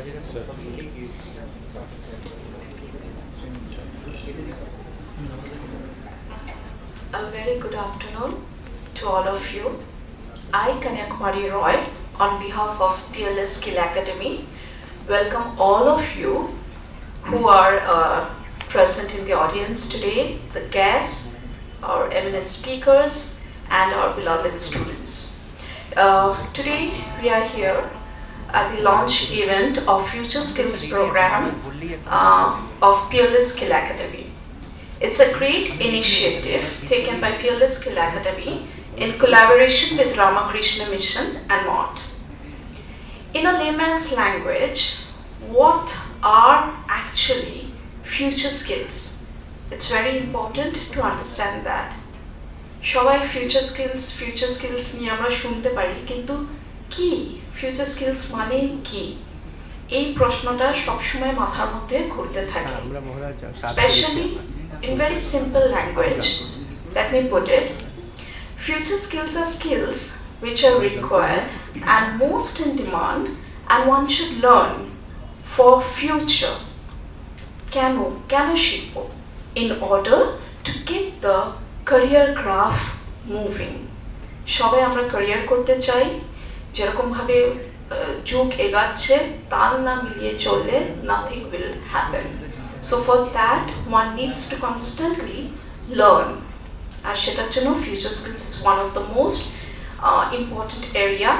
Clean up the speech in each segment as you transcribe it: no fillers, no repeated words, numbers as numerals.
A very good afternoon to all of you. I, Kanyakumari Roy, on behalf of Peerless Skill Academy, welcome all of you who are present in the audience today, the guests, our eminent speakers, and our beloved students. Today we are here at the launch event of Future Skills program of Peerless Skill Academy. It's a great initiative taken by Peerless Skill Academy in collaboration with Ramakrishna Mission and MOT. In a layman's language, what are actually future skills? It's very important to understand that. সবাই future skills নিয়ে আমরা শুনতে পারি, কিন্তু কি future skills মানে কি? এই প্রশ্নটা সবসময় মাথার মধ্যে ঘুরতে থাকে। Especially in very simple language, let me put it. Future skills are skills which are required and most in demand and one should learn for future. কেন শিখব? In order to keep the career graph moving. সবাই আমরা career করতে চাই, যেরকম ভাবে যুগ এগাচ্ছে তাল না মিলিয়ে চললে nothing will happen. So for that one needs to constantly learn. আর সেটার জন্য future skills is one of the most important area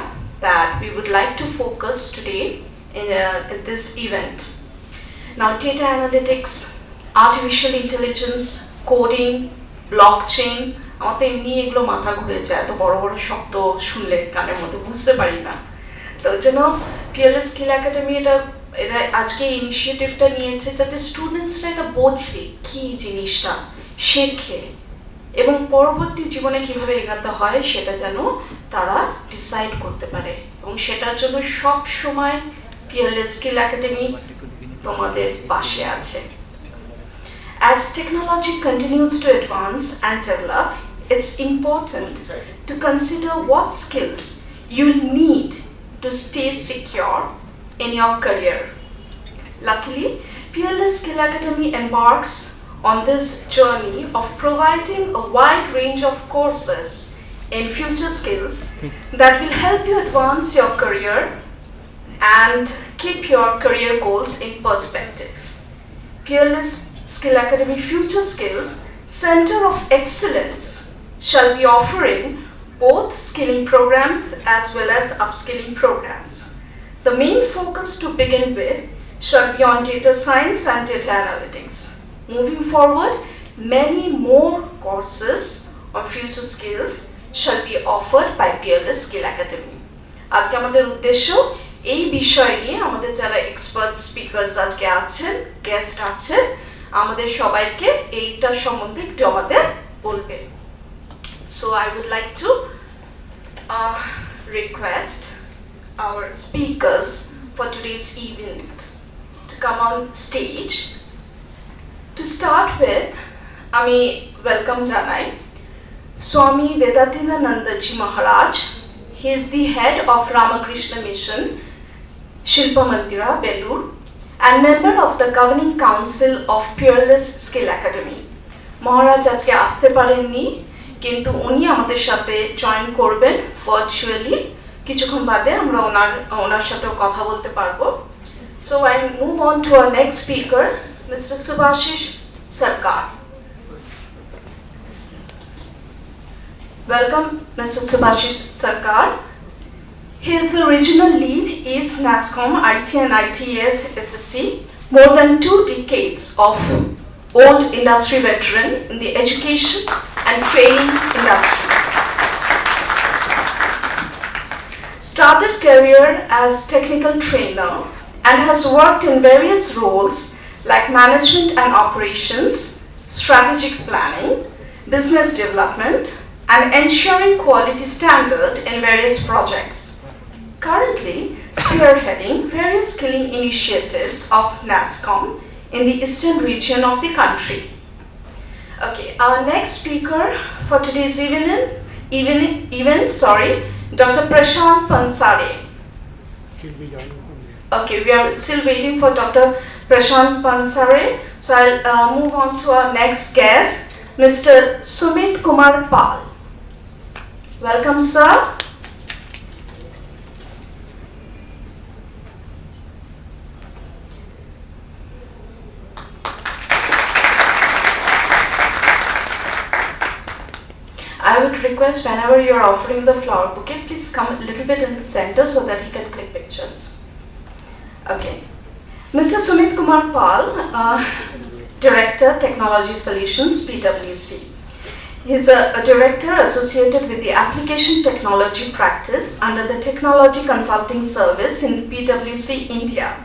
that we would like to focus today in this event. Now data analytics, artificial intelligence, coding, blockchain, আমার তো এমনি এগুলো মাথা ঘুরে যায়, এত বড় বড় শব্দ শুনলে কানের মধ্যে বুঝতে পারি না। তো জন্য Peerless Skill Academy এটা আজকে ইনিশিয়েটিভটা নিয়েছে যাতে স্টুডেন্টসরা এটা বোঝে কি জিনিসটা, শেখে এবং পরবর্তী জীবনে কিভাবে এগোতে হয় সেটা যেন তারা ডিসাইড করতে পারে, এবং সেটার জন্য সব সময় Peerless Skill Academy তোমাদের পাশে আছে। As technology continues to advance and develop, it's important to consider what skills you'll need to stay secure in your career. Luckily, Peerless Skill Academy embarks on this journey of providing a wide range of courses in future skills that will help you advance your career and keep your career goals in perspective. Peerless Skill Academy Future Skills Center of Excellence shall be offering both skilling programs as well as upskilling programs. The main focus to begin with shall be on data science and data analytics. Moving forward, many more courses on future skills shall be offered by Peerless Skill Academy. আজকে আমাদের উদ্দেশ্য এই বিষয় নিয়ে আমাদের যারা expert speakers আজকে আছেন, গেস্ট আছেন, আমাদের সবাইকে এইটা সম্বন্ধে একটু আমাদের বলবে। So I would like to request our speakers for today's event to come on stage. To start with, আমি welcome জানাই Swami Vedantinananda Ji Maharaj. He is the head of Ramakrishna Mission, Shilpa Mandira, Belur, and member of the governing council of Peerless Skill Academy. Maharaj আজকে আসতে পারেননি, কিন্তু উনি আমাদের সাথে join করবেন ভার্চুয়ালি। কিছুক্ষণ বাদে আমরা ওনার সাথেও কথা বলতে পারবো। So I move on to our next speaker, Mr. Subhashish Sarkar. Welcome, Mr. Subhashish Sarkar. He is the regional lead East NASSCOM IT and ITS SSC, more than 2 decades of old industry veteran in the education and training industry. Started career as technical trainer and has worked in various roles like management and operations, strategic planning, business development, and ensuring quality standard in various projects. Currently spearheading various skilling initiatives of NASSCOM in the eastern region of the country. Okay, our next speaker for today's event, Dr. Prashant Pansare. Okay, we are still waiting for Dr. Prashant Pansare. So I'll move on to our next guest, Mr. Sumit Kumar Pal. Welcome, sir. I would request whenever you're offering the flower bouquet, please come a little bit in the center so that he can click pictures. Okay. Mr. Sumit Kumar Pal, Director, Technology Solutions, PwC. He's a director associated with the Application Technology Practice under the Technology Consulting Service in PwC, India.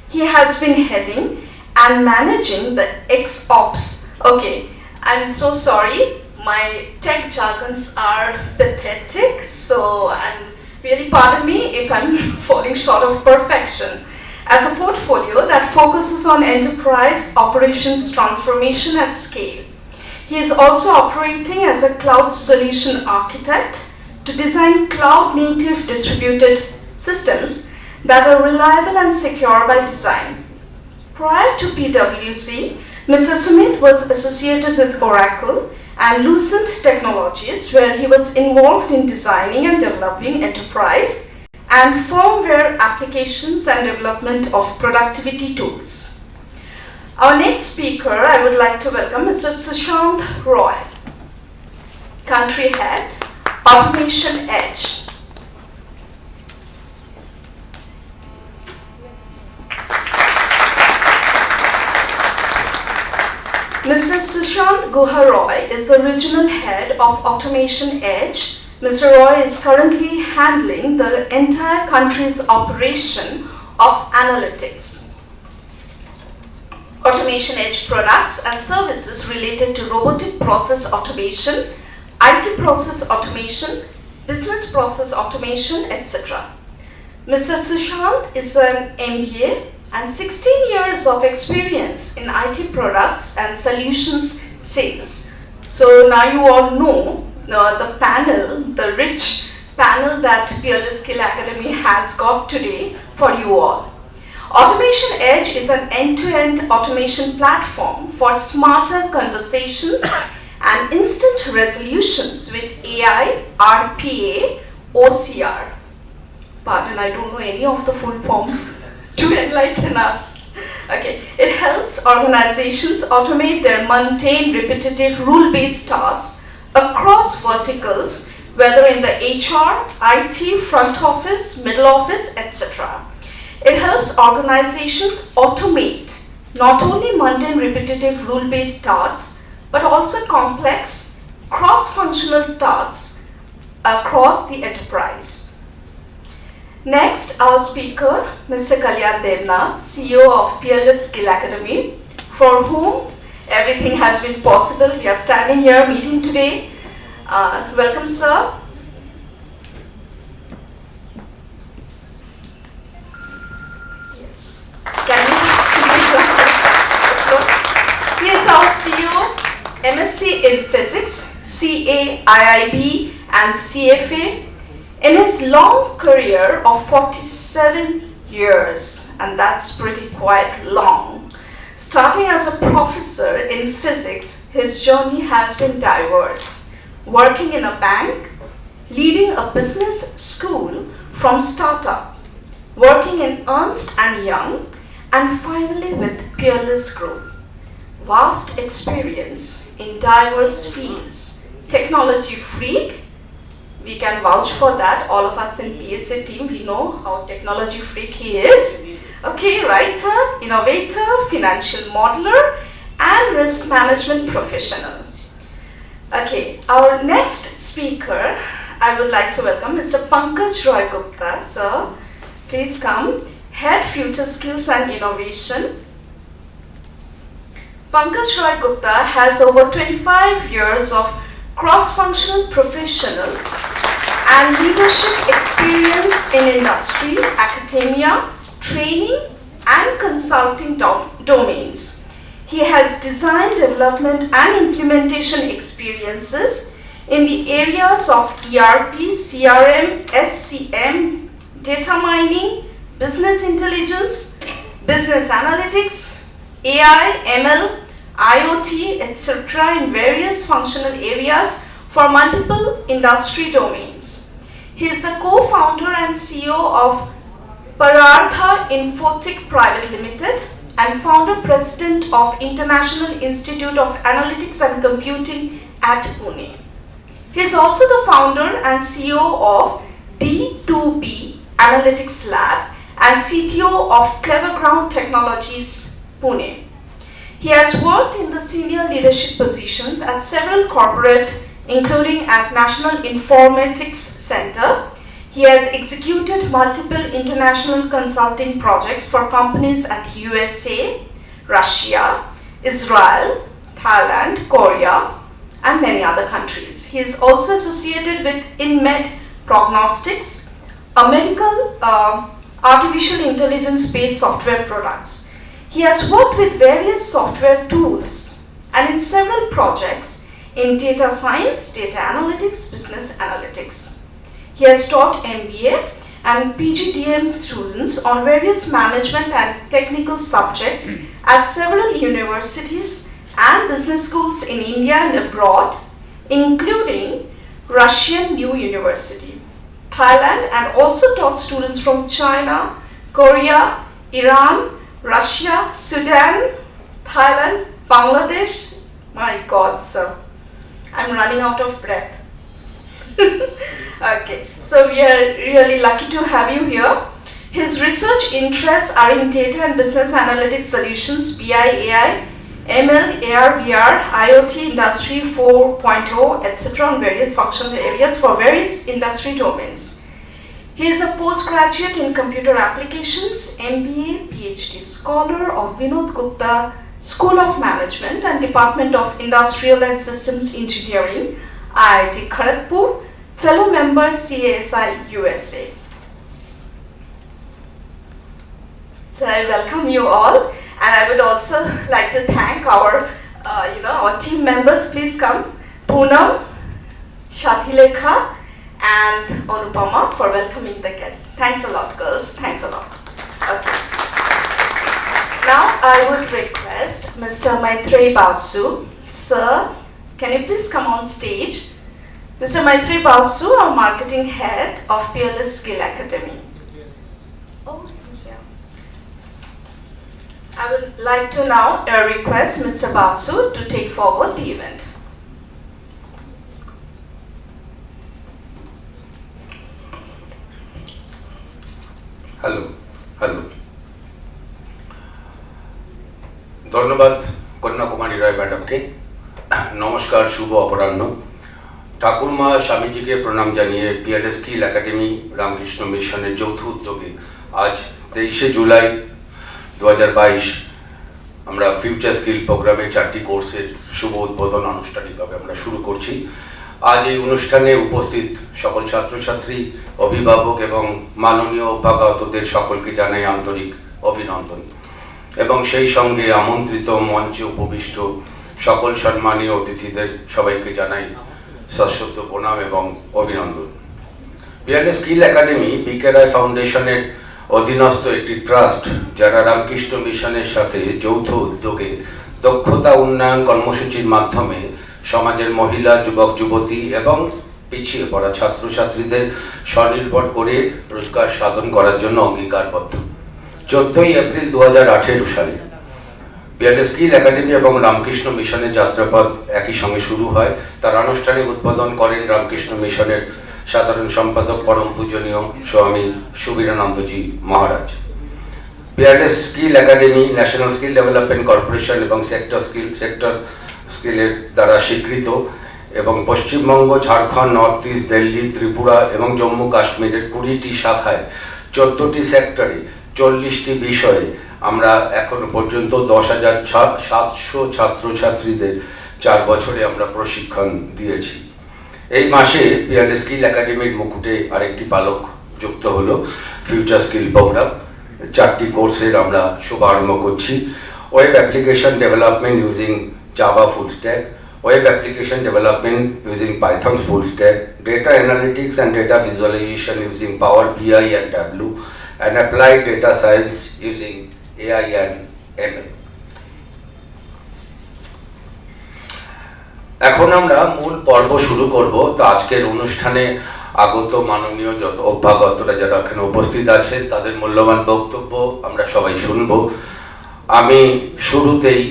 He has been heading and managing the XOps. Okay, I'm so sorry. My tech jargons are pathetic, and really pardon me if I'm falling short of perfection. As a portfolio that focuses on enterprise operations transformation at scale. He is also operating as a cloud solution architect to design cloud-native distributed systems that are reliable and secure by design. Prior to PwC, Mr. Sumit was associated with Oracle and Lucent Technologies, where he was involved in designing and developing enterprise and firmware applications and development of productivity tools. Our next speaker, I would like to welcome Mr. Sushant Roy, Country Head, Automation Edge. Mr. Sushant Guha Roy is the Regional Head of Automation Edge. Mr. Roy is currently handling the entire country's operation of analytics, Automation Edge products and services related to robotic process automation, IT process automation, business process automation, etc. Mr. Sushant is an MBA and 16 years of experience in IT products and solutions sales. So now you all know the panel, the rich panel that Peerless Skill Academy has got today for you all. Automation Edge is an end-to-end automation platform for smarter conversations and instant resolutions with AI, RPA, OCR. Pardon, I don't know any of the full forms to enlighten us. Okay, it helps organizations automate their mundane, repetitive, rule-based tasks across verticals, whether in the HR, IT, front office, middle office, etc. It helps organizations automate not only mundane, repetitive, rule-based tasks, but also complex, cross-functional tasks across the enterprise. Next, our speaker, Mr. Kalyan Devnath, CEO of Peerless Skill Academy, for whom everything has been possible. We are standing here meeting today. Welcome, sir. Yes. Can you he is our CEO, MSc in Physics, CA, IIB, and CFA. In his long career of 47 years, and that's pretty quite long, starting as a professor in physics, his journey has been diverse. Working in a bank, leading a business school from startup, working in Ernst & Young, and finally with Peerless Group. Vast experience in diverse fields. Technology freak, we can vouch for that. All of us in PSA team, we know how technology freak he is. Okay, writer, innovator, financial modeler, and risk management professional. Okay, our next speaker, I would like to welcome Mr. Pankaj Roy Gupta. Sir, please come. Head Future Skills and Innovation. Pankaj Roy Gupta has over 25 years of cross-functional professional and leadership experience in industry, academia, training, and consulting domains. He has design, development, and implementation experiences in the areas of ERP, CRM, SCM, data mining, business intelligence, business analytics, AI, ML, IoT, etc. in various functional areas for multiple industry domains. He is the co-founder and CEO of Parartha Infotech Private Limited and founder-president of International Institute of Analytics and Computing at Pune. He is also the founder and CEO of D2B Analytics Lab and CTO of Cleverground Technologies, Pune. He has worked in the senior leadership positions at several corporate, including at National Informatics Center. He has executed multiple international consulting projects for companies at USA, Russia, Israel, Thailand, Korea, and many other countries. He is also associated with InMed Prognostics, a medical artificial intelligence-based software products. He has worked with various software tools and in several projects in data science, data analytics, business analytics. He has taught MBA and PGDM students on various management and technical subjects at several universities and business schools in India and abroad, including Russian New University, Thailand, and also taught students from China, Korea, Iran, Russia, Sudan, Thailand, Bangladesh. My God, sir, I'm running out of breath. Okay, so we are really lucky to have you here. His research interests are in data and business analytics solutions, BI, AI, ML, AR, VR, IoT, Industry 4.0, etc. on various functional areas for various industry domains. He is a postgraduate in computer applications, MBA, PhD scholar of Vinod Gupta School of Management and Department of Industrial and Systems Engineering, IIT Kharagpur, fellow member CASI USA. So I welcome you all, and I would also like to thank our team members. Please come, Poonam, Shathilekha, and Anupama for welcoming the guests. Thanks a lot, girls. Thanks a lot. Okay. Now I would request Mr. Maitreyi Basu. Sir, can you please come on stage? Mr. Maitreyi Basu, our marketing head of Peerless Skill Academy. Oh, yes, yeah. I would like to now request Mr. Basu to take forward the event. Hello ধন্যবাদ কন্যাকুমারী রায় ম্যাডামকে। নমস্কার, শুভ অপরাহ্ন। ঠাকুরমা স্বামীজিকে প্রণাম জানিয়ে Peerless skill academy Ramakrishna মিশনের যৌথ উদ্যোগে আজ 23শে জুলাই 2022 আমরা ফিউচার স্কিল প্রোগ্রামে 4টি কোর্সের শুভ উদ্বোধন আনুষ্ঠানিকভাবে আমরা শুরু করছি। আজ এই অনুষ্ঠানে উপস্থিত সকল ছাত্রছাত্রী, অভিভাবক এবং মাননীয় অভ্যাগতদের সকলকে জানাই আন্তরিক অভিনন্দন এবং সেই সঙ্গে আমন্ত্রিত মঞ্চে উপবিষ্ট সকল সম্মানীয় অতিথিদের সবাইকে জানাই সশ্রদ্ধ প্রণাম এবং অভিনন্দন। পিয়ারলেস স্কিল একাডেমি বিকে রায় ফাউন্ডেশনের অধীনস্থ একটি ট্রাস্ট যারা রামকৃষ্ণ মিশনের সাথে যৌথ উদ্যোগে দক্ষতা উন্নয়ন কর্মসূচির মাধ্যমে সমাজের মহিলা, যুবক যুবতী এবং পিছিয়ে পড়া ছাত্রছাত্রীদের স্বনির্ভর করে রোজগার সাধন করার জন্য অঙ্গীকারবদ্ধ। 14ই এপ্রিল 2018 সালে পিয়ারলেস স্কিল একাডেমি এবং রামকৃষ্ণ মিশনের যাত্রাপথ একই সঙ্গে শুরু হয়। তার আনুষ্ঠানিক উদ্বোধন করেন রামকৃষ্ণ মিশনের সাধারণ সম্পাদক পরম পূজনীয় Swami Subiranandaji Maharaj. Peerless skill academy national skill development corporation এবং সেক্টর স্কিলের দ্বারা স্বীকৃত এবং পশ্চিমবঙ্গ, ঝাড়খণ্ড, নর্থ ইস্ট, দিল্লি, ত্রিপুরা এবং জম্মু কাশ্মীরের 20টি শাখায় 14টি সেক্টরে 40টি বিষয়ে আমরা এখনো পর্যন্ত 10,700 ছাত্রছাত্রীদের 4 বছরে আমরা প্রশিক্ষণ দিয়েছি। এই মাসে পিয়ারলেস স্কিল একাডেমির মুকুটে আরেকটি পালক যুক্ত হলো ফিউচার স্কিল প্রোগ্রাম। 4টি কোর্সের আমরা শুভারম্ভ করছি। Web application development using Java full stack, web application development using Python full stack, data analytics and data visualization using Power BI and Tableau, and applied data science using AI and ML. এখন আমরা মূল পর্ব শুরু করব। তো আজকের অনুষ্ঠানে আগত মাননীয় যত অভ্যাগতরা যারা এখানে উপস্থিত আছেন তাদের মূল্যবান বক্তব্য আমরা সবাই শুনব। আমি শুরুতেই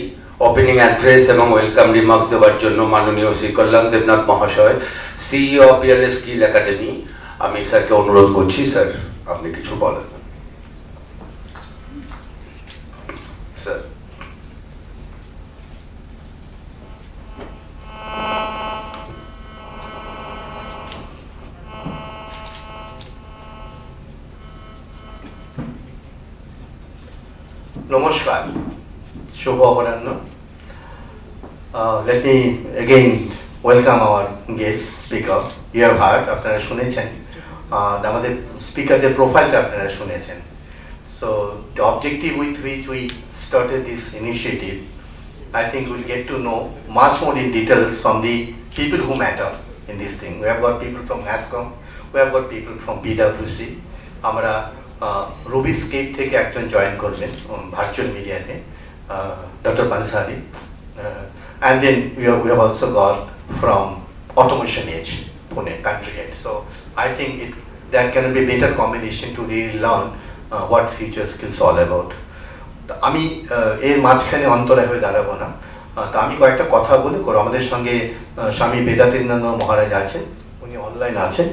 ওপেনিং অ্যাড্রেস এবং ওয়েলকাম রিমার্কস দেওয়ার জন্য মাননীয় শ্রী কল্যাণ দেবনাথ মহাশয়, CEO of Peerless skill academy, আমি স্যারকে অনুরোধ করছি, স্যার আপনি কিছু বলেন। স্যার। নমস্কার, শুভ অপরাহ্ন। Let me again welcome our guest speaker. You have heard, আপনারা শুনেছেন, আমাদের স্পিকারদের প্রোফাইলটা আপনারা শুনেছেন। So the objective with which we started this initiative, I think we'll get to know much more in details from the people who matter in this thing. We have got people from NASCOM, we have got people from PwC. আমরা রুবিস্কেপ থেকে একজন join করবেন virtual মিডিয়াতে, doctor বানসারি, and then we have also got from Automation Age, Pune, country head. So I think that can be a better combination to really learn what future skills all about. আমি এর মাঝখানে অন্তরায় হয়ে দাঁড়াবো না, তা আমি কয়েকটা কথা বলে করব। আমাদের সঙ্গে স্বামী বেদাতেন্দ্র মহারাজ আছেন, উনি অনলাইন আছেন,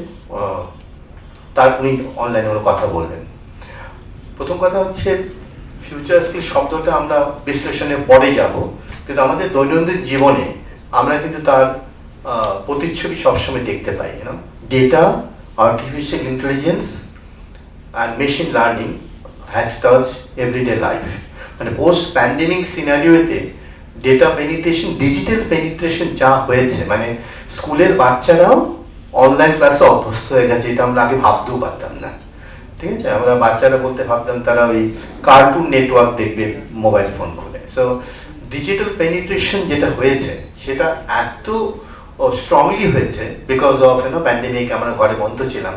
উনি অনলাইনে কথা বলবেন। প্রথম কথা হচ্ছে ফিউচার স্কিল শব্দটা আমরা বিশ্লেষণে পরে যাব, কিন্তু আমাদের দৈনন্দিন জীবনে আমরা কিন্তু তার প্রতিচ্ছবি সবসময় দেখতে পাই। Data, artificial intelligence and machine learning has touch everyday life. মানে পোস্ট প্যান্ডেমিক সিনারিওতে ডেটা পেনিট্রেশন, ডিজিটাল পেনিট্রেশন যা হয়েছে, মানে স্কুলের বাচ্চারাও অনলাইন ক্লাসে অভ্যস্ত হয়ে গেছে, এটা আমরা আগে ভাবতেও পারতাম না। ঠিক আছে, আমরা বাচ্চারা বলতে ভাবতাম তারা ওই কার্টুন নেটওয়ার্ক দেখবে মোবাইল ফোন খুলে। সো ডিজিটাল পেনিট্রেশন যেটা হয়েছে সেটা এত স্ট্রংলি হয়েছে বিকজ অফ প্যান্ডেমিক, আমরা ঘরে বন্ধ ছিলাম।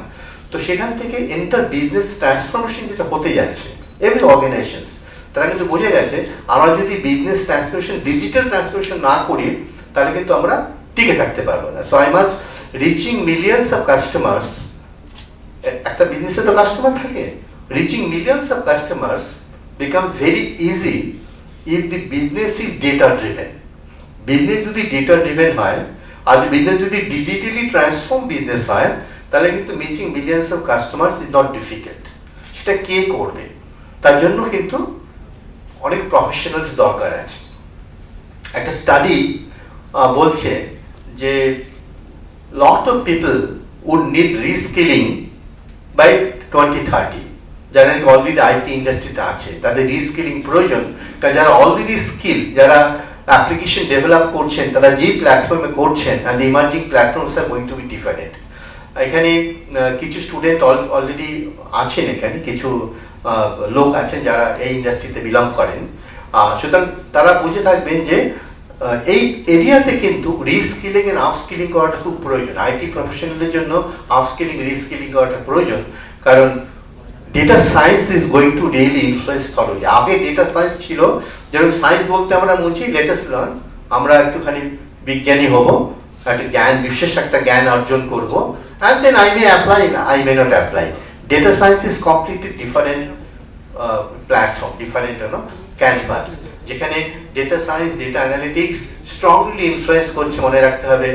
তো সেখান থেকে এন্টার বিজনেস ট্রান্সফরমেশন যেটা হতে যাচ্ছে, এভরি অর্গানাইজেশনস তারা কিন্তু বুঝে গেছে আমরা যদি বিজনেস ট্রান্সফরমেশন, ডিজিটাল ট্রান্সফরমেশন না করি তাহলে কিন্তু আমরা টিকে থাকতে পারবো না। So I must reaching millions of customers, একটা বিজনেসে তো কাস্টমার থাকে, reaching millions of customers become very easy if the business is data driven. Business যদি ডেটা ড্রিভেন হয় আর বিজনেস যদি ডিজিটালি ট্রান্সফর্ম বিজনেস হয় তাহলে কিন্তু reaching millions of customers is not difficult. সেটা কে করবে? তার জন্য কিন্তু অনেক প্রফেশনালস দরকার আছে। একটা স্টাডি বলছে যে lot of people would need reskilling by 2030. যারা অলরেডি আইটি ইন্ডাস্ট্রিতে আছে তাদের রিস্কিলিং প্রয়োজন, কারণ যারা অলরেডি স্কিল, যারা অ্যাপ্লিকেশন ডেভেলপ করছেন তারা যে প্ল্যাটফর্মে করছেন, and the emerging platforms are going to B different. এখানে কিছু স্টুডেন্ট অলরেডি আছেন, এখানে কিছু লোক আছেন যারা এই ইন্ডাস্ট্রিতে বিলং করেন। সুতরাং তারা বুঝে থাকবেন যে এই এরিয়াতে কিন্তু রিস্কিলিং এন্ড আপস্কিলিং করাটা খুব প্রয়োজন। আইটি প্রফেশনালদের জন্য আপস্কিলিং, রিস্কিলিং করাটা প্রয়োজন, কারণ data science is going to really influence thoroughly. আগে ডেটা সায়েন্স ছিল, যেমন সায়েন্স বলতে আমরা বুঝি লেটেস্ট লার্ন, আমরা একটুখানি বিজ্ঞানী হব, একটা জ্ঞান, বিশেষ একটা জ্ঞান অর্জন করব, and then I may apply, I may not apply. Data science is completely different platform, different canvas, যেখানে data science, data analytics strongly influence করছে, মনে রাখতে হবে,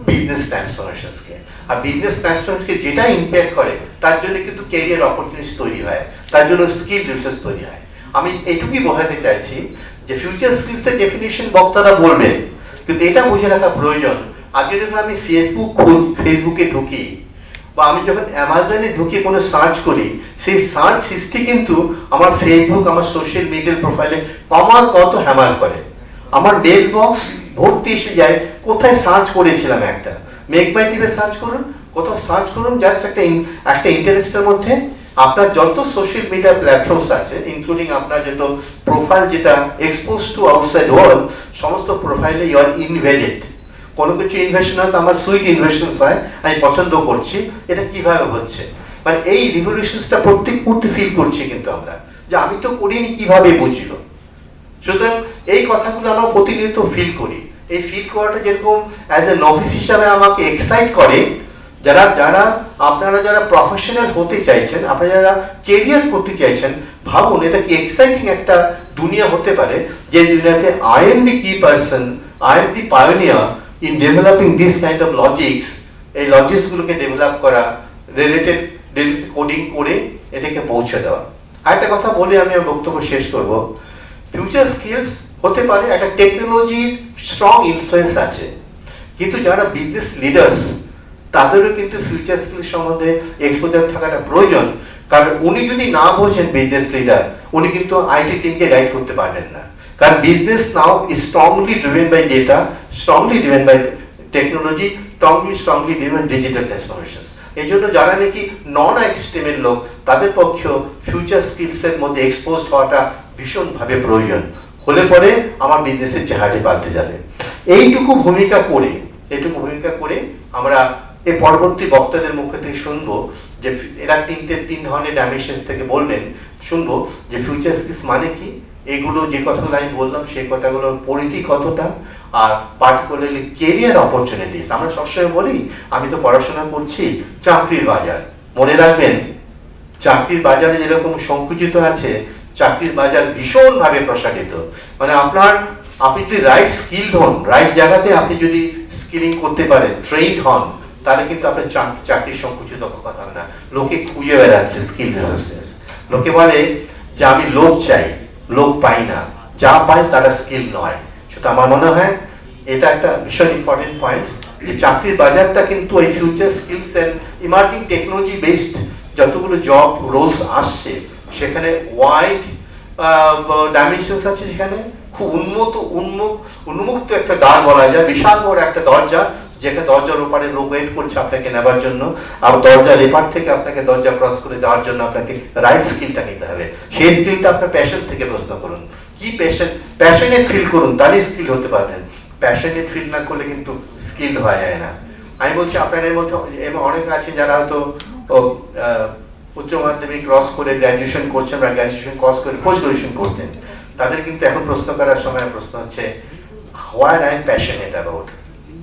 বিজনেস ট্রান্সফরমেশনসকে। আর বিজনেস ট্রান্সফরমেশনকে যেটা ইম্প্যাক্ট করে তার জন্য কিন্তু ক্যারিয়ার অপরচুনিটিস তৈরি হয়, তার জন্য স্কিল রিসোর্স তৈরি হয়। আমি এইটুকুই বোঝাতে চাইছি যে ফিউচার স্কিলসের ডেফিনিশন বক্তারা বলবেন, কিন্তু এটা বুঝে রাখা প্রয়োজন। আজকে যখন আমি ফেসবুকে ঢুকি, বা আমি যখন অ্যামাজনে ঢুকে কোনো সার্চ করি, সেই সার্চ হিস্ট্রি কিন্তু আমার ফেসবুক, আমার সোশ্যাল মিডিয়ার প্রোফাইলে কত হ্যামার করে। আমার মেল বক্স ভর্তি এসে যায়, কোথায় সার্চ করেছিলাম, একটা মেক মাই টিভে সার্চ করুন, কোথাও সার্চ করুন, জাস্ট একটা ইন্টারেস্টের মধ্যে আপনার যত সোশ্যাল মিডিয়া প্ল্যাটফর্মস আছে, ইনক্লুডিং আপনার যত প্রোফাইল যেটা এক্সপোজ টু আউটসাইড ওয়ার্ল্ড, সমস্ত প্রোফাইলে ইউ আর ইনভ্যালিড। কোনো কিছু ইনভেশন হয় তো আমার সুইট ইনভেশন হয়, আমি পছন্দ করছি, এটা কিভাবে হচ্ছে? মানে এই রিভলিউশনসটা প্রত্যেক মুহূর্তে ফিল করছি কিন্তু আমরা, যে আমি তো করিনি কিভাবে বুঝলো। সুতরাং এই কথাগুলো আমরা প্রতিনিয়ত ফিল করি। এই ফিল করাটা যেরকম অ্যাজ এ নভিস হিসাবে আমাকে এক্সাইট করে, যারা যারা আপনারা যারা প্রফেশনাল হতে চাইছেন, আপনারা যারা কেরিয়ার করতে চাইছেন, ভাবুন এটা কি এক্সাইটিং একটা দুনিয়া হতে পারে, যে দুনিয়াতে আই এম দি কি person, I am the pioneer in developing this kind of logics. এই লজিক্সগুলোকে ডেভেলপ করা, রিলেটেড কোডিং করে এটাকে পৌঁছে দেওয়া। আরেকটা কথা বলে আমি আমার বক্তব্য শেষ করব। ফিউচার স্কিলস হতে পারে একটা টেকনোলজির স্ট্রং ইনফ্লুয়েন্স আছে, কিন্তু যারা বিজনেস লিডার্স তাদেরও কিন্তু ফিউচার স্কিল সম্বন্ধে এক্সপোজার থাকাটা প্রয়োজন। কারণ উনি যদি না বোঝেন বিজনেস লিডার, উনি কিন্তু আইটি টিমকে গাইড করতে পারবেন না। কারণ business now is strongly driven by data, strongly driven by technology, strongly driven digital transformation. এই জন্য যারা নাকি নন আইটি স্ট্রিমের লোক, তাদের পক্ষেও ফিউচার স্কিলসের মধ্যে এক্সপোজ হওয়াটা ভীষণভাবে প্রয়োজন। হলে পরে আমার বিজনেসের চেহারাটি পাল্টে যাবে। এইটুকু ভূমিকা করে আমরা এই পরবর্তী বক্তাদের মুখ থেকে শুনবো যে এরা তিন ধরনের ডাইমেনশনস থেকে বলবেন, শুনবো যে ফিউচার স্কিলস মানে কি, এগুলো যে কথাগুলো আমি বললাম সেই কথাগুলোর পরিধি কতটা, আর পার্টিকুলারলি কেরিয়ার অপরচুনিটিস। আমরা সবসময় বলি আমি তো পড়াশোনা করছি, চাকরির বাজার মনে রাখবেন, চাকরির বাজারে যেরকম সংকুচিত আছে, চাকরির বাজার ভীষণভাবে প্রসারিত। মানে আপনি যদি রাইট স্কিল হন, রাইট জায়গাতে আপনি যদি স্কিলিং করতে পারেন, ট্রেইনড হন, তাহলে কিন্তু আপনার চাকরির সংকুচিত কথা হবে না। লোকে খুঁজে বেড়াচ্ছে স্কিল রিসোর্সেস। লোকে বলে যে আমি লোক চাই, লোক পাই না, যা পাই তারা স্কিল নয়। সেটা আমার মনে হয় এটা একটা ভীষণ ইম্পর্টেন্ট পয়েন্ট, যে চাকরির বাজারটা কিন্তু এই future skills and emerging technology based যতগুলো জব রোলস আসছে, সেখানে ওয়াইড ডাইমেনশনস আছে, সেখানে খুব উন্মুক্ত একটা দ্বার বলা যায়, বিশাল বড় একটা দরজা, যেখানে দরজার ওপারে লোক ওয়েট করছে আপনাকে নেবার জন্য, আর দরজার এপার থেকে আপনাকে দরজা ক্রস করে যাওয়ার জন্য আপনাকে রাইট স্কিলটা নিতে হবে। সেই স্কিলটা আপনার প্যাশন থেকে প্রশ্ন করুন, কি প্যাশনেট ফিল করুন, তাহলে স্কিল হতে পারবেন। প্যাশনেট ফিল না করলে কিন্তু স্কিল হয়ে যায় না। আমি বলছি আপনাদের মধ্যে অনেক আছে যারা হয়তো উচ্চ মাধ্যমিক ক্রস করে গ্র্যাজুয়েশন করছেন বা গ্র্যাজুয়েশন ক্রস করে পোস্ট গ্র্যাজুয়েশন করতেন, তাদের কিন্তু এখন প্রশ্ন করার সময় প্রশ্ন হচ্ছে what I am passionate about.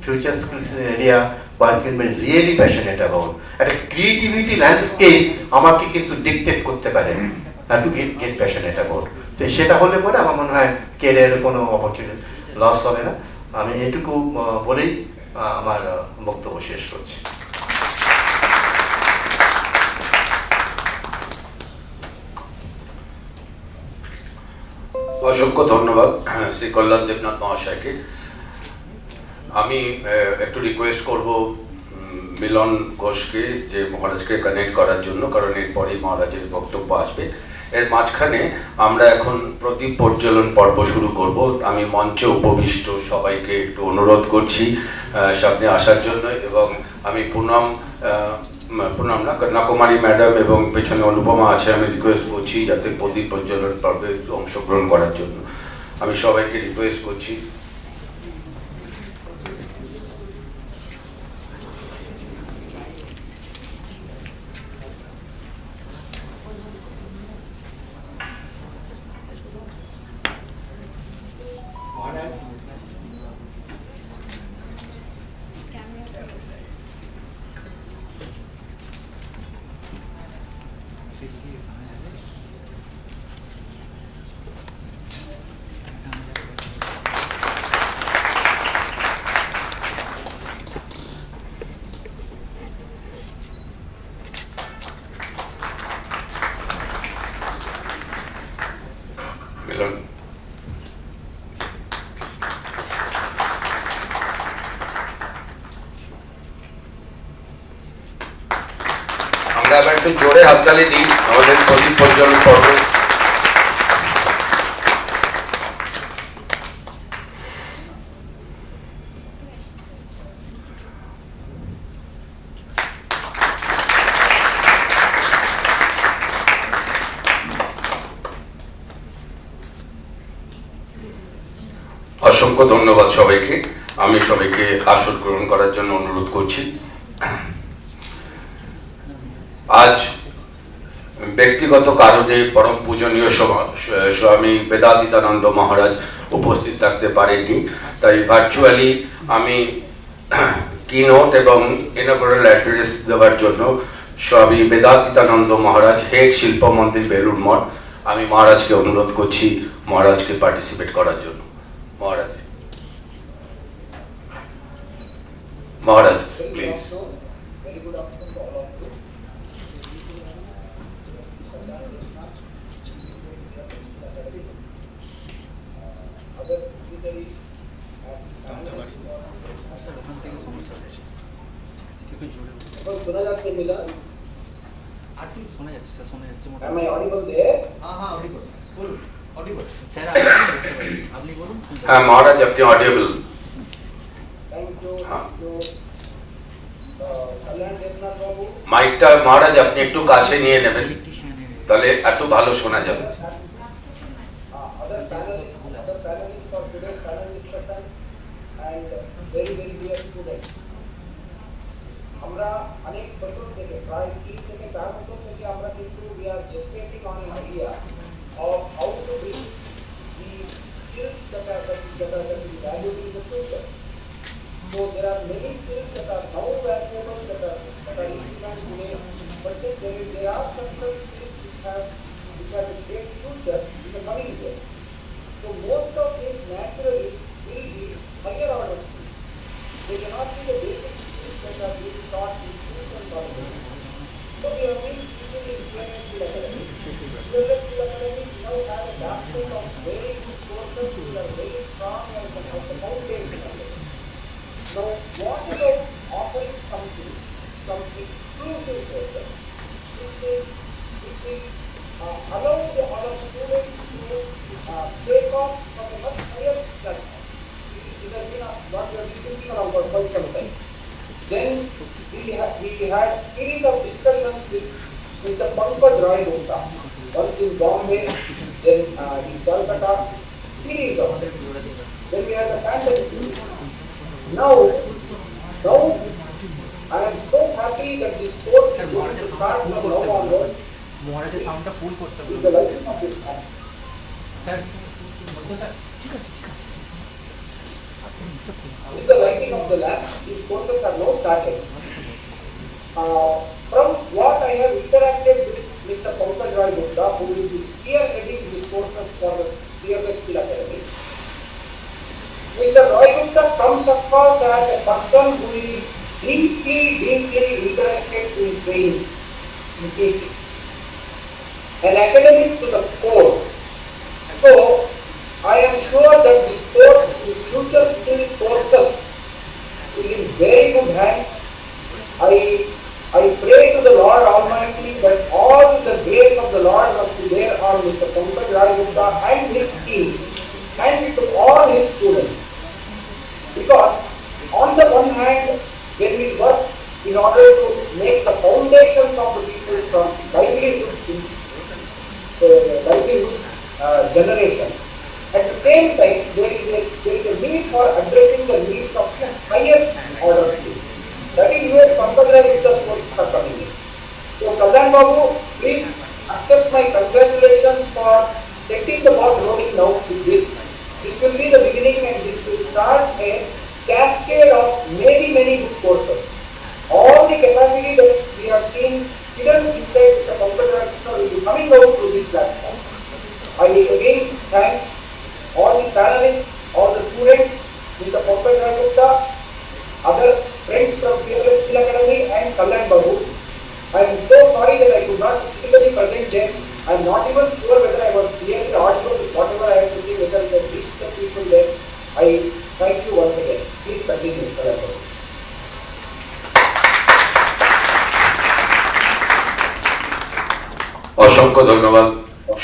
Future skills in area working with really passionate about. একটা ক্রিয়েটিভিটি ল্যান্ডস্কেপ আমাকে কিন্তু ডিকটেট করতে পারে টু গেট প্যাশনেট অ্যাবাউট। তো সেটা হলে পরে আমার মনে হয় ক্যারিয়ারের কোনো অপরচুনিটি লস হবে না। আমি এটুকু বলেই আমার বক্তব্য শেষ করছি। অসংখ্য ধন্যবাদ শ্রী কল্যাণ দেবনাথ মহাশয়কে। আমি একটু রিকোয়েস্ট করব মিলন ঘোষকে যে মহারাজকে কানেক্ট করার জন্য, কারণ এরপরেই মহারাজের বক্তব্য আসবে। এর মাঝখানে আমরা এখন প্রদীপ প্রজ্বলন পর্ব শুরু করব। আমি মঞ্চে উপবিষ্ট সবাইকে একটু অনুরোধ করছি সামনে আসার জন্য, এবং আমি পুনম না কন্যাকুমারী ম্যাডাম এবং পেছনে অনুপমা আছে, আমি রিকোয়েস্ট করছি যাতে প্রদীপ প্রজ্বলন পর্বে অংশগ্রহণ করার জন্য আমি সবাইকে রিকোয়েস্ট করছি। আমরা আবার একটু জোরে হাততালি দিই আমাদের প্রদীপ প্রজ্বলন পর্ব। অসংখ্য ধন্যবাদ সবাইকে। আমি সবাইকে আসন গ্রহণ করার জন্য অনুরোধ করছি। আজ ব্যক্তিগত কারণে পরম পূজনীয় স্বামী বেদাতীতানন্দ মহারাজ উপস্থিত থাকতে পারেননি, তাই ভার্চুয়ালি আমি কিনোট এবং ইনঅগ্রাল অ্যাড্রেস দেওয়ার জন্য স্বামী বেদাতীতানন্দ মহারাজ, হেড শিল্প মন্দির বেলুড় মঠ, আমি মহারাজকে অনুরোধ করছি মহারাজকে পার্টিসিপেট করার জন্য। মহারাজ প্লিজ। শোনা যাচ্ছে মিলা? শোনা যাচ্ছে স্যার, শোনা যাচ্ছে মোটামুটি। Am I audible there? হ্যাঁ অডিবল বলুন, অডিবল স্যার। আপনি বলুন। হ্যাঁ মহারাজ আপনি অডিয়েবল। Thank you. কল্যাণ দেবনাথ বাবু, মাইকটা মহারাজ আপনি একটু কাছে নিয়ে নেবেন, তাহলে একটু ভালো শোনা যাবে। other panelists for today's panel discussion and very dear students. আমরা অনেক বছর থেকে, প্রায় 3 থেকে 4 বছর থেকে আমরা কিন্তু we are gestating on an idea of how to bring the skills that are valued in the future. So there are many skills that are now valuable, that are in demand today, but then there are some skills which have a great future in the coming years. So most of these naturally will be higher order skills. They cannot be the basic skills that are being taught in schools and colleges. So we have been teaching in Peerless Academy. Peerless Academy now have a basket of very good courses which are very strong as the foundation of it. Now, what about offering something, some exclusive courses, which is allow our students to take off from a much higher platform. It has been what we have been thinking around for quite some time. Then we had series of discussions with Mr. Pankaj Roy Gupta, once in Bombay, then in Calcutta, series of them. Then we had the pandemic. Now I am so happy that this course is going to start from now onwards. মহারাজের সাউন্ডটা ফুল করতে হবে With the lighting of this app. Sir. বলতো sir. With the lighting of the lamp, these courses are now started. From what I have interacted with Mr. Pankaj Roy Gupta, who will be spearheading these courses for the Peerless Academy, Mr. Roy Gupta comes across as a person who is deeply interested in training, in teaching, an academic to the core. So, I am sure that this course, this future skill courses, is in very good hands. I pray to the Lord Almighty that all the grace of the Lord must be there on Mr. Pankaj Roy Gupta and his team, and to all his students. Because on the one hand, when we work in order to make the foundations of the people from livelihood generation, at the same time there is a need for addressing the needs of the higher order people. That is where Pankaj Roy Gupta's courses are coming in. So Kalyan Babu, please accept my congratulations for setting the ball rolling now with this. This will be the beginning and this will start a cascade of many good courses. All the capacity that we have seen hidden inside the computer will be coming out through this platform. I again thank all the panelists, all the students, Mr. Pankaj Roy Gupta, other friends from Peerless Academy and Kalyan Babu. I am so sorry that I could not physically present them. I am not even sure whether I was clearly audible with whatever I have to say, whether I can reach the people there. I thank you once again. Please continue, Kalyan Babu. অসংখ্য ধন্যবাদ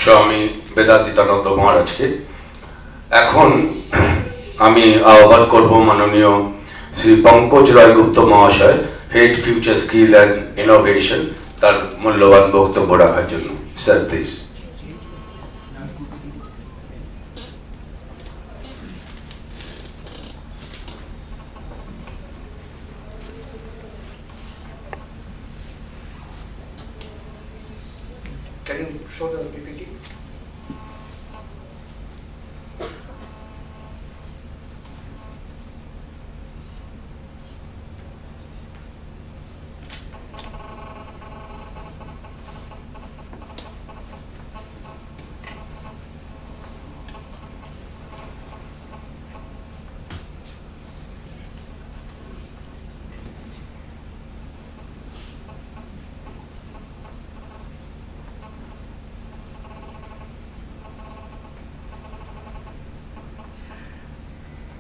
স্বামী বেদাতীতানন্দ মহারাজকে। এখন আমি আহ্বান করব মাননীয় শ্রী পঙ্কজ রায় গুপ্ত মহাশয়, head future skill and innovation, তার মূল্যবান বক্তব্য রাখার জন্য। Sir please. can you show the PPT?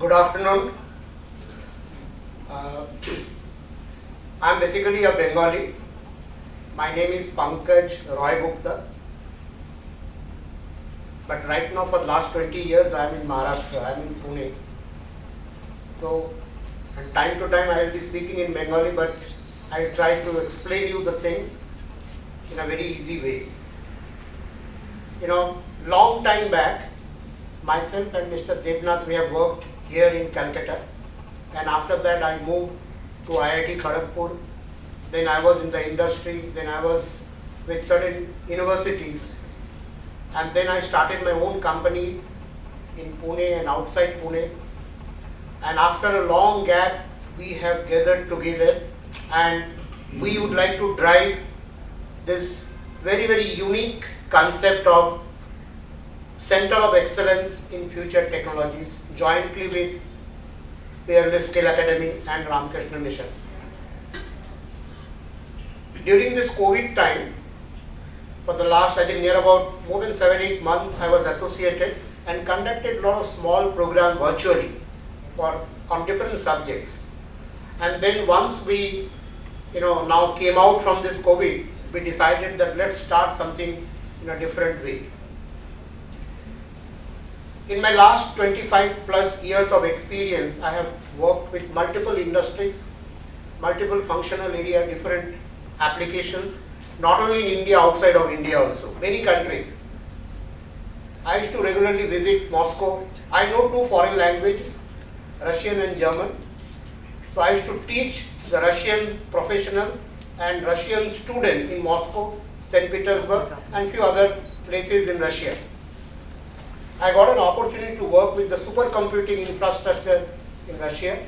Good afternoon. I am basically a Bengali. My name is Pankaj Roy Gupta. But right now for the last 20 years I am in Maharashtra, I am in Pune. So from time to time I will be speaking in Bengali, but I will try to explain you the things in a very easy way. You know, long time back, myself and Mr. Devnath, we have worked here in Calcutta, and after that I moved to IIT Kharagpur. Then I was in the industry, then I was with certain universities, and then I started my own company in Pune and outside Pune. And after a long gap, we have gathered together, and we would like to drive this very, very unique concept of Center of Excellence in Future Technologies, jointly with Peerless Skill Academy and Ramakrishna Mission. During this COVID time, for the last, I think, near about more than 7-8 months, I was associated and conducted a lot of small programs virtually on different subjects. And then once we, now came out from this COVID, we decided that let's start something in a different way. In my last 25 plus years of experience, I have worked with multiple industries, multiple functional area, different applications, not only in India, outside of India also, many countries. I used to regularly visit Moscow. I know 2 foreign languages, Russian and German. So I used to teach the Russian professionals and Russian students in Moscow, St. Petersburg, and few other places in Russia. I got an opportunity to work with the supercomputing infrastructure in Russia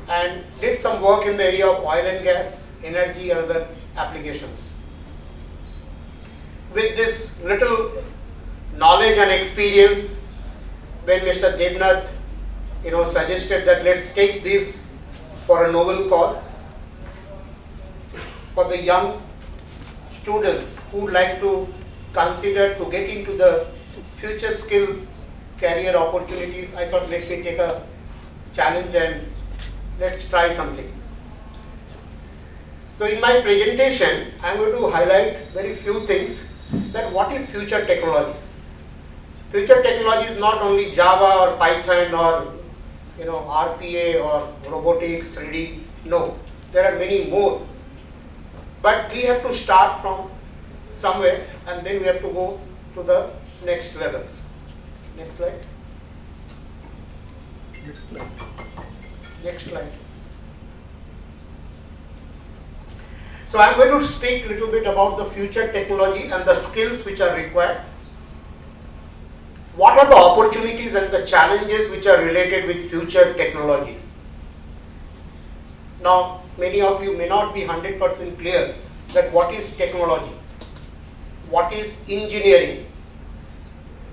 and did some work in the area of oil and gas, energy and other applications. With this little knowledge and experience, when Mr. Devnath suggested that let's take this for a noble cause for the young students who would like to consider to get into the future skill career opportunities, I thought let me take a challenge and let's try something. So in my presentation, I am going to highlight very few things that what is future technologies. Future technology is not only Java or Python or RPA or robotics, 3D. No, there are many more. But we have to start from somewhere and then we have to go to the next levels. Next slide. Next slide. Next slide. So I am going to speak a little bit about the future technology and the skills which are required. What are the opportunities and the challenges which are related with future technologies? Now, many of you may not be 100% clear that what is technology, what is engineering,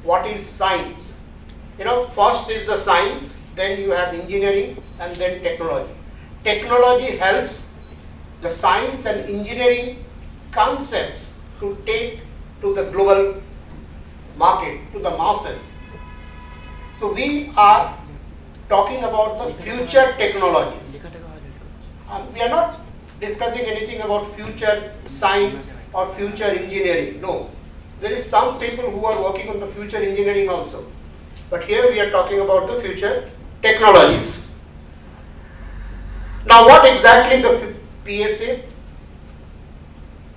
what is science. First is the science, then you have engineering, and then technology. Technology helps the science and engineering concepts to take to the global market, to the masses. So we are talking about the future technologies. We are not discussing anything about future science or future engineering. No. There is some people who are working on the future engineering also. But here we are talking about the future technologies. Now what exactly the PSA,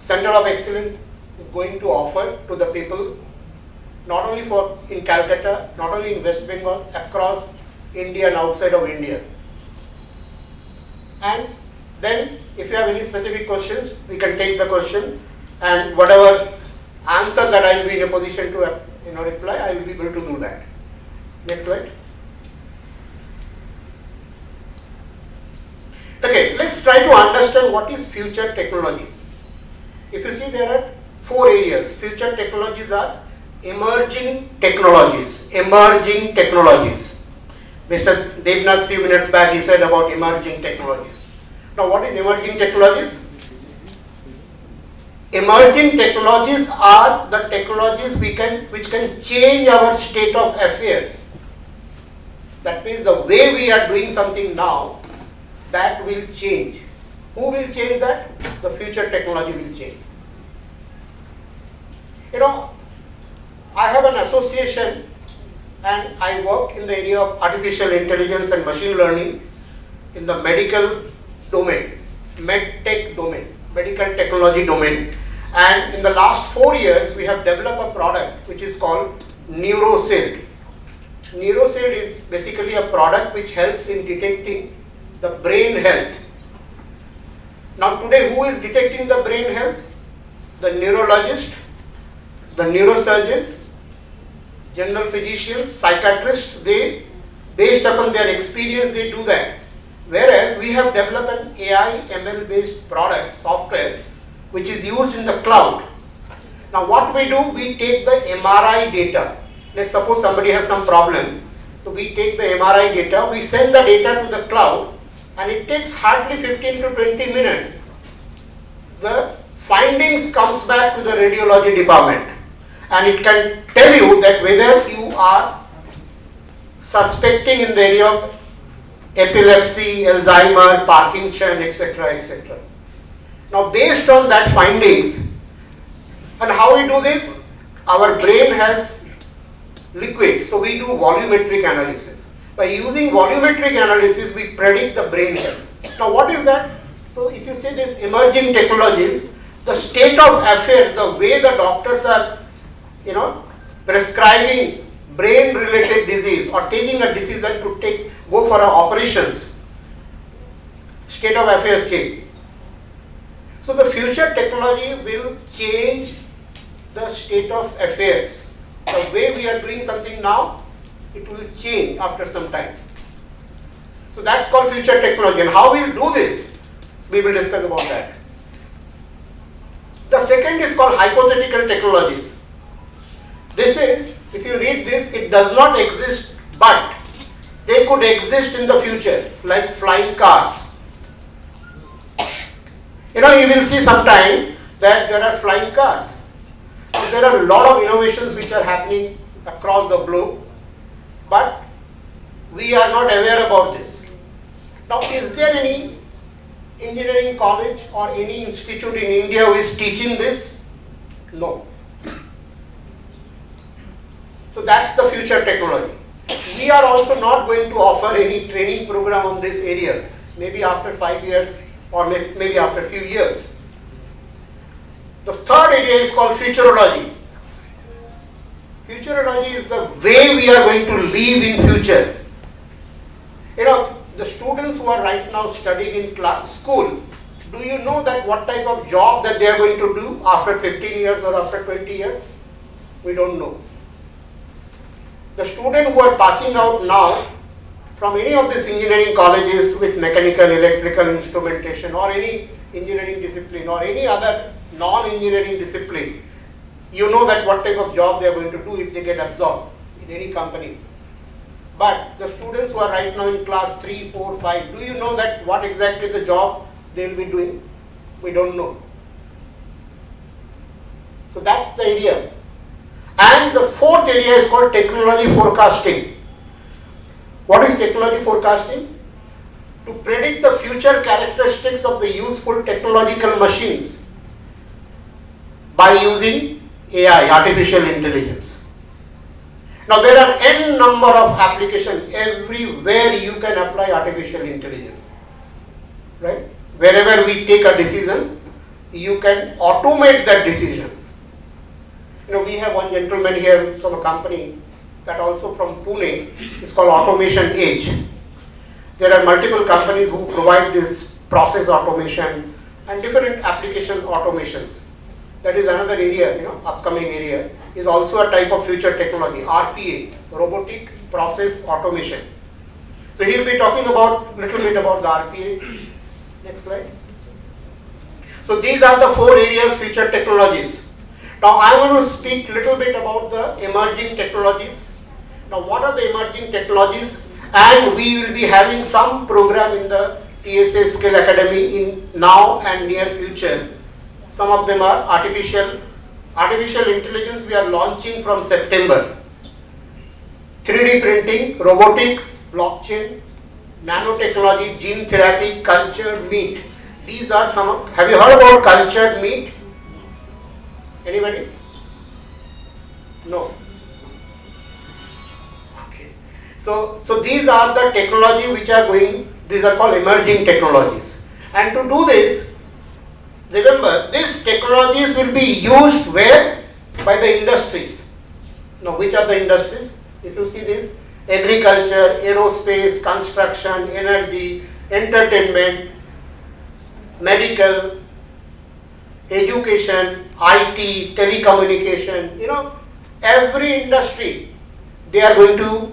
Center of Excellence, is going to offer to the people, not only in Calcutta, not only in West Bengal, across India and outside of India. And then if you have any specific questions, we can take the question, and whatever answer that I will be in a position to reply, I will be able to do that. Next slide. Okay, let's try to understand what is future technologies. If you see, there are 4 areas. Future technologies are emerging technologies. Emerging technologies. Mr. Devnath few minutes back he said about emerging technologies. Now what is emerging technologies? Emerging technologies are the technologies which can change our state of affairs. That means the way we are doing something now, that will change. Who will change that? The future technology will change. I have an association and I work in the area of artificial intelligence and machine learning in the medical domain, medtech domain, medical technology domain. And in the last 4 years, we have developed a product which is called NeuroSild. NeuroSild is basically a product which helps in detecting the brain health. Now today, who is detecting the brain health? The neurologist, the neurosurgeons, general physicians, psychiatrists. They, based upon their experience, they do that. Whereas we have developed an AI ML based product, software, which is used in the cloud. Now what we do, we take the MRI data. Let's suppose somebody has some problem. So we take the MRI data, we send the data to the cloud, and it takes hardly 15 to 20 minutes. The findings comes back to the radiology department, and it can tell you that whether you are suspecting in the area of epilepsy, Alzheimer, Parkinson, etc., etc. Now based on that findings, and how we do this? Our brain has liquid, so we do volumetric analysis. By using volumetric analysis, we predict the brain health. Now what is that? So if you see this emerging technologies, the state of affairs, the way the doctors are, prescribing brain related disease or taking a decision to go for operations, state of affairs change. So the future technology will change the state of affairs. The way we are doing something now, it will change after some time. So that's called future technology. And how we will do this, we will discuss about that. The second is called hypothetical technologies. This is, if you read this, it does not exist, but they could exist in the future, like flying cars. You will see sometime that there are flying cars. So there are a lot of innovations which are happening across the globe, but we are not aware about this. Now, is there any engineering college or any institute in India who is teaching this? No. So that's the future technology. We are also not going to offer any training program on this area, maybe after 5 years or maybe after a few years. The third area is called futurology. Futurology is the way we are going to live in future. The students who are right now studying in school, do you know that what type of job that they are going to do after 15 years or after 20 years? We don't know. The students who are passing out now from any of these engineering colleges with mechanical, electrical instrumentation or any engineering discipline or any other non-engineering discipline, you know that what type of job they are going to do if they get absorbed in any company. But the students who are right now in class 3, 4, 5, do you know that what exactly the job they will be doing? We don't know. So that's the area. And the fourth area is called technology forecasting. What is technology forecasting? To predict the future characteristics of the useful technological machines by using AI, artificial intelligence. Now there are n number of applications. Everywhere you can apply artificial intelligence. Right? Wherever we take a decision, you can automate that decision. We have one gentleman here from a company that also from Pune, it's called Automation Age. There are multiple companies who provide this process automation and different application automations. that is another area, upcoming area, is also a type of future technology, RPA, Robotic Process Automation. So he will be talking about little bit about the RPA. Next slide. So these are the 4 areas future technologies. Now I want to speak little bit about the emerging technologies. Now what are the emerging technologies? And we will be having some program in the TSA Skill Academy in now and near future. Some of them are artificial intelligence we are launching from September. 3D printing, robotics, blockchain, nanotechnology, gene therapy, cultured meat. These are some of, have you heard about cultured meat? Anybody? No. Okay. So these are the technology which are going, these are called emerging technologies. And to do this, remember, these technologies will be used where? By the industries. Now, which are the industries? If you see this, agriculture, aerospace, construction, energy, entertainment, medical, education, IT, telecommunication, every industry, they are going to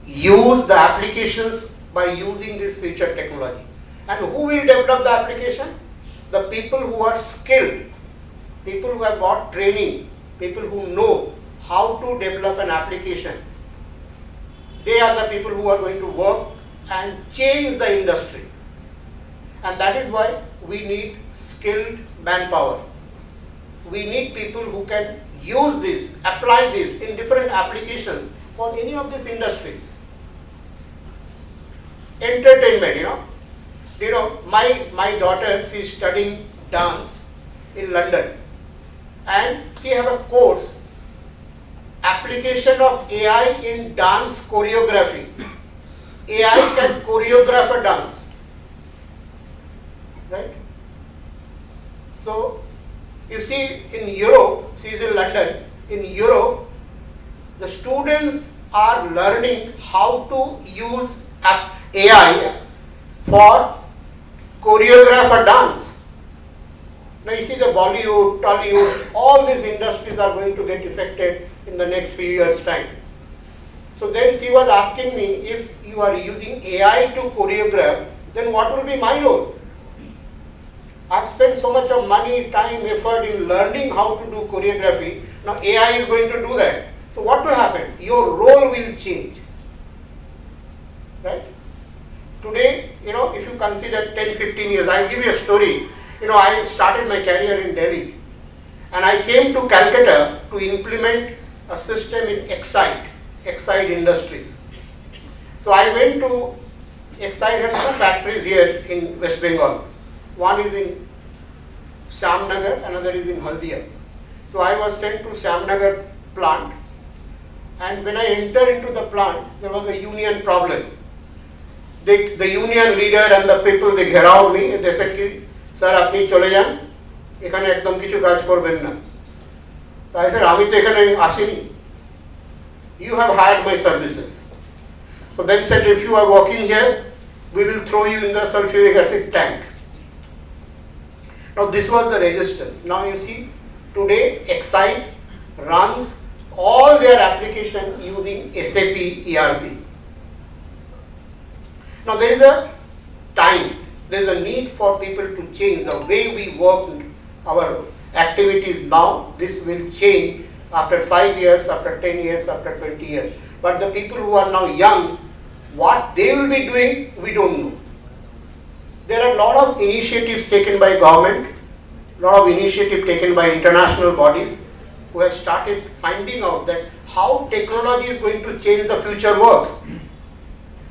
use the applications by using this future technology. And who will develop the application? The people who are skilled, people who have got training, people who know how to develop an application. They are the people who are going to work and change the industry. And that is why we need skilled manpower. We need people who can use this, apply this in different applications for any of these industries. Entertainment, my daughter, she is studying dance in London, and she have a course, application of AI in dance choreography. AI can choreograph a dance, right? So you see, in Europe, she is in London, in Europe, the students are learning how to use AI for choreograph a dance. Now you see the Bollywood, Tollywood, all these industries are going to get affected in the next few years' time. So then she was asking me, if you are using AI to choreograph, then what will be my role? I've spent so much of money, time, effort in learning how to do choreography. Now AI is going to do that. So what will happen? Your role will change, right? Today, if you consider 10, 15 years, I'll give you a story. I started my career in Delhi, and I came to Calcutta to implement a system in Exide Industries. So I went to, Exide has 2 factories here in West Bengal. One is in Shamnagar, another is in Haldia. So I was sent to Shamnagar plant, and when I entered into the plant, there was a union problem. The union leader and the people, they घेराव me, they said कि sir আপনি চলে যান, এখানে একদম কিছু কাজ করবেন না। So I said আমি তো এখানে আসিনি, you have hired my services. So then said, if you are working here, we will throw you in the sulfuric acid tank. Now this was the resistance. Now you see, today Exide runs all their application using SAP ERP. Now there is a time, there is a need for people to change the way we work our activities now. This will change after 5 years, after 10 years, after 20 years. But the people who are now young, what they will be doing, we don't know. There are a lot of initiatives taken by government, a lot of initiative taken by international bodies who have started finding out that how technology is going to change the future work.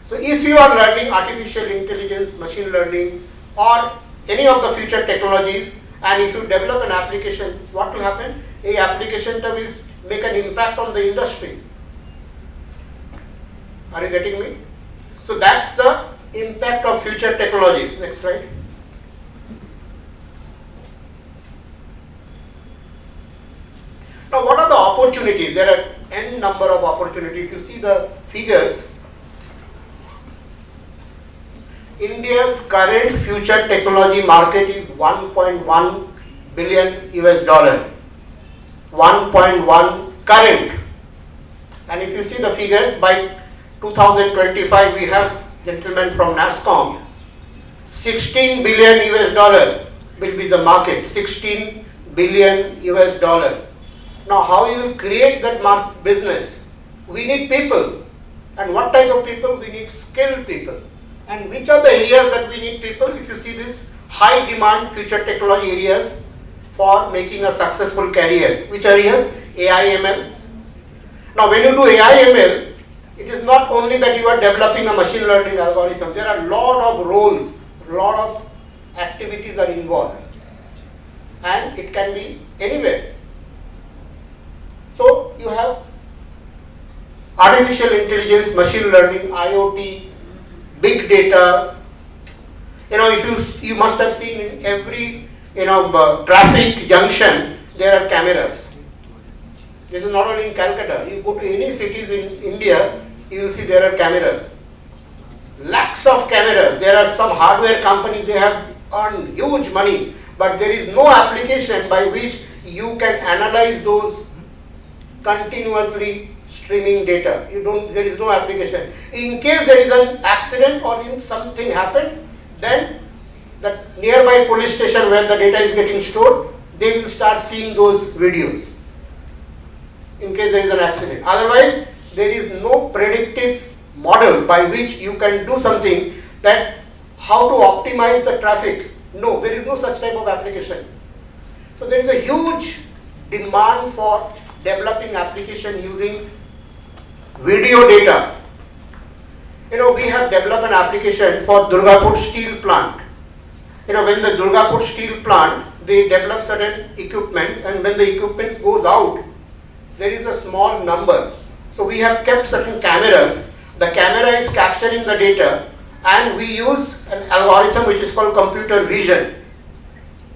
So if you are learning artificial intelligence, machine learning, or any of the future technologies, and if you develop an application, what will happen? A application will make an impact on the industry. Are you getting me? So that's the impact of future technologies. Next slide. Now what are the opportunities? There are n number of opportunities. If you see the figures, India's current future technology market is $1.1 billion US dollar, 1.1 current. And if you see the figures, by 2025 we have, gentlemen from NASSCOM, 16 billion US dollar will be the market, 16 billion US dollar. Now how you will create that business? We need people. And what type of people? We need skilled people. And which are the areas that we need people? If you see this, high demand future technology areas for making a successful career. Which areas? AI, ML. Now when you do AI, ML, it is not only that you are developing a machine learning algorithm. There are a lot of roles, a lot of activities are involved. And it can be anywhere. So you have artificial intelligence, machine learning, IoT, big data. If you must have seen in every traffic junction there are cameras. This is not only in Calcutta. You go to any cities in India, you will see there are cameras. Lakhs of cameras. There are some hardware companies, they have earned huge money, but there is no application by which you can analyze those continuously streaming data. There is no application. In case there is an accident or something happened, then the nearby police station where the data is getting stored, they will start seeing those videos in case there is an accident. Otherwise, there is no predictive model by which you can do something that how to optimize the traffic. No, there is no such type of application. So there is a huge demand for developing application using video data. We have developed an application for Durgapur steel plant. When the Durgapur steel plant, they develop certain equipments, and when the equipment goes out, there is a small number. So we have kept certain cameras. The camera is capturing the data, and we use an algorithm which is called computer vision.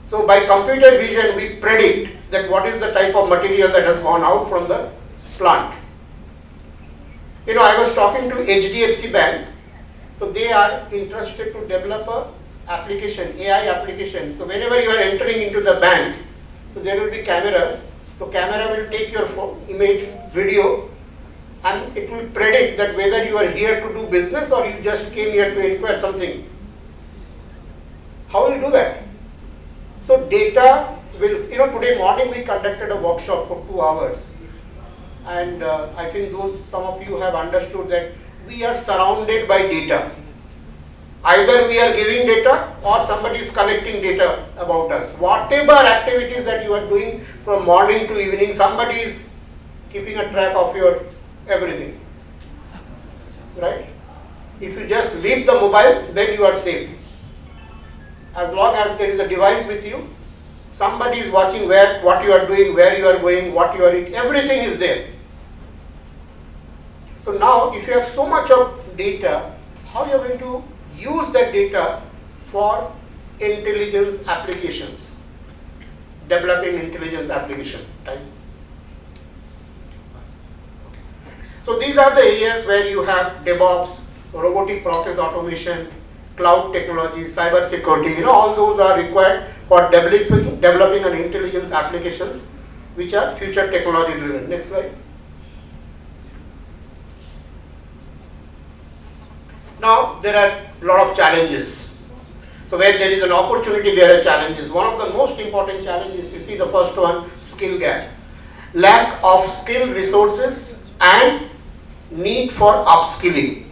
So by computer vision, we predict that what is the type of material that has gone out from the plant. I was talking to HDFC Bank, so they are interested to develop a application, AI application. So whenever you are entering into the bank, so there will be cameras. So camera will take your phone, image, video, and it will predict that whether you are here to do business or you just came here to inquire something. How will you do that? So data will, today morning we conducted a workshop for 2 hours. And I think some of you have understood that we are surrounded by data. Either we are giving data or somebody is collecting data about us. Whatever activities that you are doing from morning to evening, somebody is keeping a track of your everything. Right? If you just leave the mobile, then you are safe. As long as there is a device with you, somebody is watching what you are doing, where you are going, what you are eating, everything is there. So now, if you have so much of data, how you are going to use that data for intelligence applications, developing intelligence application, right? So these are the areas where you have DevOps, robotic process automation, cloud technology, cyber security, all those are required for developing an intelligence applications which are future technology driven. Next slide. Now there are a lot of challenges. So where there is an opportunity, there are challenges. One of the most important challenges, you see the first one, skill gap. Lack of skilled resources and need for upskilling.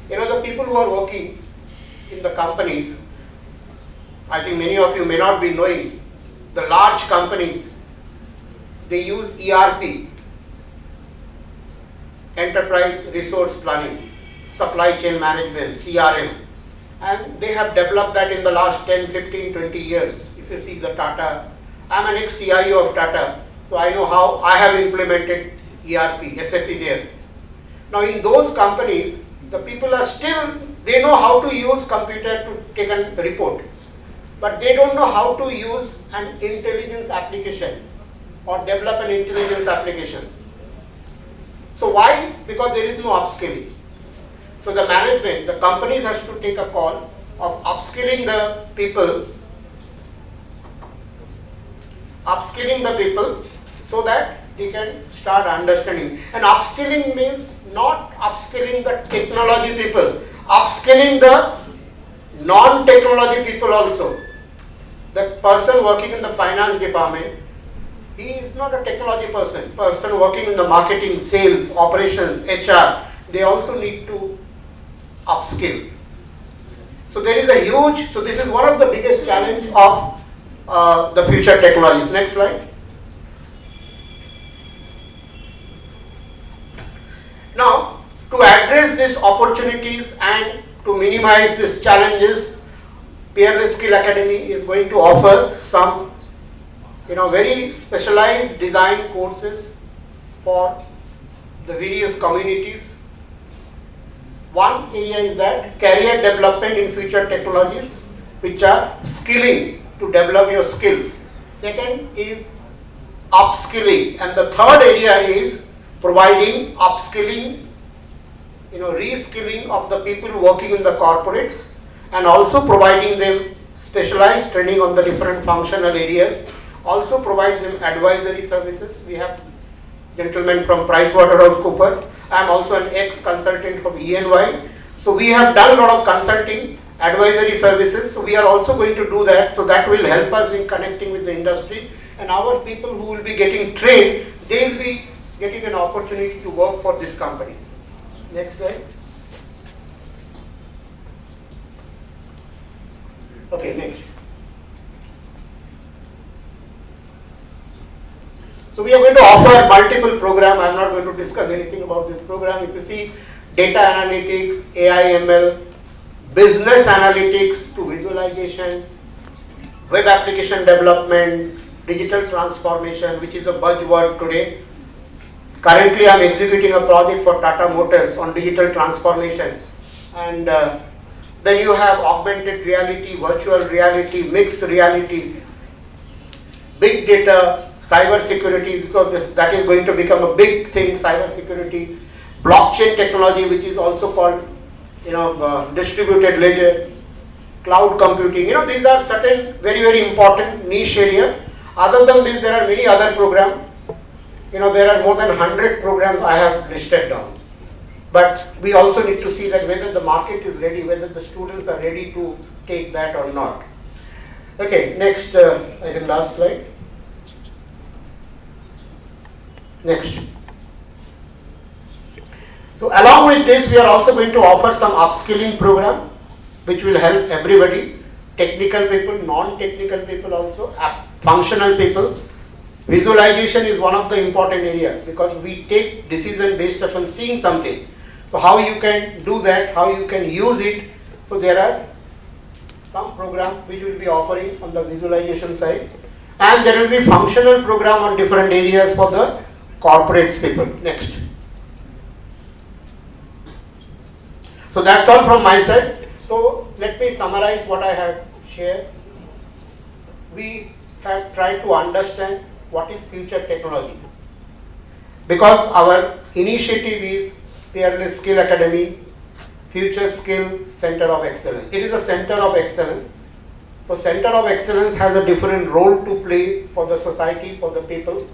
The people who are working in the companies, I think many of you may not be knowing, the large companies, they use ERP, Enterprise Resource Planning, Supply Chain Management, CRM, and they have developed that in the last 10, 15, 20 years. If you see the Tata, I'm an ex-CIO of Tata, so I know how I have implemented ERP, SAP there. Now in those companies, the people are still, they know how to use computer to take a report, but they don't know how to use an intelligence application or develop an intelligence application. So why? Because there is no upskilling. So the management, the companies has to take a call of upskilling the people upskilling the people so that they can start understanding. And upskilling means not upskilling the technology people, upskilling the non-technology people also. The person working in the finance department, he is not a technology person. Person working in the marketing, sales, operations, HR, they also need to upskill. So there is a huge, so this is one of the biggest challenge of the future technologies. Next slide. Now, to address these opportunities and to minimize these challenges, Peerless Skill Academy is going to offer some very specialized design courses for the various communities. One area is that career development in future technologies, which are skilling to develop your skills. Second is upskilling, and the third area is providing upskilling, reskilling of the people working in the corporates, and also providing them specialized training on the different functional areas. Also provide them advisory services. We have gentlemen from PricewaterhouseCoopers. I am also an ex-consultant from ENY. So we have done a lot of consulting, advisory services. So we are also going to do that. So that will help us in connecting with the industry. And our people who will be getting trained, they will be getting an opportunity to work for these companies. Next slide. Okay, next. So we are going to offer multiple programs. I am not going to discuss anything about this program. If you see data analytics, AI ML, business analytics to visualization, web application development, digital transformation, which is a buzzword today. Currently I am executing a project for Tata Motors on digital transformation. And then you have augmented reality, virtual reality, mixed reality, big data, cyber security, because that is going to become a big thing, cyber security, blockchain technology, which is also called distributed ledger, cloud computing. These are certain very, very important niche area. Other than this, there are many other programs. There are more than 100 programs I have listed down. But we also need to see that whether the market is ready, whether the students are ready to take that or not. Okay, next, I think last slide. Next. So along with this, we are also going to offer some upskilling program, which will help everybody, technical people, non-technical people also, functional people. Visualization is one of the important areas because we take decision based upon seeing something. So how you can do that, how you can use it. So there are some programs which will be offering on the visualization side, and there will be functional program on different areas for the corporate people. Next. So that's all from my side. So let me summarize what I have shared. We have tried to understand what is future technology, because our initiative is Peerless Skill Academy, Future Skill Center of Excellence. It is a center of excellence. So center of excellence has a different role to play for the society, for the people.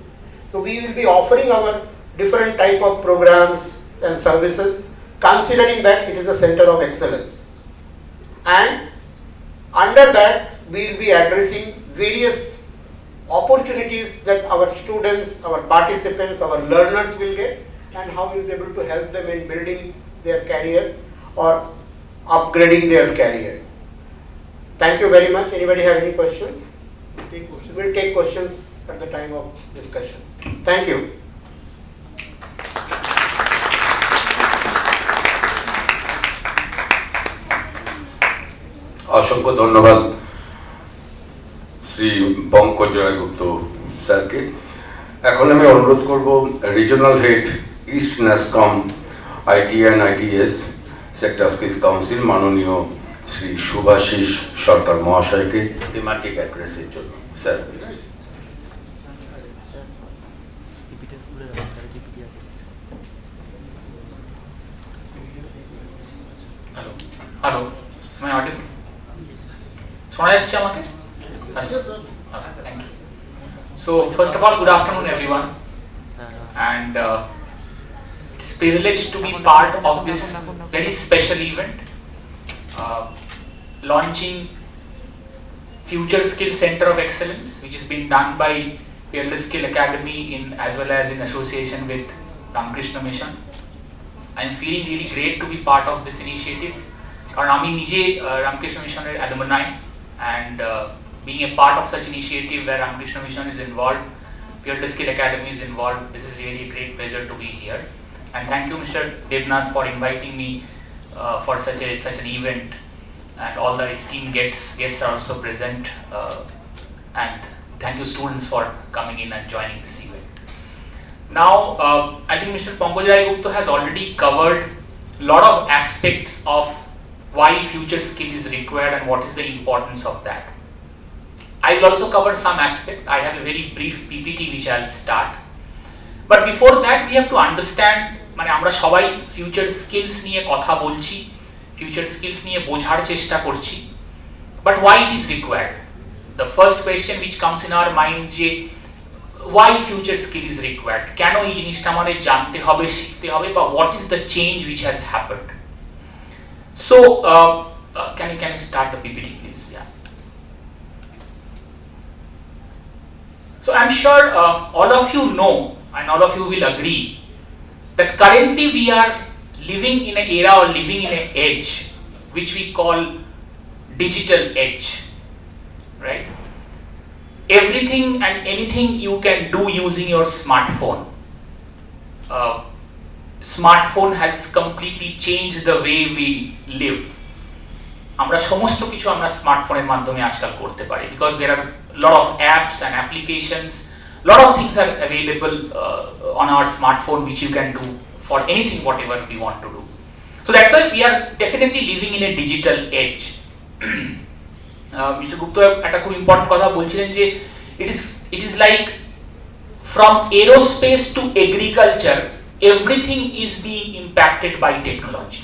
So we will be offering our different type of programs and services, considering that it is a center of excellence. And under that, we will be addressing various opportunities that our students, our participants, our learners will get, and how we will be able to help them in building their career or upgrading their career. Thank you very much. Anybody have any questions? We'll take questions at the time of discussion. Thank you. অসংখ্য ধন্যবাদ শ্রী পঙ্কজ রায়গুপ্ত স্যারকে। এখন আমি অনুরোধ করব regional head east NASSCOM IT and ITES sector skills council মাননীয় শ্রী শুভাশিস সরকার মহাশয়কে thematic অ্যাড্রেসের জন্য। স্যার হ্যালো, আমি অডিবল? শোনা যাচ্ছে আমাকে? Thank you. So first of all, good afternoon everyone, and it's a privilege to be part of this very special event, launching Future Skill Center of Excellence, which is being done by Peerless Skill Academy as well as in association with Ramakrishna Mission. I am feeling really great to be part of this initiative. কারণ আমি নিজে Ramakrishna Mission alumni, and being a part of such initiative where Ramakrishna Mission is involved, Peerless Skill Academy is involved, this is really a great pleasure to be here. And thank you, Mr. Devnath, for inviting me for such an event, and all the esteemed guests are also present, and thank you students for coming in and joining this event. Now, I think Mr. Pongojai Gupta has already covered a lot of aspects of why future skill is required and what is the importance of that. I will also cover some aspect. I have a very brief PPT which I will start. But before that, we have to understand, মানে আমরা সবাই future skills নিয়ে কথা বলছি, future skills নিয়ে বোঝার চেষ্টা করছি, but why it is required? The first question which comes in our mind যে why future skill is required? কেন এই জিনিসটা আমাদের জানতে হবে, শিখতে হবে, বা what is the change which has happened? So, can you start the PPT, please? Yeah. So, I'm sure all of you know, and all of you will agree, that currently we are living in an era or living in an age which we call digital age, right? Everything and anything you can do using your smartphone. Smartphone has completely changed the way we live. আমরা সমস্ত কিছু আমরা স্মার্টফোনের মাধ্যমে আজকাল করতে পারি, because there are a lot of apps and applications, a lot of things are available on our smartphone which you can do for anything whatever we want to do. So that's why we are definitely living in a digital age. Mr. Gupta একটা খুব important কথা বলছিলেন যে it is like from aerospace to agriculture, everything is being impacted by technology.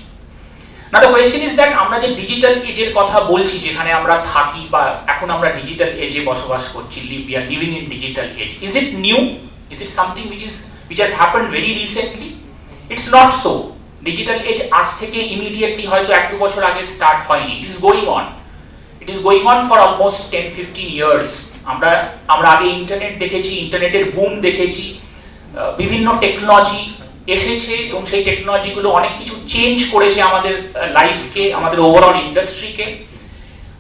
Now the question is that আমরা যে digital এজের কথা বলছি, যেখানে আমরা থাকি বা এখন আমরা ডিজিটাল এজে বসবাস করছি, we are living in digital age. Is it new? Is it something which has happened very recently? It's not so. Digital age আজ থেকে immediately হয়তো 1-2 বছর আগে স্টার্ট হয়নি. It is going on. It is going on for almost 10-15 years. আমরা আগে internet দেখেছি, ইন্টারনেটের বুম দেখেছি, বিভিন্ন টেকনোলজি এসেছে এবং সেই টেকনোলজিগুলো অনেক কিছু চেঞ্জ করেছে আমাদের লাইফকে, আমাদের ওভারঅল ইন্ডাস্ট্রিকে।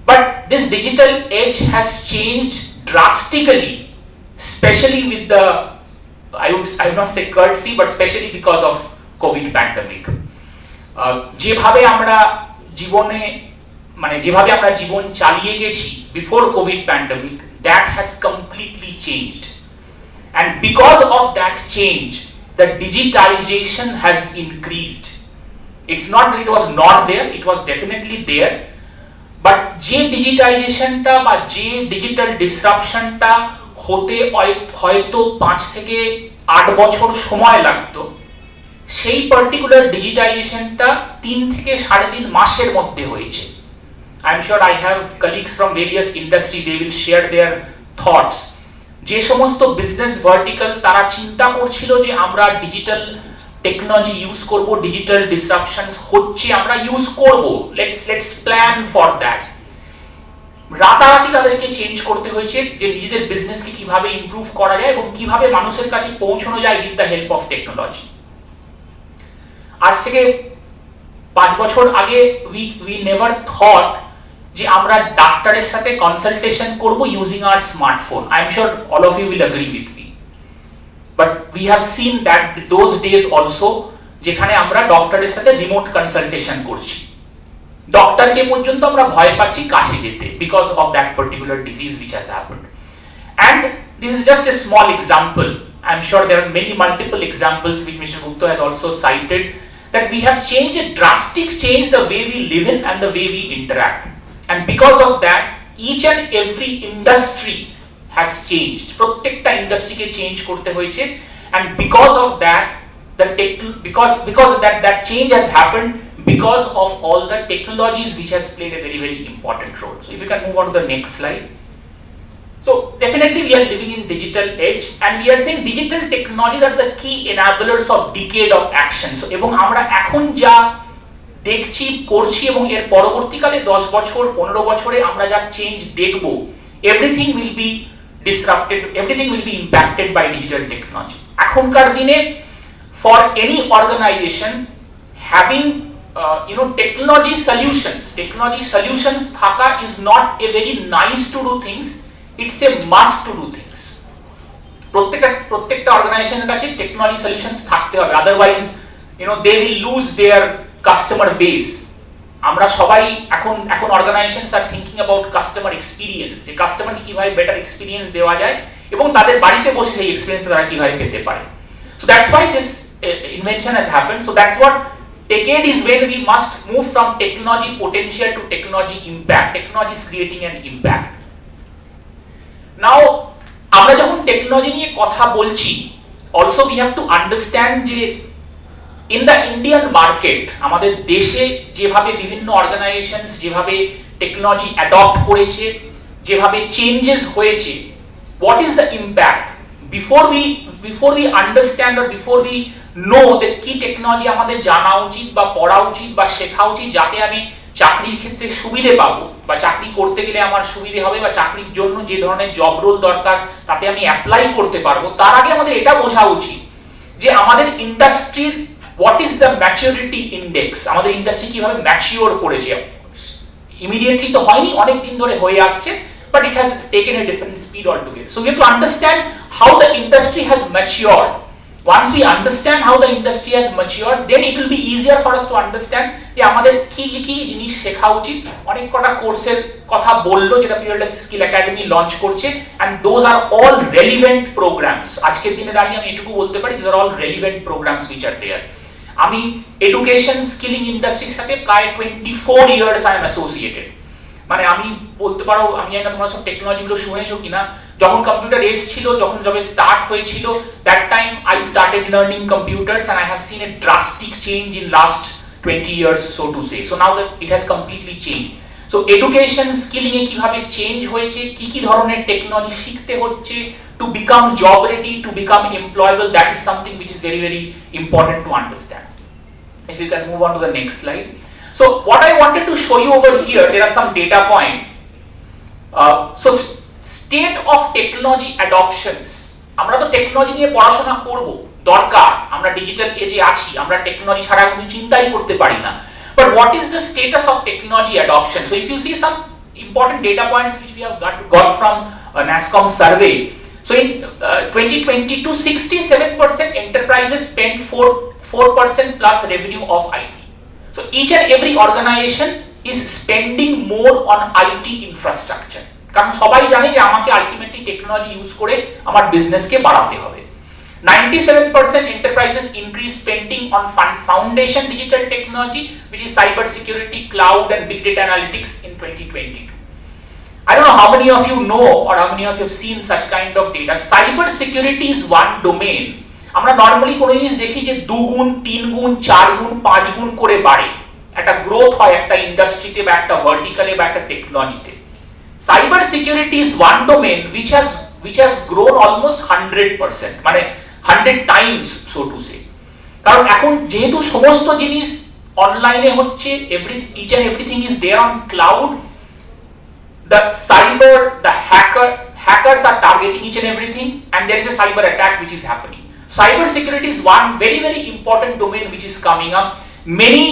But this digital age has changed drastically, specially with the I would not say courtesy, but especially because of COVID pandemic. যেভাবে আমরা জীবন চালিয়ে গেছি before COVID pandemic, that has completely changed, and because of that change the digitalization has increased. It's not that it was not there, it was definitely there, but যে digitalization-টা বা যে digital disruption-টা হতে হয়তো 5 থেকে 8 বছর সময় লাগতো, সেই particular digitalization-টা 3 থেকে 3.5 মাসের মধ্যে হয়েছে। I'm sure I have colleagues from various industry, they will share their thoughts. যে সমস্ত বিজনেস ভার্টিক্যাল তারা চিন্তা করছিল যে আমরা ডিজিটাল টেকনোলজি ইউজ করব, ডিজিটাল ডিসরাপশনস হচ্ছে আমরা ইউজ করব, লেটস প্ল্যান ফর দ্যাট, রাতারাতি তাদেরকে চেঞ্জ করতে হয়েছে যে নিজেদের বিজনেসকে কিভাবে ইমপ্রুভ করা যায় এবং কিভাবে মানুষের কাছে পৌঁছানো যায় with the help of technology. আজ থেকে 5 বছর আগে we never thought যে আমরা ডাক্তারের সাথে কনসালটেশন করব using our smartphone. I am sure all of you will agree with me, but we have seen that those days also, যেখানে আমরা ডক্টরের সাথে রিমোট কনসালটেশন করছি, ডক্টরকে পর্যন্ত আমরা ভয় পাচ্ছি কাছে যেতে because of that particular disease which has happened. And this is just a small example, I am sure there are many multiple examples which Mr. Gupta has also cited, that we have changed a drastic change the way we live in and the way we interact. And because of that, each and every industry has changed. প্রত্যেকটা ইন্ডাস্ট্রিকে change করতে হয়েছে, and because of that because that change has happened because of all the technologies which has played a very important role. So if you can move on to the next slide. So definitely we are living in digital age, and we are saying digital technologies are the key enablers of decade of action. So এবং আমরা এখন যা দেখছি করছি এবং এর পরবর্তীকালে 10 বছর 15 বছরে আমরা যা চেঞ্জ দেখব, everything will be disrupted, everything will be impacted by digital technology. এখনকার দিনে for any organization having technology solutions থাকা is not a very nice to do things, it's a must to do things. প্রত্যেকটা অর্গানাইজেশনের কাছে technology solutions থাকতে হবে, otherwise they will lose their customer base. আমরা সবাই এখন organisations are thinking about customer experience, যে কাস্টমারকে কিভাবে বেটার এক্সপিরিয়েন্স দেওয়া যায় এবং তাদের বাড়িতে বসে সেই এক্সপিরিয়েন্স তারা কিভাবে পেতে পারে। So that's why this invention has happened. So that's what decade is, when we must move from technology potential to technology impact. Technology is creating an impact. Now আমরা যখন টেকনোলজি নিয়ে কথা বলছি, also we have to understand যে in the Indian market, আমাদের দেশে যেভাবে বিভিন্ন অর্গানাইজেশনস যেভাবে টেকনোলজি অ্যাডপ্ট করেছে, যেভাবে চেঞ্জেস হয়েছে, what is the impact? Before we understand or before we know that কি টেকনোলজি আমাদের জানা উচিত বা পড়া উচিত বা শেখা উচিত যাতে আমি চাকরির ক্ষেত্রে সুবিধে পাবো বা চাকরি করতে গেলে আমার সুবিধে হবে বা চাকরির জন্য যে ধরনের জব রোল দরকার তাতে আমি অ্যাপ্লাই করতে পারবো, তার আগে আমাদের এটা বোঝা উচিত যে আমাদের ইন্ডাস্ট্রির what is the maturity index, আমাদের ইন্ডাস্ট্রি কিভাবে ম্যাচিওর করেছে। ইমিডিয়েটলি তো হয়নি, অনেক দিন ধরে হয়ে আসছে, but it has taken a different speed altogether. So we have to understand how the industry has matured. Once we understand how the industry has matured, then it will be easier for us to understand যে আমাদের কি কি জিনিস শেখা উচিত। অনেক কটা কোর্সের কথা বললো যেটা Peerless স্কিল একাডেমি লঞ্চ করছে, and those are all relevant programs. আজকের দিনে দাঁড়িয়ে আমি এটুকু বলতে পারি these are all relevant programs which are there. আমি এডুকেশন স্কিলিং ইন্ডাস্ট্রির সাথে প্রায় 24 ইয়ার্স আই এম অ্যাসোসিয়েটেড। মানে আমি বলতে পারো, আমি জানি না তোমরা সব টেকনোলজিগুলো শুনেছো কিনা, যখন কম্পিউটার এসেছিল, যখন যবে স্টার্ট হয়েছিল, that time I started learning computers and I have seen a drastic change in last 20 years so to say. So now that it has completely change. So education skilling এ কিভাবে change হয়েছে, কি কি ধরনের technology শিখতে হচ্ছে to become job ready, to become employable, that is something which is very very important to understand. If you can move on to the next slide. So what I wanted to show you over here, there are some data points. So state of technology adoptions, আমরা তো technology নিয়ে পড়াশোনা করব, দরকার, আমরা digital এজে আছি, আমরা টেকনোলজি ছাড়া কোনো চিন্তাই করতে পারি না, but what is the status of technology adoption? So if you see some important data points which we have got from NASSCOM survey. So in 2022, 67% enterprises spent 4% plus revenue of IT. So each and every organization is spending more on IT infrastructure. কারণ সবাই জানে যে আমাকে ultimately technology use করে আমার বিজনেসকে বাড়াতে হবে। 97% enterprises increase spending on foundation digital technology, which is cyber security, cloud and big data analytics in 2022. I don't know how many of you know or how many of you have seen such kind of data. Cyber security is one domain. আমরা normally কোনো জিনিস দেখি যে 2 গুণ 3 গুণ 4 গুণ 5 গুণ করে বাড়ে, একটা গ্রোথ হয় একটা ইন্ডাস্ট্রিতে বা একটা ভার্টিকালে বা একটা টেকনোলজিতে। Cyber security is one domain which has grown almost 100%, মানে 100 times so to say. কারণ এখন যেহেতু সমস্ত জিনিস অনলাইনে হচ্ছে, each and everything is there on cloud, the hackers are targeting each and everything, and there is a cyber attack which is happening. Cyber security is one very very important domain which is coming up. Many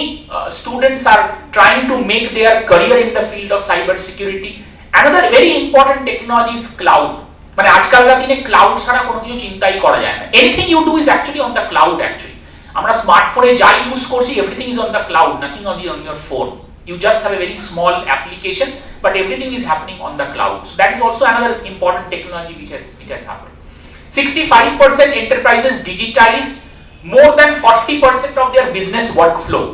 students are trying to make their career in the field of cyber security. Another very important technology is cloud. মানে আজকালকার দিনে cloud ছাড়া কোনো কিছু চিন্তাই করা যায় না। Anything you do is actually on the cloud actually. আমরা স্মার্টফোনে যা ইউজ করছি everything is on the cloud, nothing is on your phone. You just have a very small application, but everything is happening on the cloud. So that is also another important technology which has happened. 65% enterprises digitize more than 40% of their business workflow.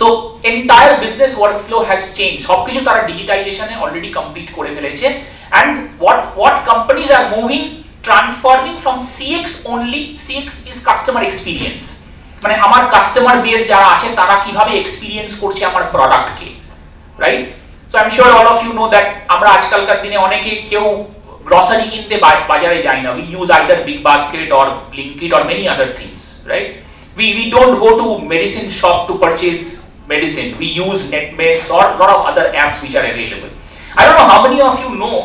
So entire business workflow has changed. সবকিছু তারা ডিজিটাইজেশনে already complete করে ফেলেছে, and what companies are moving, transforming from CX only. CX is customer experience, মানে আমার customer base যারা আছে তারা কিভাবে এক্সপেরিয়েন্স করছে আমার প্রোডাক্টকে, right? So I am sure all of you know that আমরা আজকালকার দিনে অনেকে কেউ গ্রসারি কিনতে বাজারে যাই না, we use either big basket or Blinkit or many other things, right? We don't go to medicine shop to purchase medicine, we use Netmeds or a lot of other apps which are available. I don't know how many of you know,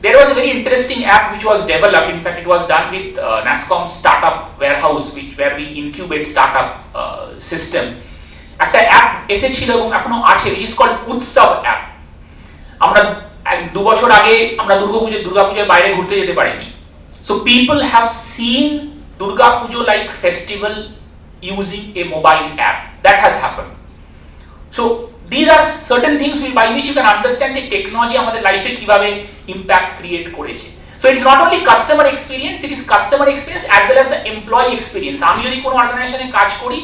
there was a very interesting app which was developed, in fact it was done with NASSCOM startup warehouse where we incubate startup system. একটা app এসেছিল এবং এখনো আছে, which is called উৎসব app. আমরা 2 বছর আগে আমরা দুর্গাপূজার বাইরে ঘুরতে যেতে পারিনি, so people have seen Durgapujo like festival using a mobile app. That has happened. So these are certain things by which you can understand the technology আমাদের লাইফে কিভাবে impact create করেছে। So it's not only customer experience, it is customer experience as well as the employee experience. আমি যদি কোনো অর্গানাইজেশনে কাজ করি,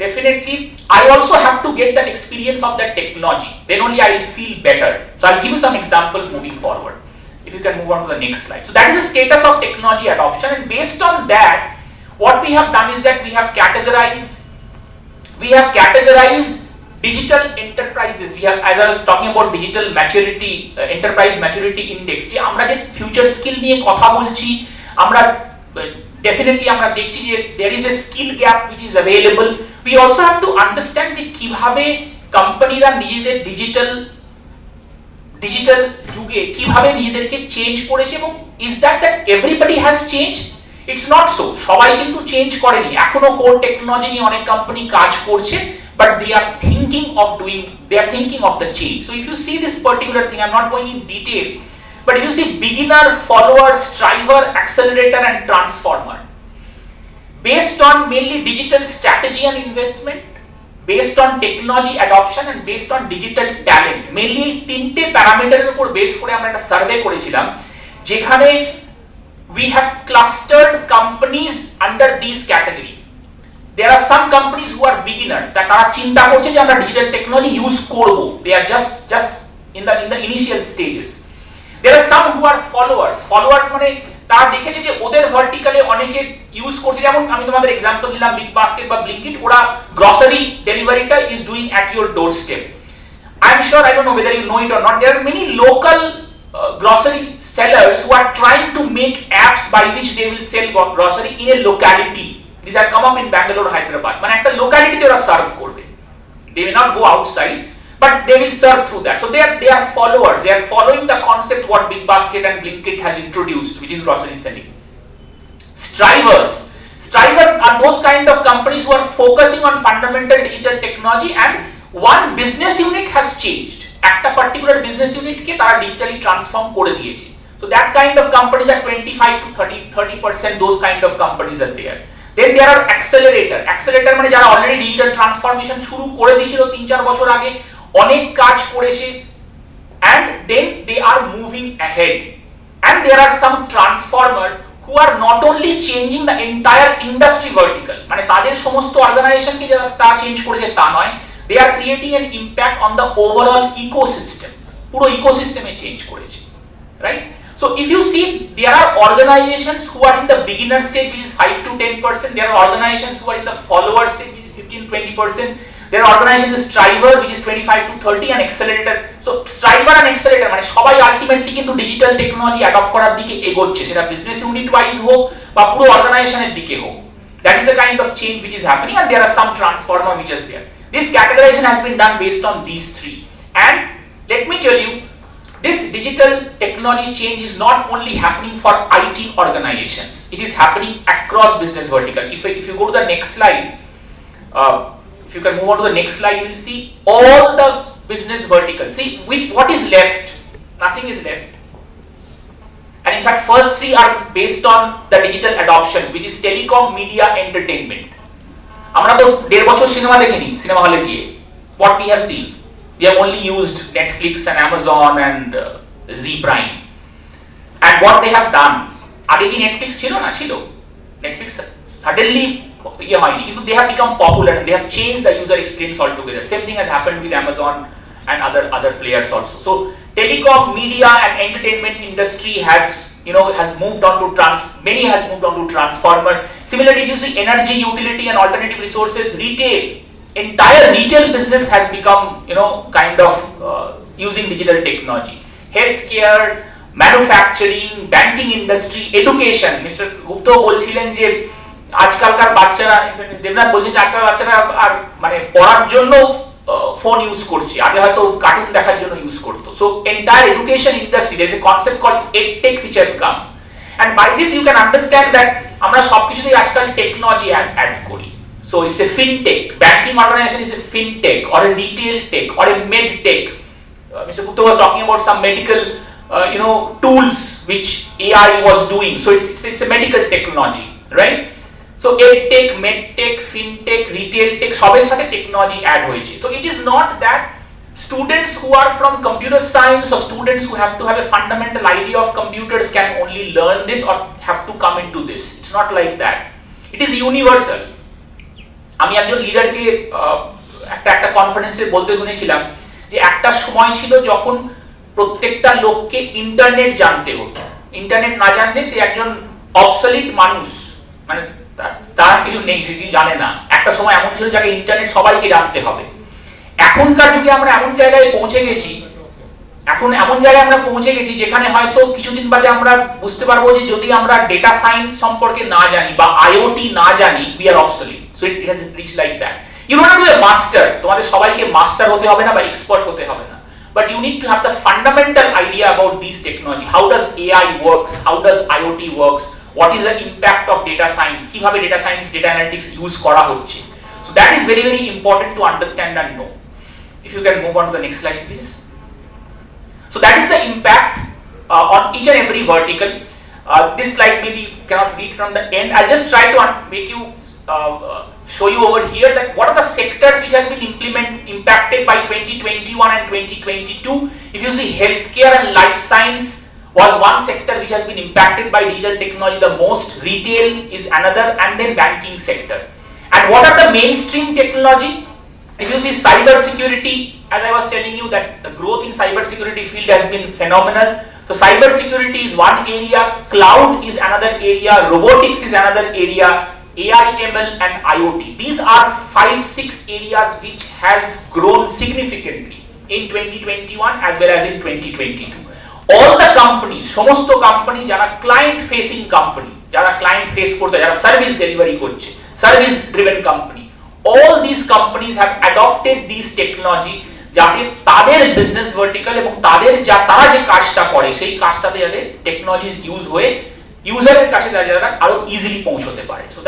definitely I also have to get that experience of that technology, then only I will feel better. So I'll give you some example moving forward. If you can move on to the next slide. So that is the status of technology adoption, and based on that what we have done is that we have categorized digital enterprises. We have, as I was talking about digital maturity, enterprise maturity index, যে আমরা যে future skill নিয়ে কথা বলছি, আমরা definitely আমরা দেখছি যে there is a skill gap which is available. We also have to understand যে কিভাবে কোম্পানিরা নিজেদের ডিজিটাল যুগে কিভাবে নিজেদেরকে চেঞ্জ করেছে, এবং is that everybody has changed? It's not so. সবাই কিন্তু চেঞ্জ করেনি, এখনো কোর টেকনোলজি নিয়ে অনেক কোম্পানি কাজ করছে, but they are thinking of the change. So if you see this particular thing, I'm not going in detail, but if you see beginner, follower, striver, accelerator and transformer, based on mainly digital strategy and investment, based on technology adoption and based on digital talent, mainly এই তিনটে প্যারামিটারের উপর base করে আমরা একটা survey করেছিলাম, যেখানে we have clustered companies under these category. There are some companies who are beginner, তারা চিন্তা করছে যে আমরা ডিজিটাল টেকনোলজি ইউজ করব, they are just in the initial stages. There are some who are followers মানে তারা দেখেছে যে ওদের ভার্টিকালে অনেকে ইউজ করছে, যেমন আমি তোমাদের एग्जांपल দিলাম বিগ বাস্কেট বা ব্লিঙ্কিট, ওরা গ্রসারি ডেলিভারিটা is doing at your doorstep. I am sure, I don't know whether you know it or not, there are many local grocery sellers who are trying to make apps by which they will sell grocery in a locality. These have come up in Bangalore, Hyderabad. মানে একটা লোকালিটিতে ওরা serve করবে, they will not go outside, but they will serve through that. So they are followers, they are following the concept what Big Basket and Blinkit has introduced, which is grocery selling. Strivers are those kind of companies who are focusing on fundamental digital technology, and one business unit has changed, একটা particular business unit কে তারা digitally transform করে দিয়েছে. So that kind of companies are 25 to 30%, those kind of companies are there. Then there are accelerator মানে যারা already digital transformation শুরু করে দিয়েছিল 3-4 বছর আগে, অনেক কাজ করেছে, and then they are moving ahead. And there are some transformer who are not only changing the entire industry vertical, মানে তাদের সমস্ত অর্গানাইজেশনকে তারা চেঞ্জ করেছে তা নয়, they are creating an impact on the overall ecosystem, পুরো ইকোসিস্টেমে চেঞ্জ করেছে, right? So if you see, there are organizations who are in the beginner stage, which is 5 to 10%. There are organizations who are in the follower stage, which is 15-20%. There are organizations striver, which is 25 to 30, and accelerator. So striver and accelerator মানে সবাই ultimately কিন্তু digital technology adopt করার দিকে এগোচ্ছে, সেটা business unit wise হোক বা পুরো অর্গানাইজেশনের দিকে হোক। That is the kind of change which is happening, and there are some transformer which is there. This categorization has been done based on these three. And let me tell you, this digital technology change is not only happening for IT organizations, it is happening across business vertical. If you go to the next slide, if you can move on to the next slide, you will see all the business verticals. See what is left? Nothing is left. And in fact, first three are based on the digital adoptions, which is telecom, media, entertainment. আমরা তো 1.5 বছর cinema দেখিনি cinema হলে গিয়ে। What we have seen, we have only used Netflix and Amazon and Z Prime. And what they have done, আগে কি Netflix ছিল না? ছিল। Netflix suddenly ইয়ে হয়নি, কিন্তু they have become popular and they have changed the user experience altogether. Same thing has happened with Amazon and other players also. So telecom, media and entertainment industry has moved on to many has moved on to transformer. Similarly, if you see energy, utility and alternative resources, entire retail business has become kind of using digital technology. Healthcare, manufacturing, banking industry, education. Mister Gupta বলছিলেন যে আজকালকার বাচ্চারা, দেবনাথ বলছেন যে আজকাল বাচ্চারা আর মানে পড়ার জন্য ফোন ইউজ করছে, আগে হয়তো কার্টুন দেখার জন্য ইউজ করতো। So entire education industry, there is a concept called edtech which has come, and by this you can understand that আমরা সবকিছুতেই আজকাল টেকনোলজি অ্যাড করি। So it's a fintech, banking organization is a fintech or a retail tech or a med tech. Mr. Gupta was talking about some medical tools which AI was doing. So it's a medical technology, right? So edtech, medtech, fintech, retail tech, সবের সাথে technology add হয়েছে। So it is not that students who are from computer science or students who have to have a fundamental idea of computers can only learn this or have to come into this. It's not like that. It is universal. আমি একজন লিডারকে একটা কনফারেন্সে বলতে শুনেছিলাম যে একটা সময় ছিল যখন প্রত্যেকটা লোককে ইন্টারনেট জানতে হতো, ইন্টারনেট না জানলে সে একজন অবসলিট মানুষ, মানে তার কিছু নেই, সে কিছু জানে না। একটা সময় এমন ছিল যাকে ইন্টারনেট সবাইকে জানতে হবে। এখনকার যুগে আমরা এমন জায়গায় পৌঁছে গেছি, যেখানে হয়তো কিছুদিন বাদে আমরা বুঝতে পারবো যে যদি আমরা ডেটা সায়েন্স সম্পর্কে না জানি বা আইওটি না জানি, we are obsolete. So it has reached like that. You don't have to be a master, তোমাদের সবাইকে মাস্টার হতে হবে না বা এক্সপার্ট হতে হবে না, but you need to have the fundamental idea about these technology. How does AI works? How does IoT works? What is the impact of data science? কিভাবে data science, data analytics use করা হচ্ছে? So that is very, very important to understand and know. If you can move on to the next slide, please. So that is the impact on each and every vertical. This slide maybe you cannot read from the end. I'll just try to make you show you over here that what are the sectors which have been impacted by 2021 and 2022. If you see, healthcare and life science was one sector which has been impacted by digital technology the most, retail is another, and then banking sector. And what are the mainstream technology? If you see cyber security, as I was telling you that the growth in cyber security field has been phenomenal. So cyber security is one area, cloud is another area, robotics is another area, AI, ML and IoT. These are 5-6 areas which has grown significantly in 2021 as well as in 2022. All the companies, সমস্ত company যারা client facing company, যারা client face করতে, যারা service delivery করছে, service driven company, all these companies have adopted these technology যাতে তাদের business vertical এবং তারা যে কাজটা করে সেই কাজটাতে যাতে টেকনোলজি ইউজ হয়ে ইউজারের কাছে যারা আরো ইজিলি পৌঁছতে পারে। So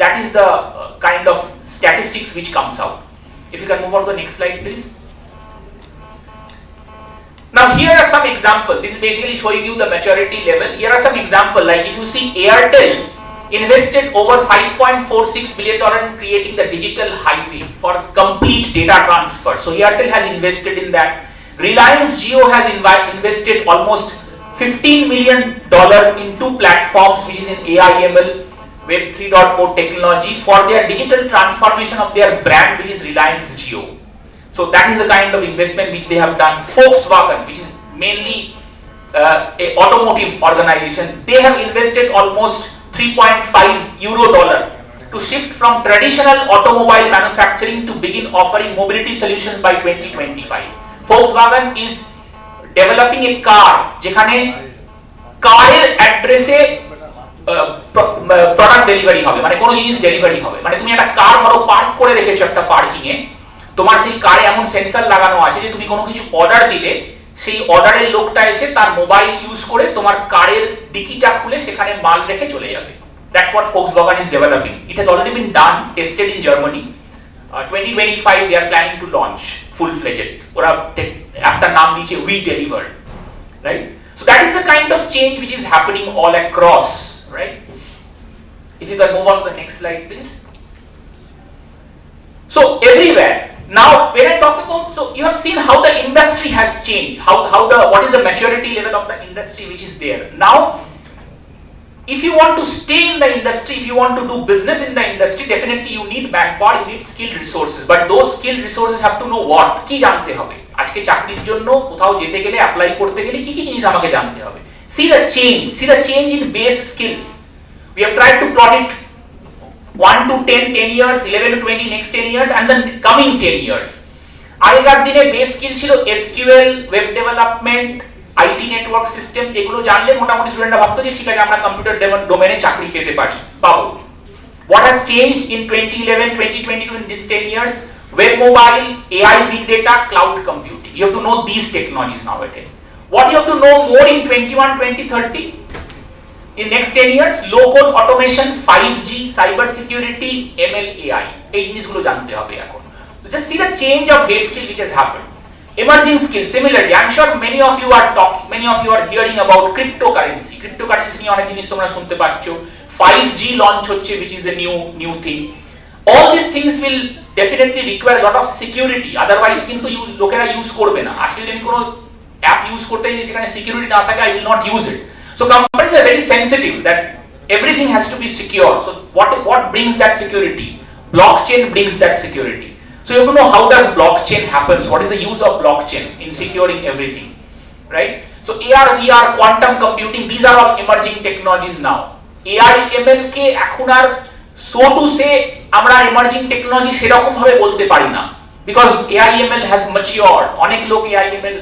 that is the kind of statistics which comes out. If you can move on to the next slide, please. Now here are some examples. This is basically showing you the maturity level. Here are some examples, like if you see Airtel invested over $5.46 billion in creating the digital highway for complete data transfer. So Airtel has invested in that. Reliance Jio has invested almost $15 million in 2 platforms, which is in AI, ML, Web 3.4 technology for their digital transformation of their brand, which is Reliance Jio. So that is the kind of investment which they have done. Volkswagen, which is mainly a automotive organization, they have invested almost $3.5 to shift from traditional automobile manufacturing to begin offering mobility solutions by 2025. Volkswagen is developing a car যেখানে কারের অ্যাড্রেসে product delivery হবে, মানে কোনো জিনিস delivery হবে। মানে তুমি একটা কার ধরো পার্ক করে রেখেছো একটা পার্কিং এ, তোমার সেই কারে এমন সেন্সর লাগানো আছে যে তুমি কোনো কিছু অর্ডার দিলে সেই অর্ডারের লোকটা এসে তার মোবাইল ইউজ করে তোমার কারের ডিকিটা খুলে সেখানে মাল রেখে চলে যাবে। That's what Volkswagen is developing. It has already been done, tested in Germany. 2025 they are planning to launch full-fledged. ওরা একটা নাম দিয়েছে We Deliver, right? So that is the kind of change which is happening all across, right? If you can move on to the next slide, please. So everywhere. Now when I talk about, so you have seen how the industry has changed, what is the maturity level of the industry which is there. Now if you want to stay in the industry, if you want to do business in the industry, definitely you need manpower, you need skilled resources, but those skilled resources have to know what, কি জানতে হবে। আজকে চাকরির জন্য কোথাও যেতে গেলে, apply করতে গেলে কি কি জিনিস আমাকে জানতে হবে। See the change in base skills. We have tried to plot it 1 to 10 years, 11 to 20 next 10 years and the coming 10 years. আগেকার দিনে বেস স্কিল ছিল SQL, web development, IT network system, এগুলো জানলে মোটামুটি স্টুডেন্টরা ভাবতো যে ঠিক আছে আমরা কম্পিউটার ডোমেনে চাকরি পেতে পারি, পাবো। What has changed in 2011, 2022 in these 10 years? Web mobile, AI, big data, cloud computing. You have to know these technologies nowadays. What you have to know more in 21, 2030? In next 10 years, low code automation, 5G, cyber security, ML, AI. এই জিনিসগুলো জানতে হবে এখন। So just see the change of base skill which has happened. Emerging skills, similarly, I'm sure many of you are hearing about cryptocurrency. Cryptocurrency নিয়ে অনেক জিনিস তোমরা শুনতে পাচ্ছ। 5G launch হচ্ছে, which is a new thing. All these things will definitely require a lot of security. Otherwise কিন্তু লোকেরা use করবে না। আজকে যদি কোনো অ্যাপ ইউজ করতে গিয়ে সেখানে সিকিউরিটি না থাকে, I will not use it. So companies are very sensitive that everything has to be secure. So what brings that security? Blockchain brings that security. So you have to know how does blockchain happens, what is the use of blockchain in securing everything, right? So AR, VR, quantum computing, these are all emerging technologies now. AI, ML কে এখন আর so to say আমরা emerging technology সেরকম ভাবে বলতে পারি না, because AI, ML has matured. অনেক লোক AI, ML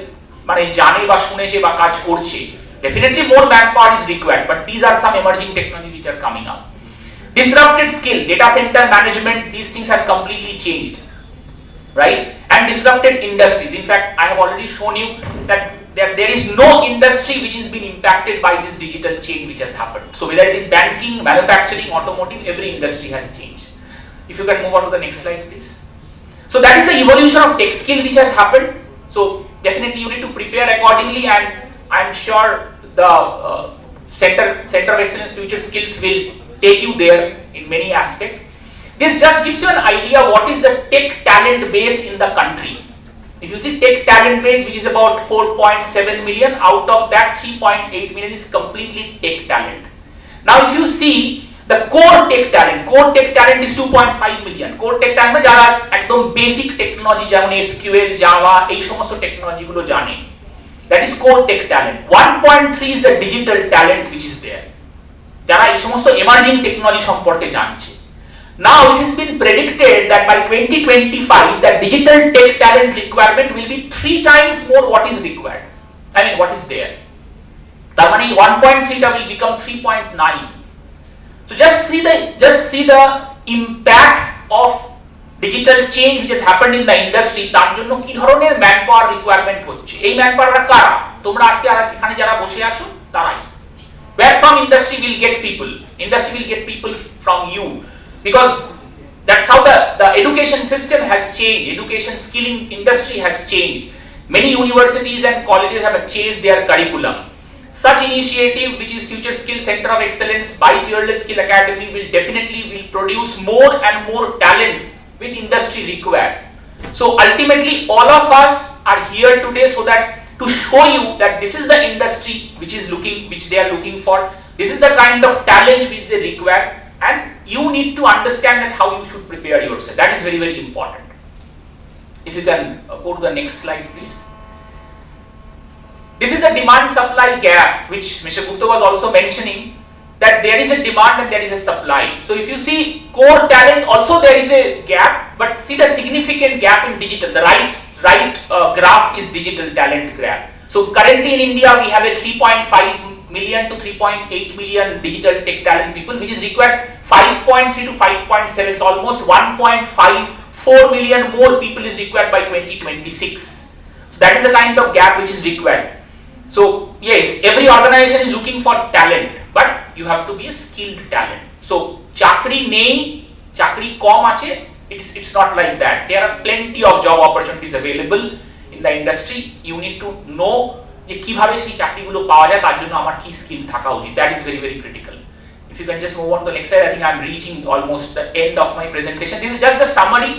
মানে জানে বা শুনেছে বা কাজ করছে। Definitely more manpower is required, but these are some emerging technologies which are coming up. Disrupted skill, data center management, these things has completely changed, right? And disrupted industries. In fact, I have already shown you that there is no industry which has been impacted by this digital change which has happened. So whether it is banking, manufacturing, automotive, every industry has changed. If you can move on to the next slide, please. So that is the evolution of tech skill which has happened. So definitely you need to prepare accordingly, and I'm sure the Center of Excellence Future Skills will take you there in many aspects. This just gives you an idea what is the tech talent base in the country. If you see tech talent base, which is about 4.7 million, out of that 3.8 million is completely tech talent. Now if you see the core tech talent is 2.5 million. Core tech talent মানে যারা একদম basic technology যেমন SQL, Java এই সমস্ত technology গুলো জানে, that is core tech talent. 1.3 is the digital talent which is there, যারা এই সমস্ত emerging টেকনোলজি সম্পর্কে জানছে। Now it has been predicted that by 2025 the digital tech talent requirement will be 3 times more what is required. I mean what is there. তার মানে 1.3 টা will become 3.9. So just see the impact of digital change which has happened in the industry. তার জন্য কি ধরনের manpower requirement হচ্ছে। এই ম্যানপাওয়াররা কারা? তোমরা আজকে এখানে যারা বসে আছো তারাই। Where from industry will get people? Industry will get people from you, because that's how the education system has changed. Education skilling industry has changed. Many universities and colleges have changed their curriculum. Such initiative, which is Future Skill Center of Excellence by Peerless Skill Academy, will definitely produce more and more talents which industry require. So ultimately all of us are here today so that to show you that this is the industry which they are looking for. This is the kind of talent which they require, and you need to understand that how you should prepare yourself. That is very, very important. If you can go to the next slide, please. This is the demand supply gap which Mr. Gupta was also mentioning, that there is a demand and there is a supply. So if you see core talent, also there is a gap, but see the significant gap in digital. The right graph is digital talent graph. So currently in India we have a 3.5 million to 3.8 million digital tech talent people, which is required 5.3 to 5.7. So almost 1.54 million more people is required by 2026. So that is the kind of gap which is required. So yes, every organization is looking for talent, but you have to be a skilled talent. So chakri nei, chakri kom ache, it's not like that. There are plenty of job opportunities available in the industry. You need to know যে কিভাবে সেই চাকরিগুলো পাওয়া যায়, তার জন্য আমার কি স্কিল থাকা উচিত। That is very, very critical. If you can just move on to the next slide, I think I'm reaching almost the end of my presentation. This is just the summary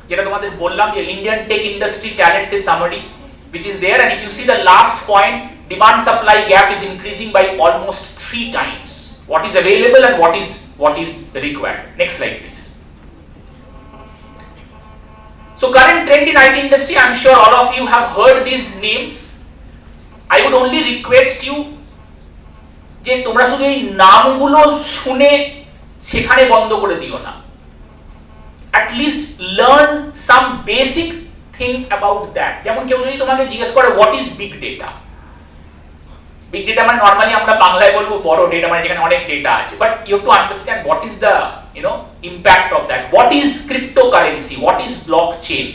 যেটা তোমাদের বললাম যে Indian tech industry talent is summary which is there, and if you see the last point, demand supply gap is increasing by almost 3 times what is available and what is required. Next slide, please. So current trend in IT industry, I'm sure all of you have heard these names. I would only request you যে তোমরা শুধু এই নামগুলো শুনে সেখানে বন্ধ করে দিও না। At least learn some basic thing about that. যেমন কেউ যদি তোমাকে জিজ্ঞেস করে what is big data, Big data মানে normally আমরা বাংলায় বলবো বড় ডেটা মানে যেখানে অনেক ডেটা আছে, but you have to understand what is the impact of that, what is cryptocurrency, what is blockchain,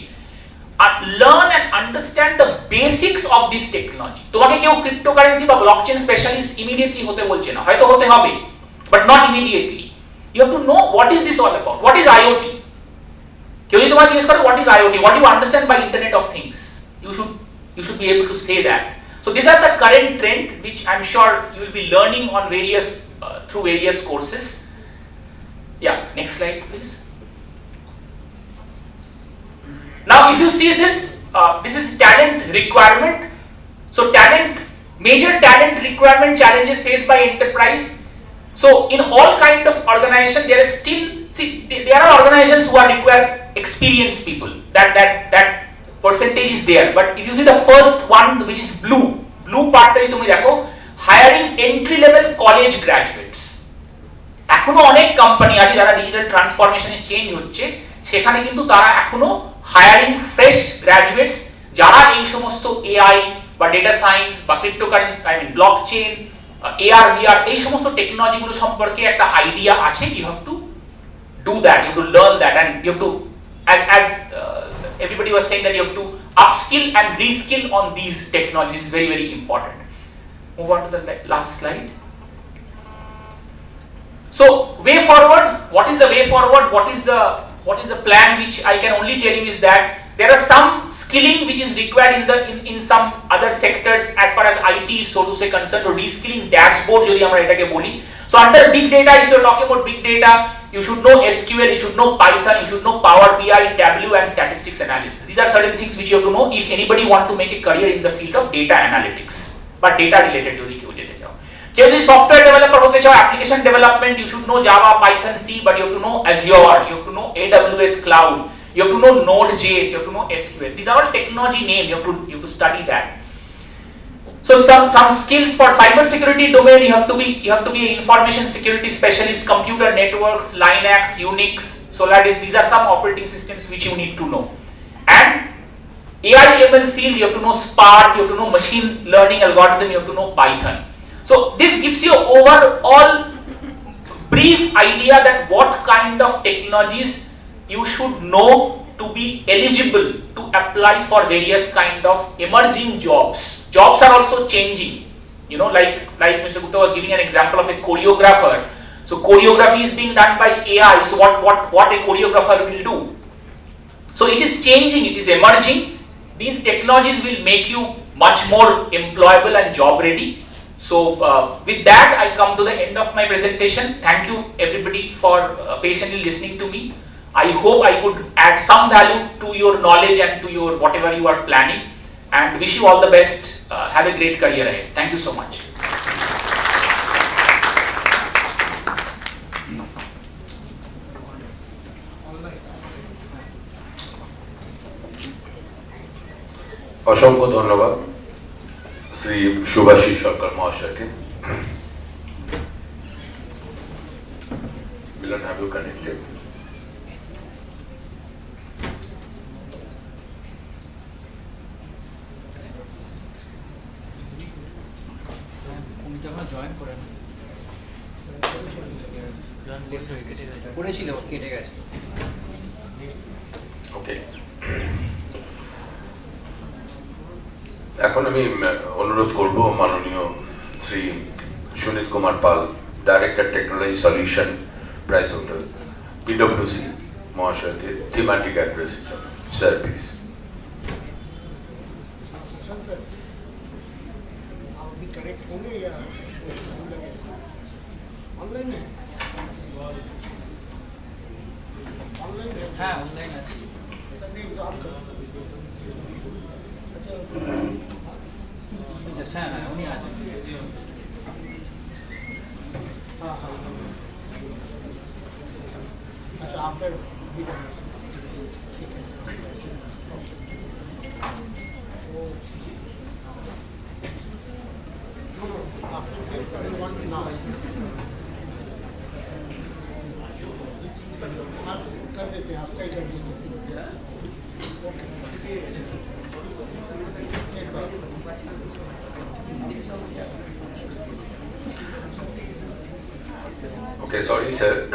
learn and understand the basics of this technology. তোমাকে কেউ cryptocurrency বা blockchain specialist immediately হতে বলছে না, হয়তো হতে হবে but not immediately. You have to know what is this all about, what is IoT. কেউ যদি তোমাকে জিজ্ঞেস করে what is IoT, what do you understand by Internet of Things, you should be able to say that. So these are the current trend which I'm sure you will be learning on through various courses. Yeah, next slide please. Now if you see this, this is talent requirement. So major talent requirement challenges faced by enterprise. So in all kind of organization there is still, there are organizations who are require experienced people, that percentage is there, but if you see the first one which is blue part ta তুমি দেখো, hiring entry level college graduates. এখনো অনেক company আছে যারা digital ট্রান্সফরমেশনে change হচ্ছে, সেখানে কিন্তু তারা এখনো হায়ারিং ফ্রেশ গ্র্যাজুয়েটস যারা এই সমস্ত এআই বা ডেটা সায়েন্স বা ক্রিপ্টোকারেন্সি ব্লকচেন, AR VR এই সমস্ত টেকনোলজি গুলো সম্পর্কে একটা আইডিয়া আছে। You have to do that, you have to learn that, and you have to, as everybody was saying, that you have to upskill and reskill on these technologies. Is very, very important. Move on to the last slide. So way forward, what is the way forward, what is the plan, which I can only tell you is that there are some skilling which is required in some other sectors as far as IT is so to say concerned, or reskilling dashboard jodi amra etake boli. So under big data, if you are talking about big data, you should know SQL, you should know Python, you should know Power BI, Tableau and statistics analysis. These are certain things which you have to know if anybody want to make a career in the field of data analytics, but data related jodi keu jete chao. If you software developer hote chao, application development, you should know Java, Python, C, but you have to know Azure, you have to know AWS cloud, you have to know Node.js, you have to know SQL. These are all technology names, you have to study that. So some skills for cyber security domain, you have to be an information security specialist, computer networks, Linux, Unix, Solaris. These are some operating systems which you need to know. And AI ML field, you have to know Spark, you have to know machine learning algorithm, you have to know Python. So this gives you overall brief idea that what kind of technologies you should know to be eligible to apply for various kind of emerging jobs. Jobs are also changing, like Mr. Gupta was giving an example of a choreographer. So choreography is being done by AI. So what a choreographer will do? So it is changing, it is emerging. These technologies will make you much more employable and job ready. So with that I come to the end of my presentation. Thank you everybody for patiently listening to me. I hope I could add some value to your knowledge and to your whatever you are planning, and wish you all the best. Have a great career ahead. Thank you so much. অসংখ্য ধন্যবাদ শ্রী সুভাষিস সরকার মহাশয়কে। Milan, have you connected? Join করে করেছিল, কেটে গেছে। ওকে, এখন আমি অনুরোধ করব মাননীয় Shri Sunil Kumar Pal, director technology solution price holder PwC মহাশয়কে thematic address. Sir please. Connect होंगे या ऑनलाइन है? ऑनलाइन है? हाँ ऑनलाइन है। अच्छा हाँ हाँ उन्हीं आ जाए। हाँ हाँ अच्छा आफ्टर ठीक है। कर देते हैं, आपका ही कर दीजिए। ओके एक बार Okay, sorry, sir.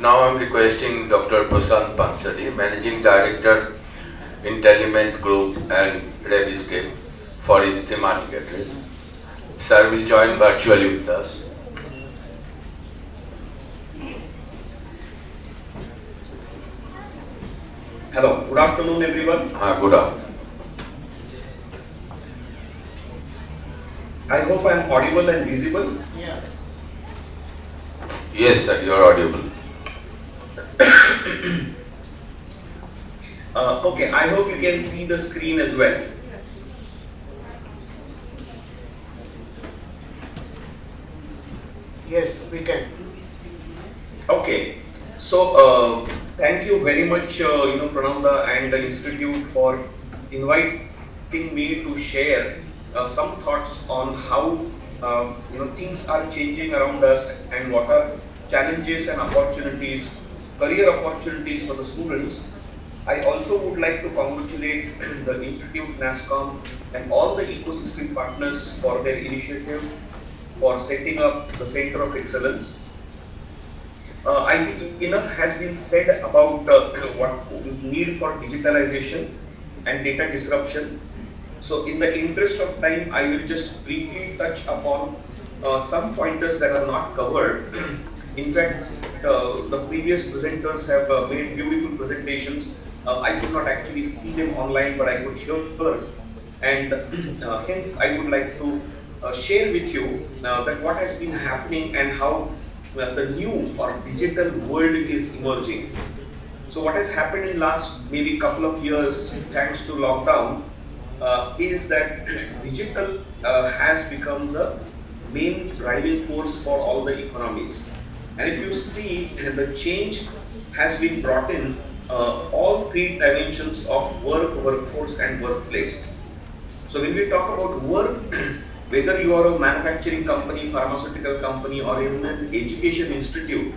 Now I'm requesting Dr. Prasant Pansari, Managing Director, Intelligent Group and Reviscape, for his thematic address. Sir will join virtually with us. Hello, good afternoon everyone. Good afternoon. I hope I am audible and visible. Yeah. Yes, sir, you are audible. Okay, I hope you can see the screen as well. Yes, we can. Okay, so thank you very much, Prananda and the Institute for inviting me to share some thoughts on how things are changing around us and what are challenges and opportunities, career opportunities for the students. I also would like to congratulate the Institute, NASCOM, and all the ecosystem partners for their initiative for setting up the Center of Excellence. I think enough has been said about what need for digitalization and data disruption. So in the interest of time, I will just briefly touch upon some pointers that are not covered. In fact, the previous presenters have made beautiful presentations. I could not actually see them online, but I could hear her. And hence, I would like to share with you that what has been happening and how the new or digital world is emerging. So what has happened in last maybe couple of years, thanks to lockdown, is that digital has become the main driving force for all the economies. And if you see, the change has been brought in all three dimensions of work, workforce, and workplace. So when we talk about work, whether you are a manufacturing company, pharmaceutical company, or even an education institute,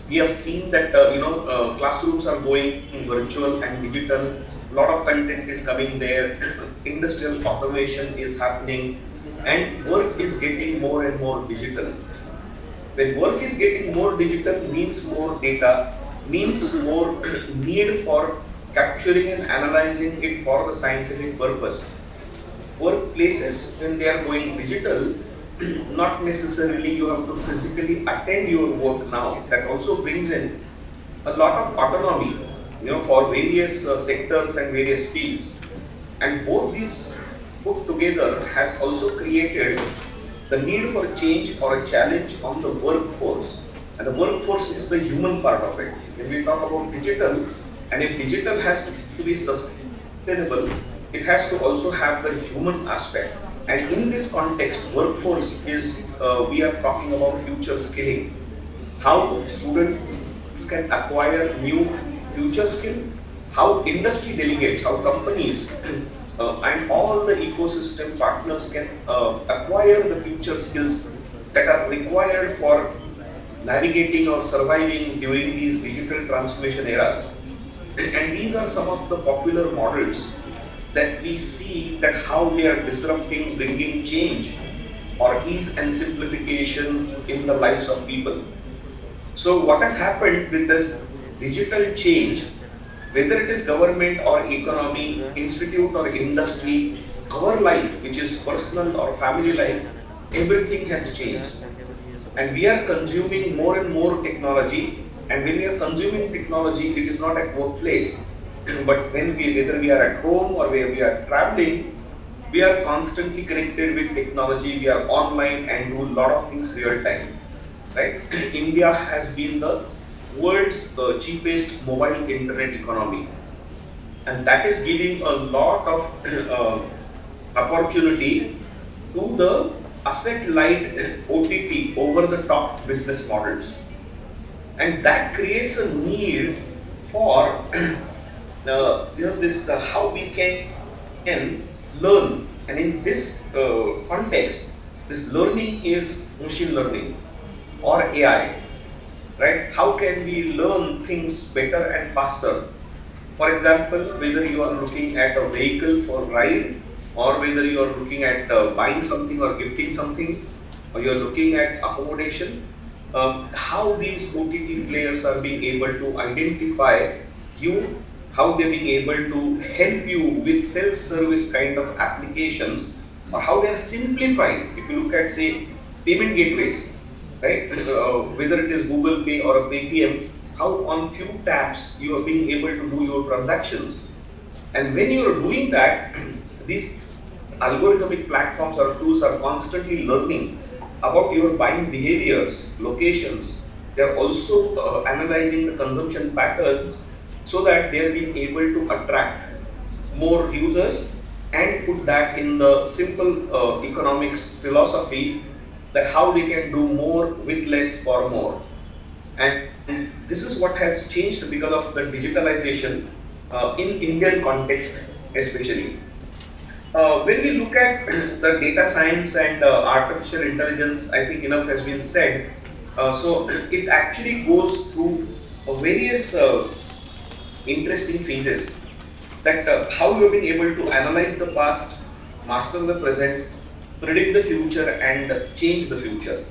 we have seen that classrooms are going virtual and digital. A lot of content is coming there. Industrial automation is happening, and work is getting more and more digital. When work is getting more digital, means more data, means more need for capturing and analyzing it for the scientific purpose. Workplaces, when they are going digital, not necessarily you have to physically attend your work now. That also brings in a lot of autonomy, for various sectors and various fields. And both these put together has also created the need for a change or a challenge on the workforce. And the workforce is the human part of it. When we talk about digital, and if digital has to be sustainable, it has to also have the human aspect. And in this context, workforce is, we are talking about future skilling. How students can acquire new future skill, how industry delegates, how companies and all the ecosystem partners can acquire the future skills that are required for navigating or surviving during these digital transformation eras. And these are some of the popular models that we see that how they are disrupting, bringing change or ease and simplification in the lives of people. So what has happened with this digital change, whether it is government or economy, institute or industry, our life, which is personal or family life, everything has changed. And we are consuming more and more technology. And when we are consuming technology, it is not at workplace, but when whether we are at home or where we are traveling, we are constantly connected with technology. We are online and do a lot of things real time. Right? India has been the world's cheapest mobile internet economy, and that is giving a lot of opportunity to the asset-light OTT, over-the-top business models, and that creates a need for this how we can learn, and in this context, this learning is machine learning or AI. Right? How can we learn things better and faster? For example, whether you are looking at a vehicle for ride or whether you are looking at buying something or gifting something, or you are looking at accommodation, how these OTT players are being able to identify you, how they're being able to help you with self-service kind of applications, or how they are simplifying. If you look at, say, payment gateways, right? Whether it is Google Pay or a Paytm, how on few taps you are being able to do your transactions. And when you are doing that, these algorithmic platforms or tools are constantly learning about your buying behaviors, locations. They are also analyzing the consumption patterns so that they are being able to attract more users and put that in the simple economics philosophy that how they can do more with less for more. And this is what has changed because of the digitalization in Indian context especially. When we look at the data science and artificial intelligence, I think enough has been said. So it actually goes through various interesting phases that how you've been able to analyze the past, master the present, predict the future, and change the future.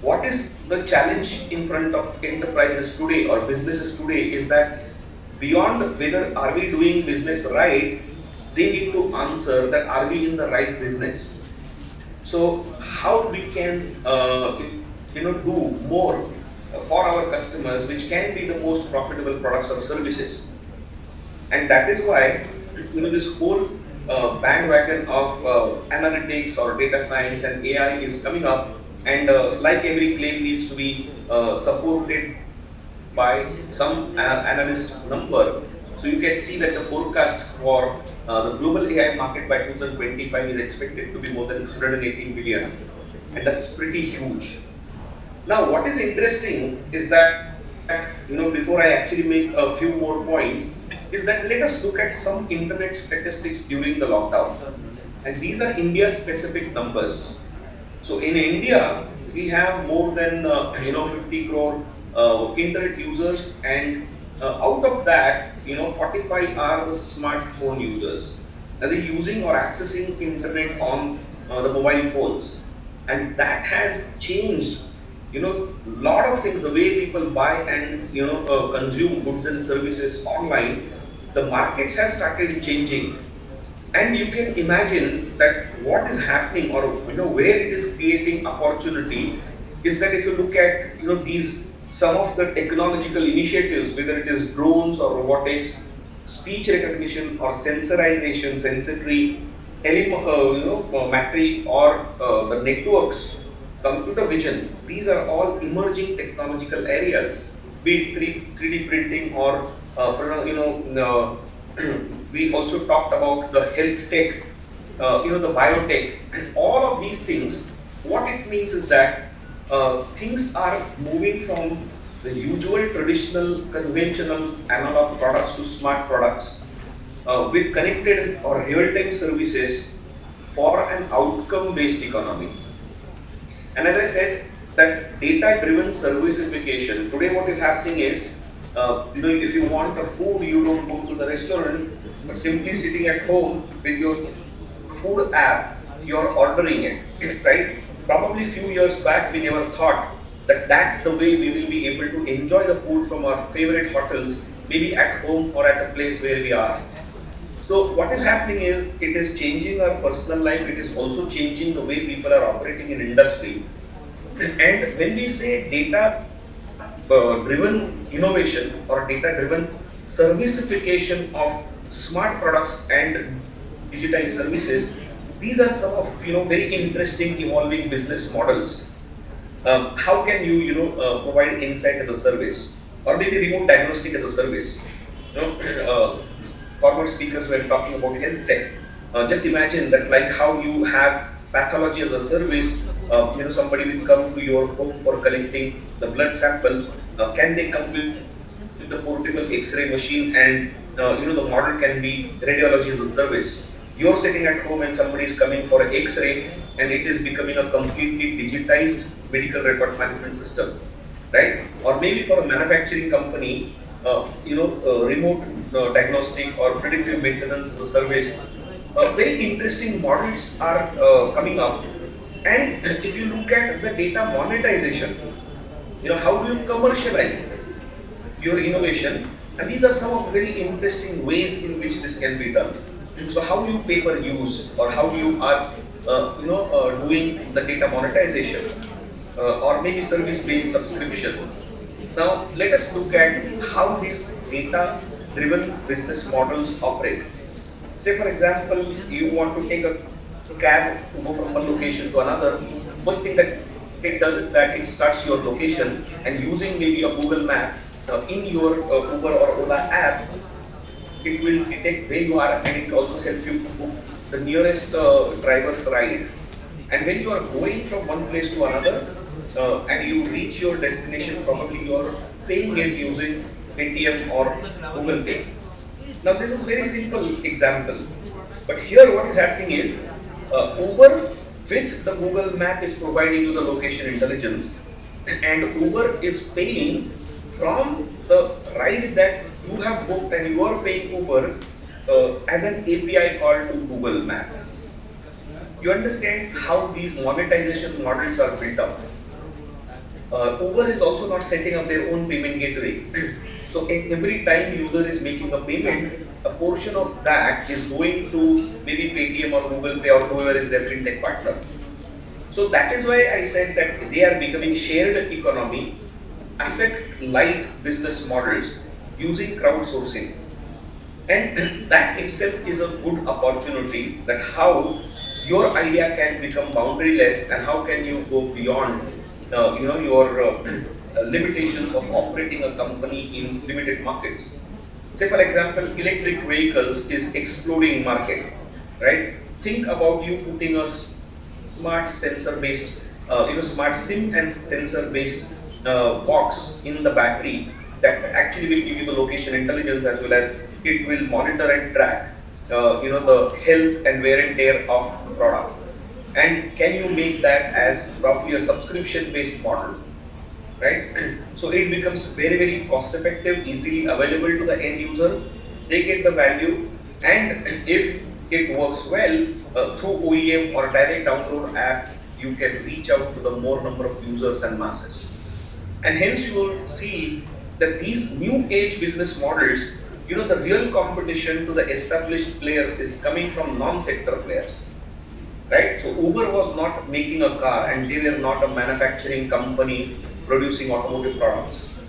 What is the challenge in front of enterprises today or businesses today is that beyond whether are we doing business right, they need to answer that are we in the right business. So how we can do more for our customers, which can be the most profitable products or services. And that is why this whole bandwagon of analytics or data science and AI is coming up, and like every claim needs to be supported by some analyst number. So you can see that the forecast for the global AI market by 2025 is expected to be more than 118 billion, and that's pretty huge. Now, what is interesting is that before I actually make a few more points, is that let us look at some internet statistics during the lockdown, and these are India-specific numbers. So in India, we have more than 50 crore internet users, and out of that, 45 are the smartphone users. Now they're using or accessing internet on the mobile phones, and that has changed. Lot of things, the way people buy and consume goods and services online, the markets have started changing. And you can imagine that what is happening or where it is creating opportunity is that if you look at these some of the technological initiatives, whether it is drones or robotics, speech recognition or sensorization, sensory, telemetry or the networks, computer vision, these are all emerging technological areas, be it 3D printing or we also talked about the health tech, the biotech, all of these things. What it means is that things are moving from the usual traditional conventional analog products to smart products with connected or real-time services for an outcome-based economy. And as I said, that data-driven servicification, today what is happening is, if you want a food, you don't go to the restaurant, but simply sitting at home with your food app, you're ordering it, right? Probably a few years back, we never thought that that's the way we will be able to enjoy the food from our favorite hotels, maybe at home or at a place where we are. So what is happening is, it is changing our personal life, it is also changing the way people are operating in industry. And when we say data driven innovation or data driven servicification of smart products and digitized services, these are some of very interesting evolving business models. How can you provide insight as a service, or maybe remote diagnostic as a service? Former speakers were talking about health tech. Just imagine that, like how you have pathology as a service. Somebody will come to your home for collecting the blood sample. Can they come with the portable X-ray machine, and the model can be radiology as a service? You're sitting at home and somebody is coming for an X-ray, and it is becoming a completely digitized medical record management system, right? Or maybe for a manufacturing company, remote diagnostic or predictive maintenance as a service. very interesting models are coming up. And if you look at the data monetization, how do you commercialize your innovation? And these are some of very interesting ways in which this can be done. So how you pay per use, or how you are, doing the data monetization, or maybe service-based subscription. Now let us look at how these data-driven business models operate. Say for example, you want to take a cab to go from one location to another. First thing that it does is that it starts your location, and using maybe a Google map in your Uber or Ola app, it will detect where you are, and it also helps you to book the nearest driver's ride. And when you are going from one place to another, and you reach your destination, probably you are paying it using Paytm or Google Pay. Now this is very simple example, but here what is happening is Uber with the Google map is providing you the location intelligence, and Uber is paying from the ride that you have booked, and you are paying Uber as an API call to Google Map. You understand how these monetization models are built up. Uber is also not setting up their own payment gateway. So every time user is making a payment, a portion of that is going to maybe Paytm or Google Pay or whoever is their fintech partner. So that is why I said that they are becoming shared economy, asset-light business models using crowdsourcing. And that itself is a good opportunity, that how your idea can become boundaryless, and how can you go beyond your limitations of operating a company in limited markets. Say for example, electric vehicles is exploding market, right? Think about you putting a smart sensor based, smart SIM and sensor based box in the battery that actually will give you the location intelligence, as well as it will monitor and track the health and wear and tear of the product. And can you make that as probably a subscription based model, right? So it becomes very, very cost effective, easily available to the end user. They get the value, and if it works well through OEM or direct download app, you can reach out to the more number of users and masses. And hence you will see that these new age business models, the real competition to the established players is coming from non-sector players. Right? So Uber was not making a car, and they were not a manufacturing company producing automotive products.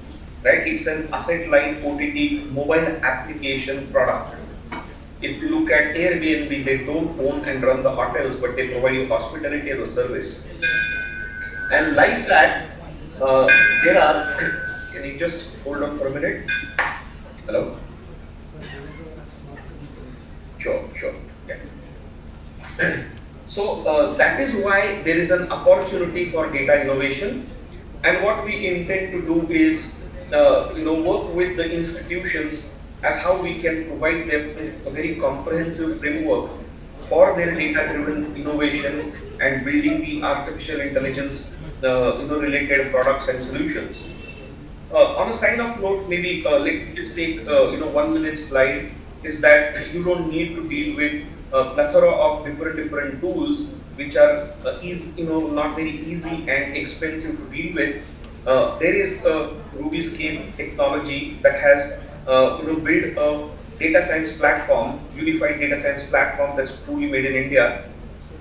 Right? It's an asset-light OTT mobile application product. If you look at Airbnb, they don't own and run the hotels, but they provide you hospitality as a service. And like that, there are, can you just hold on for a minute? Hello? Sure. Yeah. So that is why there is an opportunity for data innovation, and what we intend to do is work with the institutions as how we can provide them a very comprehensive framework for their data-driven innovation and building the artificial intelligence related products and solutions. On a sign-off note, maybe let me just take 1 minute slide. Is that you don't need to deal with a plethora of different tools which are not very easy and expensive to deal with. There is a Rubyscape technology that has built a data science platform, unified data science platform that's truly made in India.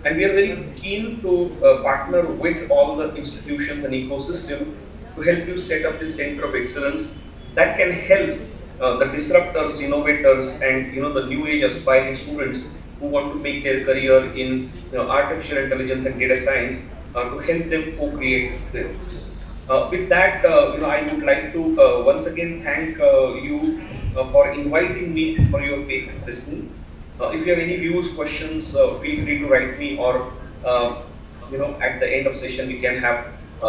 And we are very keen to partner with all the institutions and ecosystem to help you set up this center of excellence that can help the disruptors, innovators, and the new age aspiring students who want to make their career in artificial intelligence and data science to help them co-create this. With that, I would like to once again thank you for inviting me for your patient listening. If you have any views, questions, feel free to write me, or at the end of session we can have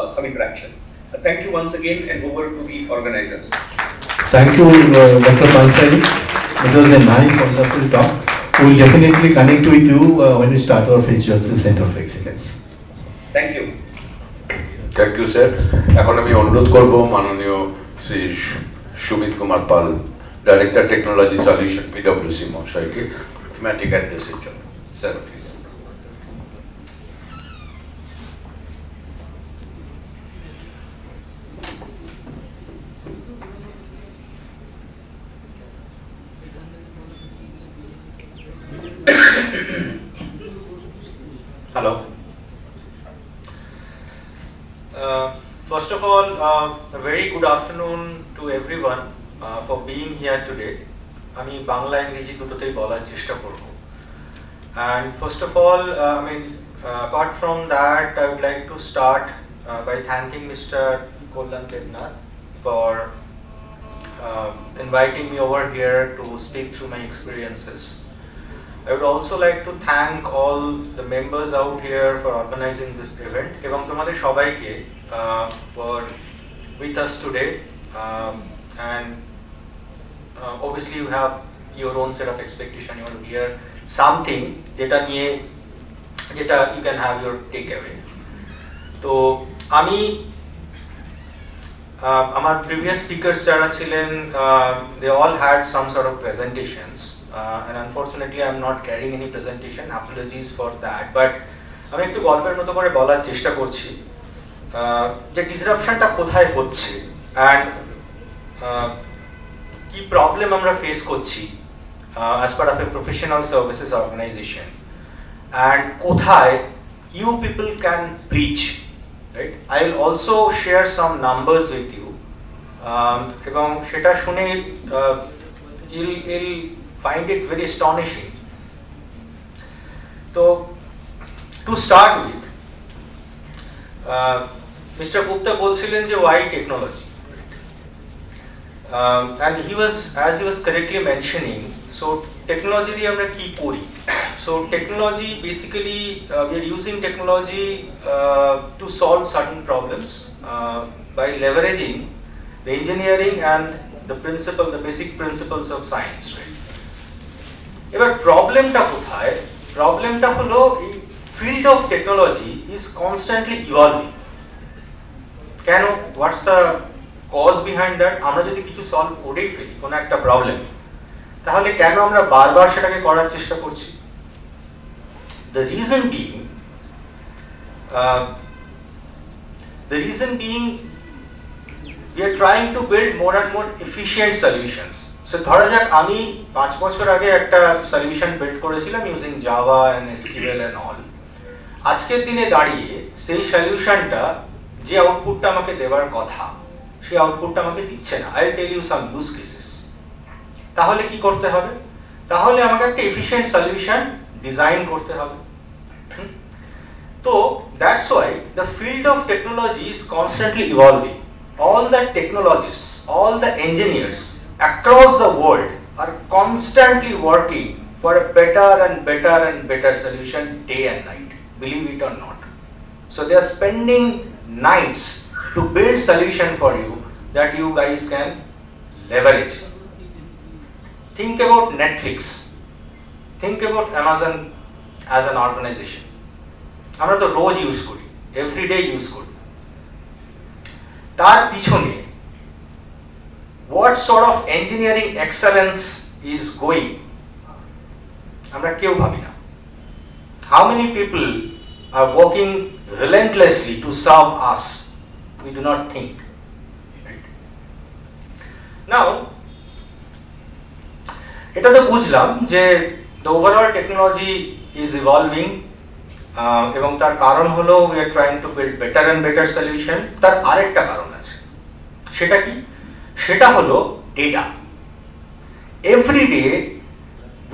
some interaction. Thank you once again, and over to the organizers. Thank you, Dr. Pansari. It was a nice, wonderful talk. We will definitely connect with you when we start our Features Center of Excellence. Thank you. Thank you sir. এখন আমি অনুরোধ করব মাননীয় Shri Sumit Kumar Pal, director technology solution, পিডব্লিউসি মহাশয়কে thematic অ্যাড্রেসের জন্য। Sir please. Hello. First of all, a very good afternoon to everyone for being here today. আমি বাংলা ইংরেজি দুটোতেই বলার চেষ্টা করব। And first of all, apart from that, I would like to start by thanking Mr. Kollan Devnath for inviting me over here to speak through my experiences. I would also like to thank all the members out here for organizing this event. এবং তোমাদের সবাইকে for with us today, and obviously you have your own set of expectation. You want to hear something যেটা you can have your takeaway. তো আমি আমার previous speakers যারা ছিলেন, they all had some sort of presentations, and unfortunately I am not carrying any presentation. Apologies for that, but আমি একটু গল্পের মতো করে বলার চেষ্টা করছি যে ডিসরাপশনটা কোথায় হচ্ছে and কি প্রবলেম আমরা ফেস করছি as part of a professional services organization, and কোথায় you people can reach, right? I will also share some numbers with you, এবং সেটা শুনে you'll find it very astonishing. So to start with, Mr. Gupta বলছিলেন যে why technology, and as he was correctly mentioning, so technology দিয়ে আমরা কি করি? So technology basically, we are using technology to solve certain problems by leveraging the engineering and the basic principles of science, right? এবার প্রবলেমটা কোথায়? প্রবলেমটা হলো এই field of technology is constantly evolving. কেন? What's the cause behind that? আমরা যদি কিছু সলভ করেই ফেলি কোনো একটা প্রবলেম, তাহলে কেন আমরা বারবার সেটাকে করার চেষ্টা করছি? The reason being we are trying to build more and more efficient solutions. So ধরা যাক আমি 5 বছর আগে একটা সলিউশন বিল্ড করেছিলাম using Java and SQL and all. আজকের দিনে দাঁড়িয়ে সেই সলিউশনটা যে আউটপুটটা আমাকে দেওয়ার কথা সেই আউটপুটটা আমাকে দিচ্ছে না। I will tell you some use cases. তাহলে কি করতে হবে? তাহলে আমাকে একটা এফিশিয়েন্ট সলিউশন ডিজাইন করতে হবে। তো that's why the field of technology is constantly evolving. All the technologists, all the engineers across the world are constantly working for a better and better and better solution day and night, believe it or not. So they are spending nights to build solution for you that you guys can leverage. Think about Netflix, think about Amazon as an organization. আমরা তো রোজ use করি, everyday use করি। তার পিছনে what sort of engineering excellence is going, আমরা কেউ ভাবি না। How many people are working relentlessly to serve us? We do not think, right? Now এটা তো বুঝলাম যে the overall technology is evolving, এবং তার কারণ হলো we are trying to build better and better solution. তার আরেকটা কারণ আছে, সেটা কি? সেটা হলো data. Every day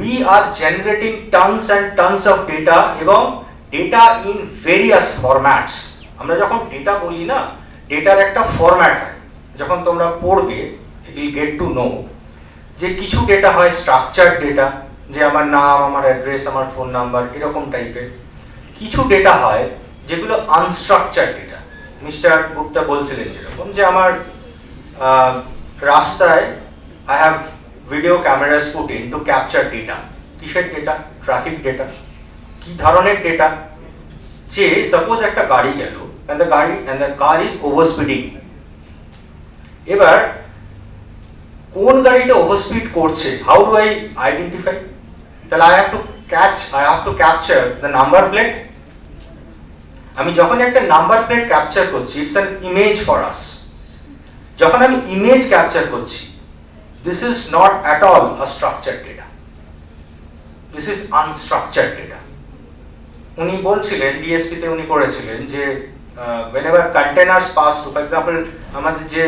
we are generating tons and tons of data, এবং ডেটা in various formats. আমরা যখন ডেটা বলি না, ডেটার একটা ফরম্যাট হয়। যখন তোমরা পড়বে you will get to know যে কিছু ডেটা হয় স্ট্রাকচারড ডেটা, যে আমার নাম, আমার অ্যাড্রেস, আমার ফোন নাম্বার, এরকম টাইপের। কিছু ডেটা হয় যেগুলো আনস্ট্রাকচারড ডেটা। মিস্টার গুপ্তা বলছিলেন যেরকম যে আমার রাস্তায় I have video cameras put in to capture data. কিসের ডেটা? Traffic data. কি ধরনের ডেটা? যে সাপোজ একটা গাড়ি গেল and the car is overspeeding. এবার কোন গাড়িটা ওভারস্পিড করছে, how do I identify? তাহলে I have to capture the number plate. আমি যখন একটা নাম্বার প্লেট ক্যাপচার করছি, it's an image for us. যখন আমি ইমেজ ক্যাপচার করছি, this is not at all a structured data, this is unstructured data. উনি বলছিলেন, ডিএসপি তে উনি করেছিলেন যে whenever containers pass through, for example আমাদের যে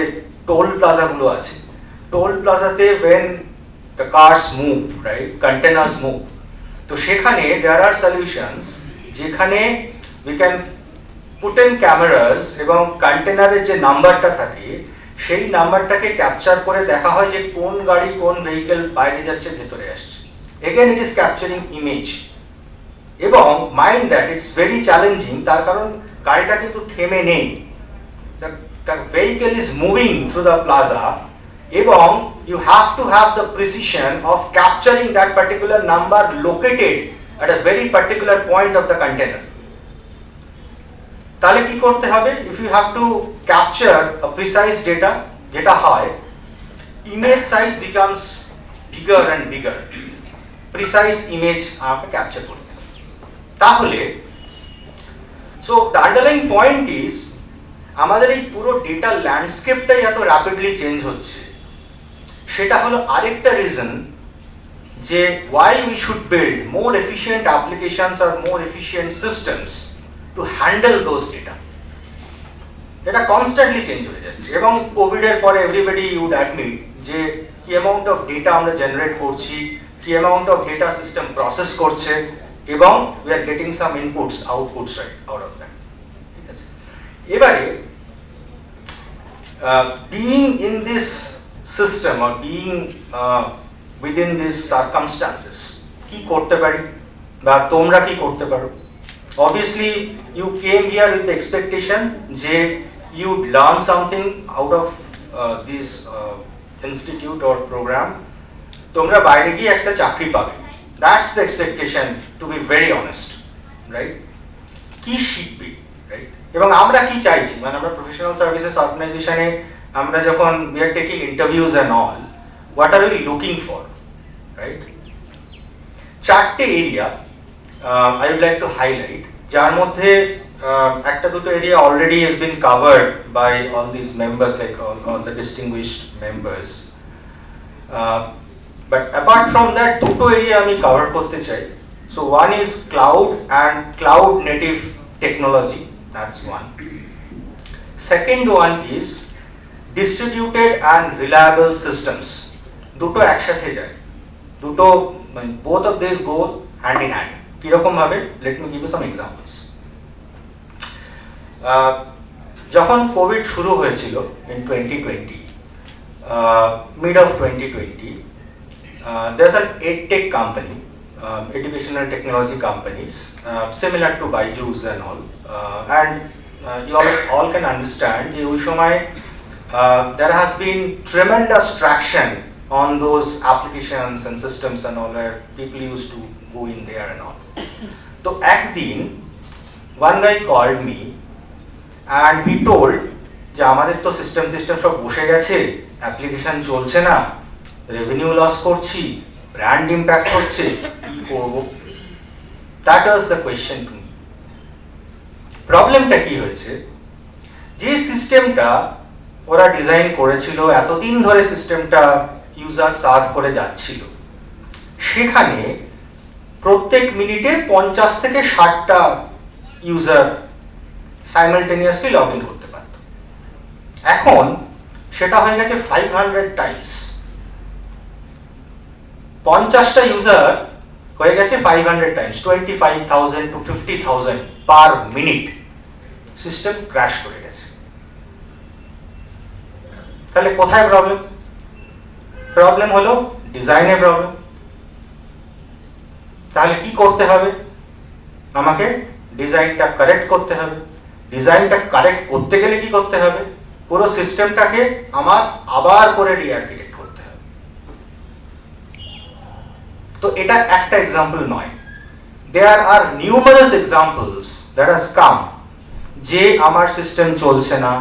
টোল প্লাজা গুলো আছে, toll প্লাজাতে when the cars move, right, containers move, তো সেখানে there are solutions যেখানে we can put in cameras এবং কন্টেনারের যে নাম্বারটা থাকে সেই নাম্বারটাকে ক্যাপচার করে দেখা হয় যে কোন গাড়ি কোন ভেহিকল বাইরে যাচ্ছে ভেতরে আসছে। again it is capturing image, এবং mind that it's very challenging, তার কারণ গাড়িটা কিন্তু থেমে নেই, the vehicle is moving through the plaza, এবং you have to have the precision of capturing that particular number located at a very particular point of the container. তাহলে কি করতে হবে? if you have to capture a precise data, যেটা হয় image size becomes bigger and bigger, precise image আমাকে capture করতে হবে। তাহলে so the underlying point is আমাদের এই পুরো ডেটা ল্যান্ডস্কেপটাই এত র্যাপিডলি চেঞ্জ হচ্ছে, সেটা হলো আরেকটা রিজন যে why we should build more efficient applications or more efficient systems to handle those data. এটা কনস্ট্যান্টলি চেঞ্জ হয়ে যাচ্ছে, এবং কোভিড এর পরে এভরিবডি উড অ্যাডমিট যে কি অ্যামাউন্ট অফ ডেটা আমরা জেনারেট করছি, কি amount of data system process করছে, এবং we are getting some inputs outputs right out of that. ঠিক আছে, এবারে being in this system or being within these circumstances কি করতে পারি বা তোমরা কি করতে পারো? Obviously you came here with the expectation যে you learn something out of this institute or program, তোমরা বাইরে গিয়ে একটা চাকরি পাবে, that's the expectation, to be very honest, right? কি শিখবে, right? এবং আমরা কি চাইছি, মানে আমরা প্রফেশনাল সার্ভিসেস অর্গানাইজেশনে আমরা যখন we are taking interviews and all, what are we looking for, right? চারটে area I would like to highlight, যার মধ্যে একটা দুটো area already has been covered by all these members, like all the distinguished members, but apart from that দুটো area আমি cover করতে চাই। So one is cloud and cloud native technology, that's one. Second one is distributed and reliable systems, দুটো একসাথে যায়, দুটো both of these go hand in hand. কিরকম ভাবে? let me give you some examples. যখন Covid শুরু হয়েছিল in 2020, mid of 2020, there's an edtech company, educational technology companies, similar to Byju's and all, and you all can understand যে ওই সময় there has been tremendous traction on those applications and systems and all, where people used to go in there and all. So একদিন one guy called me and he told যে আমাদের তো system সব বসে গেছে, অ্যাপ্লিকেশন চলছে না, revenue loss করছি, ব্র্যান্ড ইম্প্যাক্ট হচ্ছে, কি করব? That was the question to me. প্রবলেমটা কি হয়েছে, যে সিস্টেমটা ওরা ডিজাইন করেছিল, এতদিন ধরে সিস্টেমটা ইউজার সার্ভ করে যাচ্ছিল, সেখানে প্রত্যেক মিনিটে 50 থেকে 60টা ইউজার সাইমালটেনিয়াসলি লগ ইন করতে পারত। এখন সেটা হয়ে গেছে 500 টাইমস, 50টা ইউজার হয়ে গেছে 500 Times, 25,000 to 50,000 per minute, system crash করে গেছে। তাহলে কোথায় প্রবলেম? প্রবলেম হলো ডিজাইনের প্রবলেম। তাহলে কি করতে হবে? আমাকে ডিজাইনটা কারেক্ট করতে হবে। ডিজাইনটা কারেক্ট করতে গেলে কি করতে হবে? পুরো সিস্টেমটাকে আমার আবার করে রিআর্কিটেক্ট করতে হবে। তো এটা একটা এক্সাম্পল নয়, there are numerous examples that has come, যে আমার সিস্টেম চলছে না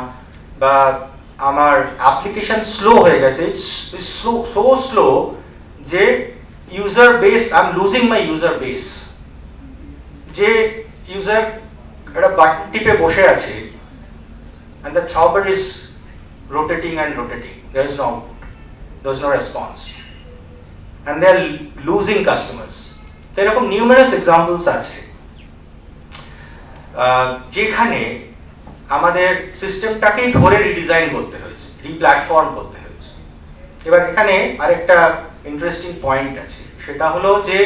বা আমার অ্যাপ্লিকেশন স্লো হয়ে গেছে, ইটস সো স্লো যে user base, I'm losing my user base. যে user একটা বাটন টিপে বসে আছে and the chopper is rotating and rotating, there is no output, there is no response, and they are losing customers. তো এরকম numerous examples আছে যেখানে আমাদের সিস্টেমটাকেই ধরে রিডিজাইন করতে হয়েছে, রিপ্ল্যাটফর্ম করতে হয়েছে। এবার এখানে আরেকটা ইন্টারেস্টিং পয়েন্ট আছে, সেটা হলো যে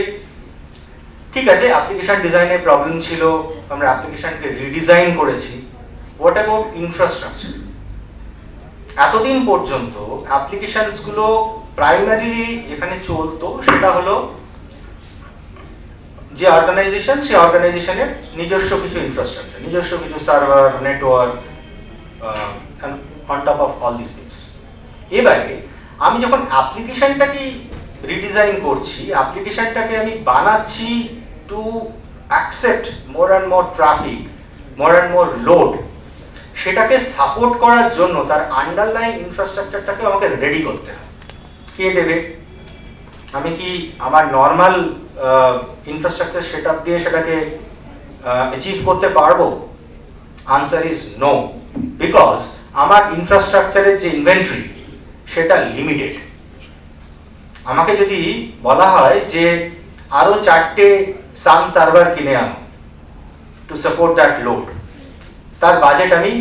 ঠিক আছে অ্যাপ্লিকেশন ডিজাইনের প্রবলেম ছিল, আমরা অ্যাপ্লিকেশনকে রিডিজাইন করেছি, হোয়াট অ্যাবাউট ইনফ্রাস্ট্রাকচার? এতদিন পর্যন্ত অ্যাপ্লিকেশনসগুলো প্রাইমারিলি যেখানে চলতো সেটা হলো যে অর্গানাইজেশন, সেই অর্গানাইজেশনের নিজস্ব কিছু ইনফ্রাস্ট্রাকচার, নিজস্ব কিছু server, network, on top of all this things. এবারে আমি যখন অ্যাপ্লিকেশনটাকে রিডিজাইন করছি, অ্যাপ্লিকেশনটাকে আমি বানাচ্ছি to accept more and more traffic, more and more load, সেটাকে সাপোর্ট করার জন্য তার আন্ডারলাইন ইনফ্রাস্ট্রাকচারটাকে আমাকে রেডি করতে হবে। কে দেবে? আমি কি আমার নর্মাল ইনফ্রাস্ট্রাকচার সেটআপ দিয়ে সেটাকে অ্যাচিভ করতে পারবো? আনসার ইজ নো, বিকজ আমার ইনফ্রাস্ট্রাকচারের যে ইনভেন্টরি সেটা লিমিটেড। আমাকে যদি বলা হয় যে আরো 4টে সান সার্ভার কিনে আনো টু সাপোর্ট দ্যাট লোড, তার বাজেট আমি,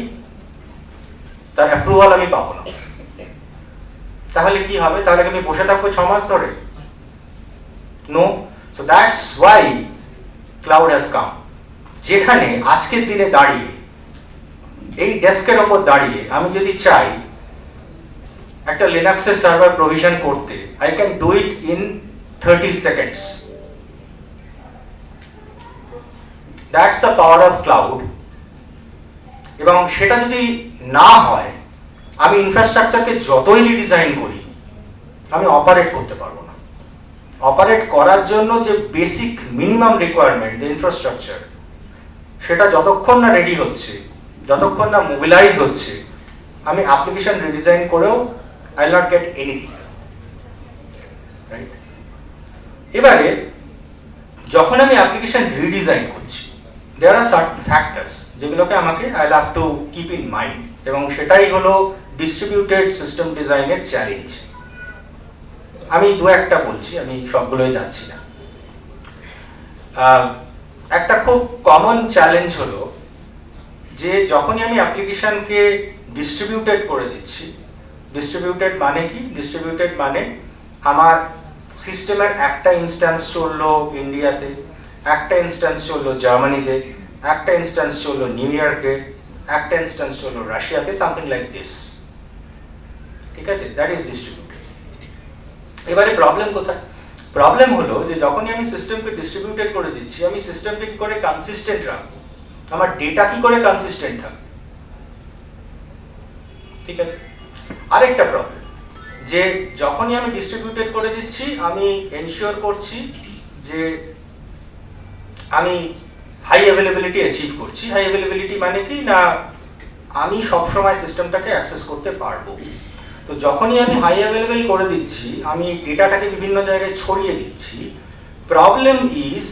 তার অ্যাপ্রুভাল আমি পাবো না। তাহলে কি হবে? তাহলে আমি বসে থাকবো 6 মাস ধরে? No. So that's why cloud has come, যেখানে আজকের দিনে দাঁড়িয়ে এই ডেস্কের ওপর দাঁড়িয়ে আমি যদি চাই একটা লিনাক্সের সার্ভার প্রভিশন করতে, I can do it in 30 seconds. That's the power of cloud. এবং সেটা যদি না হয়, আমি ইনফ্রাস্ট্রাকচারকে যতই রিডিজাইন করি, আমি অপারেট করতে পারবো না। অপারেট করার জন্য যে বেসিক মিনিমাম রিকোয়ারমেন্ট ইনফ্রাস্ট্রাকচার, সেটা যতক্ষণ না রেডি হচ্ছে, যতক্ষণ না মোবিলাইজ হচ্ছে, আমি অ্যাপ্লিকেশন রিডিজাইন করেও I will not get anything, right? এবারে যখন আমি অ্যাপ্লিকেশন রিডিজাইন করছি, দেয়ার আর সার্টেন ফ্যাক্টরস যেগুলোকে আমাকে I have to keep in mind, এবং সেটাই হলো ডিস্ট্রিবিউটেড সিস্টেম ডিজাইনের চ্যালেঞ্জ। আমি দু একটা বলছি, আমি সবগুলোই যাচ্ছি না। একটা খুব কমন চ্যালেঞ্জ হলো যে যখনই আমি অ্যাপ্লিকেশনকে ডিস্ট্রিবিউটেড করে দিচ্ছি, ডিস্ট্রিবিউটেড মানে কি? ডিস্ট্রিবিউটেড মানে আমার সিস্টেমের একটা ইনস্ট্যান্স চললো ইন্ডিয়াতে, একটা ইনস্ট্যান্স চললো জার্মানিতে, একটা ইনস্ট্যান্স চললো নিউ ইয়র্কে, একটা ইনস্ট্যান্স চললো রাশিয়াতে, সামথিং লাইক দিস। ঠিক আছে, দ্যাট ইজ ডিস্ট্রিবিউটেড। এবারে প্রবলেম কোথায়? প্রবলেম হলো যে যখনই আমি সিস্টেমকে ডিস্ট্রিবিউটেড করে দিচ্ছি, আমি সিস্টেমকে কি করে কনসিস্টেন্ট রাখবো, আমার ডেটা কি করে কনসিস্টেন্ট থাকবে? ঠিক আছে। আরেকটা প্রবলেম যে যখনই আমি ডিস্ট্রিবিউটেড করে দিচ্ছি, আমি এনশিওর করছি যে আমি হাই অ্যাভেলেবিলিটি অ্যাচিভ করছি। হাই অ্যাভেলেবিলিটি মানে কি না, আমি সবসময় সিস্টেমটাকে অ্যাক্সেস করতে পারবো। তো যখনই আমি হাই অ্যাভেলেবল করে দিচ্ছি, আমি ডেটাটাকে বিভিন্ন জায়গায় ছড়িয়ে দিচ্ছি। Problem is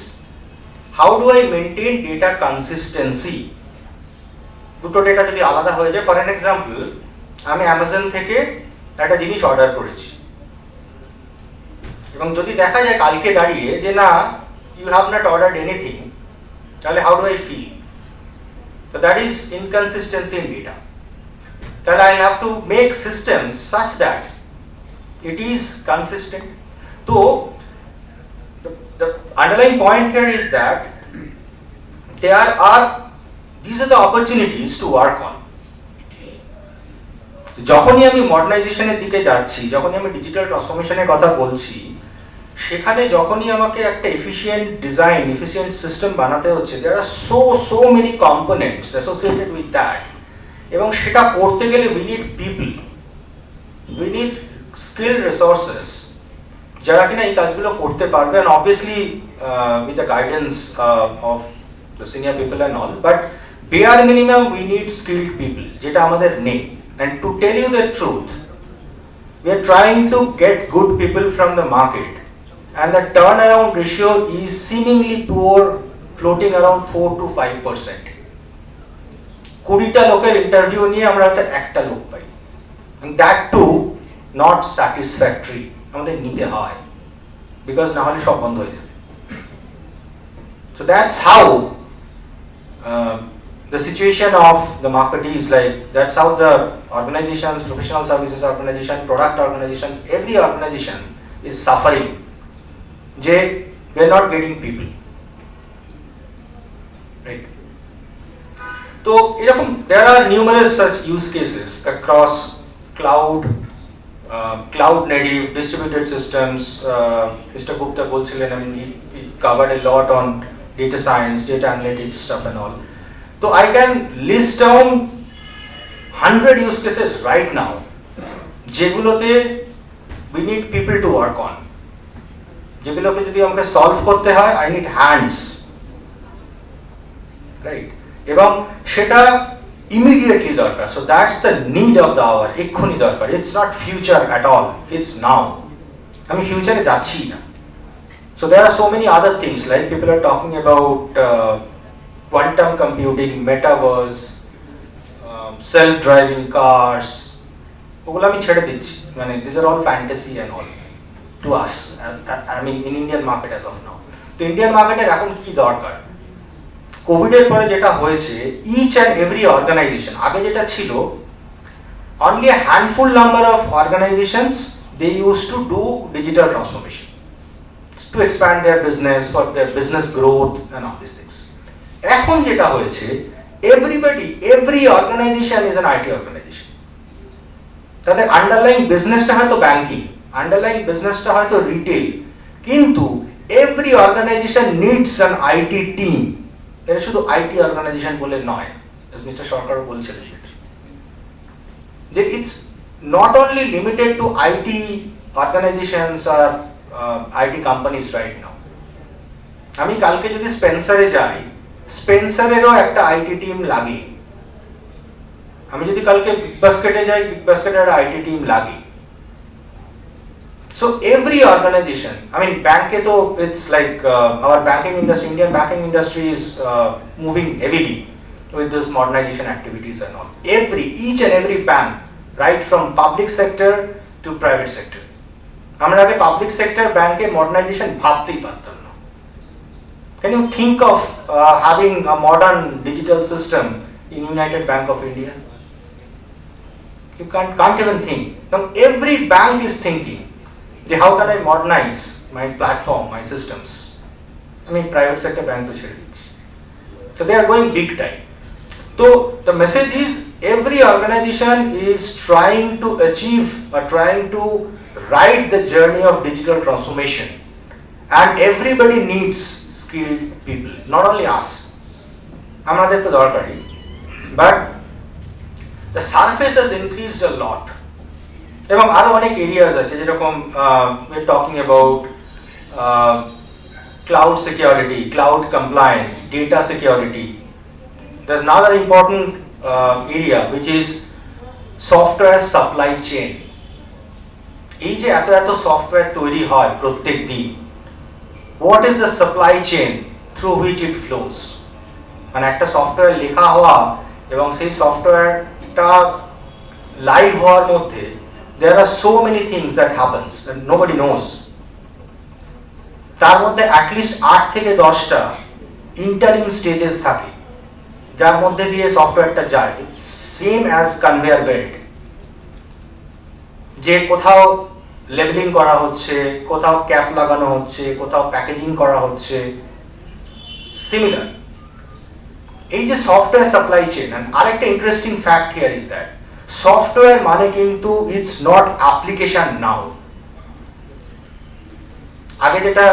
how do I maintain data consistency? দুটো ডেটা যদি আলাদা হয়ে যায়, ফর এন এক্সাম্পল, আমি অ্যামাজন থেকে একটা জিনিস অর্ডার করেছি, এবং যদি দেখা যায় কালকে দাঁড়িয়ে যে না, you have not ordered anything, তাহলে how do I feel? So that is inconsistency in data. That I have to make systems such that it is consistent. So the underlying point here is that these are the opportunities to work on. যখনই আমি মডার্নাইজেশনের দিকে যাচ্ছি, যখনই আমি digital ট্রান্সফরমেশনের কথা বলছি, সেখানে যখনই আমাকে একটা এফিশিয়েন্ট ডিজাইন, এফিশিয়েন্ট সিস্টেম বানাতে হচ্ছে, there are so many components associated with that, এবং সেটা করতে গেলে we need people, we need skilled resources যারা কিনা এই কাজগুলো করতে পারবে, and obviously with the guidance of the senior people and all, but bare minimum we need skilled people, যেটা আমাদের নেই। And to tell you the truth, we are trying to get good people from the market, and the turnaround ratio is seemingly poor, floating around 4 to 5%. 20টা লোকের interview নিয়ে আমরা হয়তো একটা লোক পাই, and that too not satisfactory, আমাদের নিতে হয়, because না হলে সব বন্ধ হয়ে যাবে. So that's how the situation of the market is like. That's how the organizations, professional services organization, product organizations, every organization is suffering. They're not getting people, right? So there are numerous such use cases across cloud, cloud native, distributed systems. Mr. Gupta bolchilen, I mean, he covered a lot on data science, data analytics stuff and all. So I can list down 100 use cases right now যেগুলোতে we need people to work on, যেগুলোকে যদি আমাকে solve করতে হয় I need hands, right? এবং সেটা immediately দরকার. So that's the need of the hour, এক্ষুনি দরকার. It's not future at all, it's now. আমি ফিউচারে যাচ্ছি না. So there are so many other things, like people are talking about quantum computing, metaverse, self-driving cars. ওগুলো আমি ছেড়ে দিচ্ছি, মানে these are all fantasy and all to us. I mean in Indian market as of now. তো Indian মার্কেটের এখন কি দরকার? কোভিডের পরে যেটা হয়েছে, each and every organization, আগে যেটা ছিল only a handful number of organizations they used to do digital transformation to expand their business, for their business growth and all these things. এখন যেটা হয়েছে, every organization is an IT organization. তাদের underlying বিজনেসটা হয়তো banking, underlying বিজনেসটা হয়তো retail, কিন্তু every organization needs an IT team. এটা শুধু আইটি অর্গানাইজেশন বলে নয়, মিস্টার সরকার বলছিলেন যে it's not only limited to IT organizations or IT companies right now. আমি কালকে যদি স্পেন্সারে যাই, স্পেন্সারেরও একটা আইটি টিম লাগে। আমি যদি কালকে বিগ বাস্কেটে যাই, বিগ বাস্কেটের একটা আইটি টিম লাগে। So every organization, I mean bank to it's like our banking industry, Indian banking industry is moving heavily with this modernization activities and all. Each and every bank, right from public sector to private sector. আমরা আগে public sector ব্যাংকে modernisation ভাবতেই পারতাম না। Can you think of having a modern digital system in United Bank of India? You can't even think. Now every bank is thinking, how can I modernize my platform, my systems? I mean private sector bank to chede dichhe. So they are going big time. So the message is every organization is trying to achieve or trying to ride the journey of digital transformation, and everybody needs skilled people, not only us. Amader to dorkari, but the surface has increased a lot. এবং আরো অনেক areas আছে, যেরকম we are talking about cloud security, cloud compliance, data security. There's another important area which is software supply chain. এই যে এত software তৈরি হয় প্রত্যেক দিন, what is the supply chain through which it flows? মানে একটা সফটওয়্যার লেখা হওয়া এবং সেই সফটওয়্যারটা লাইভ হওয়ার মধ্যে there are so many things that happens and nobody knows. তার মধ্যে at least 8 থেকে 10টা interim stages থাকে, যার মধ্যে দিয়ে সফটওয়্যারটা যায়। Same as conveyor belt, যে কোথাও লেবেলিং করা হচ্ছে, কোথাও ক্যাপ লাগানো হচ্ছে, কোথাও প্যাকেজিং করা হচ্ছে, সিমিলার। এই যে সফটওয়্যার সাপ্লাই চেইন, আরেকটা interesting fact here is that software মানে কিন্তু ইটস নট অ্যাপ্লিকেশন নাও। আগে যেটা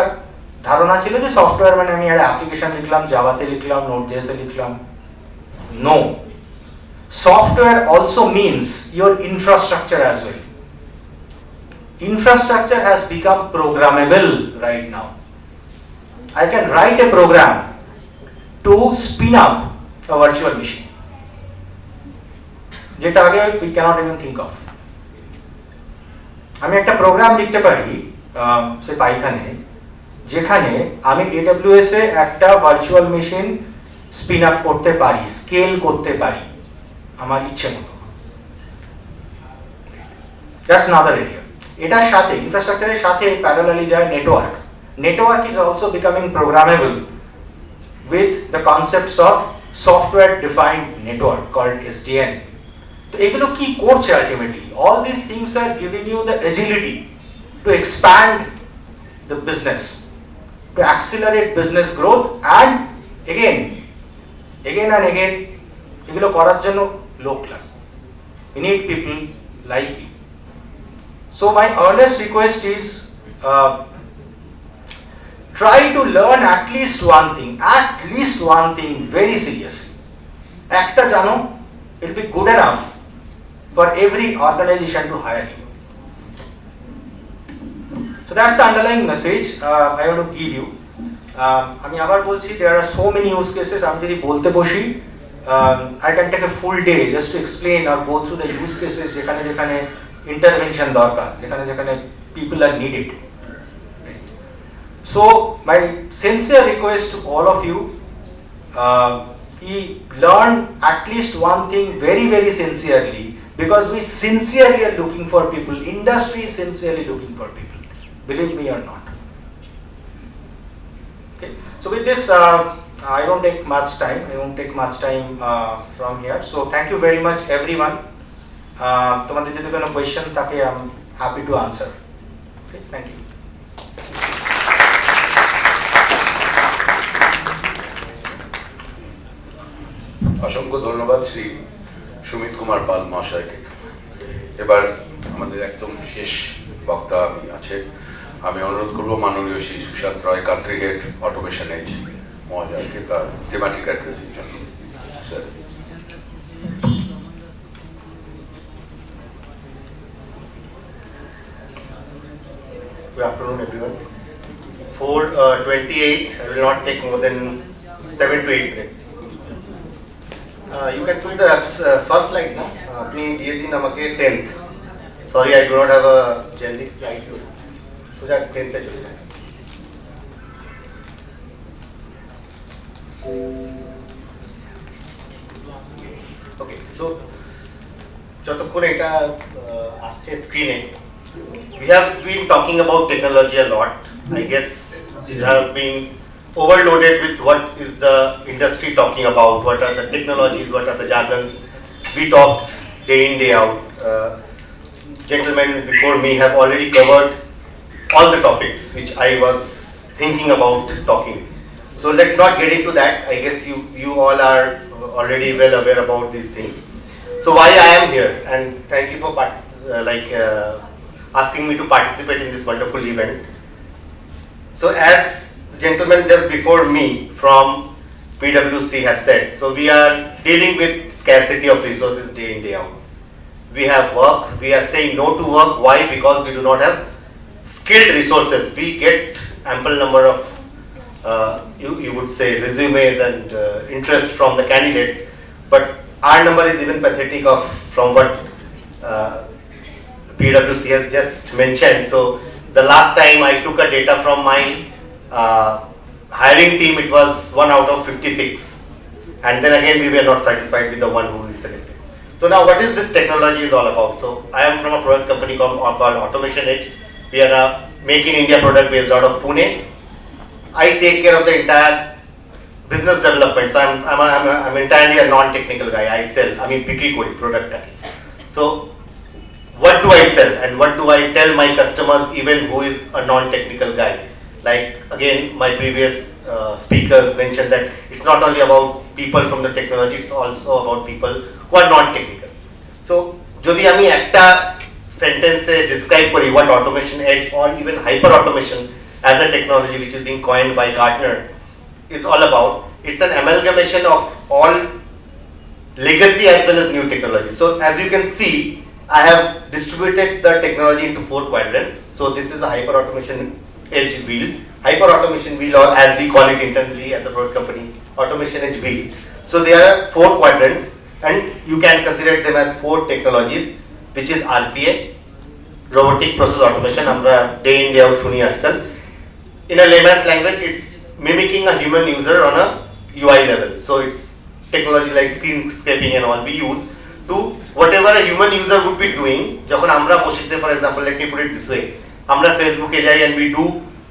ধারণা ছিল যে সফটওয়্যার মানে আমি একটা অ্যাপ্লিকেশন লিখলাম, জাভাতে লিখলাম, নোট.js-এ লিখলাম। No, software also means your infrastructure as well. Infrastructure has become programmable right now. I can write a program to spin up a virtual machine, যেটা আগে we cannot even think of. আমি একটা programme লিখতে পারি সে পাইথনে যেখানে আমি AWS এ একটা virtual machine spin up করতে পারি, স্কেল করতে পারি আমার ইচ্ছে মতো। That's another area. এটার সাথে ইনফ্রাস্ট্রাকচারের সাথে প্যারালালি যায় network. Network is also becoming programmable with the concepts of software defined network called SDN. তো এগুলো কি করছে ultimately? All these things are giving you the agility to expand the business, to accelerate business growth, and again and again এগুলো করার জন্য লোক লাগে। We need people like you. So my earnest request is try to learn at least one thing very seriously. Ekta jano, it will be good enough for every organization to hire you. So that's the underlying message I want to give you. আমি আবার বলছি, there are so many use cases. আমি যদি বলতে বসি, I can take a full day just to explain or go through the use cases যেখানে যেখানে intervention দরকার, যেখানে যেখানে people are needed. So my sincere request to all of you, learn at least one thing very very sincerely, because we sincerely are looking for people, industry is sincerely looking for people, believe me or not. Okay, so with this I won't take much time from here. So thank you very much everyone. তোমাদের যদি কোনো question থাকে, I am happy to answer. Okay, thank you. অসংখ্য ধন্যবাদ শ্রী সুমিত কুমার পাল মহাশয়কে। এবার আমাদের একদম শেষ বক্তা আছে, আমি অনুরোধ করব মাননীয় শ্রী সুশান্ত রয়, কান্ট্রি হেড অটোমেশন এজ মহাশয়কে তার থিমেটিক অ্যাড্রেসের জন্য। Sir. Good afternoon everyone. 4:28, I will not take more than 7 to 8 minutes. You can put the first slide now. আপনি দিয়ে দিন আমাকে 10th. Sorry, I do not have a generic slide to সোজা 10th এ চলে যায়। Okay, so যতক্ষণ এটা আসছে স্ক্রিনে, we have been talking about technology a lot. I guess you have been overloaded with what is the industry talking about, what are the technologies, what are the jargons. We talk day in, day out. Gentlemen before me have already covered all the topics which I was thinking about talking. So let's not get into that. I guess you all are already well aware about these things. So why I am here, and thank you for asking me to participate in this wonderful event. So as the gentleman just before me from PwC has said, so we are dealing with scarcity of resources day in, day out. We have work, we are saying no to work. Why? Because we do not have skilled resources. We get ample number of you would say resumes and interest from the candidates, but our number is even pathetic of from what PwC has just mentioned. So the last time I took a data from my hiring team, it was 1 out of 56, and then again we were not satisfied with the one who is selected. So now what is this technology is all about? So I am from a product company called Automation Edge. We are a make in India product based out of Pune. I take care of the entire business development. So I'm entirely a non-technical guy. I sell, I mean bikri kori product. So what do I sell and what do I tell my customers, even who is a non-technical guy? Like again, my previous speakers mentioned that it's not only about people from the technology, it's also about people who are non-technical. So jodi ami ekta sentence e describe kori what automation edge or even hyper automation as a technology which is being coined by Gartner is all about, it's an amalgamation of all legacy as well as new technology. So as you can see, I have distributed the technology into 4 quadrants. So this is a hyper automation edge wheel, hyper automation wheel, or as we call it internally as a product company, automation edge wheel. So there are 4 quadrants, and you can consider them as 4 technologies, which is RPA, robotic process automation. Amra day in day out shuni ajkal. in a layman's language, it's mimicking a human user on a UI level. So it's technology like screen scraping and all we use to whatever a human user would be doing. যখন আমরা বসি, say for example, let me put it this way, আমরা Facebook এ যাই and we do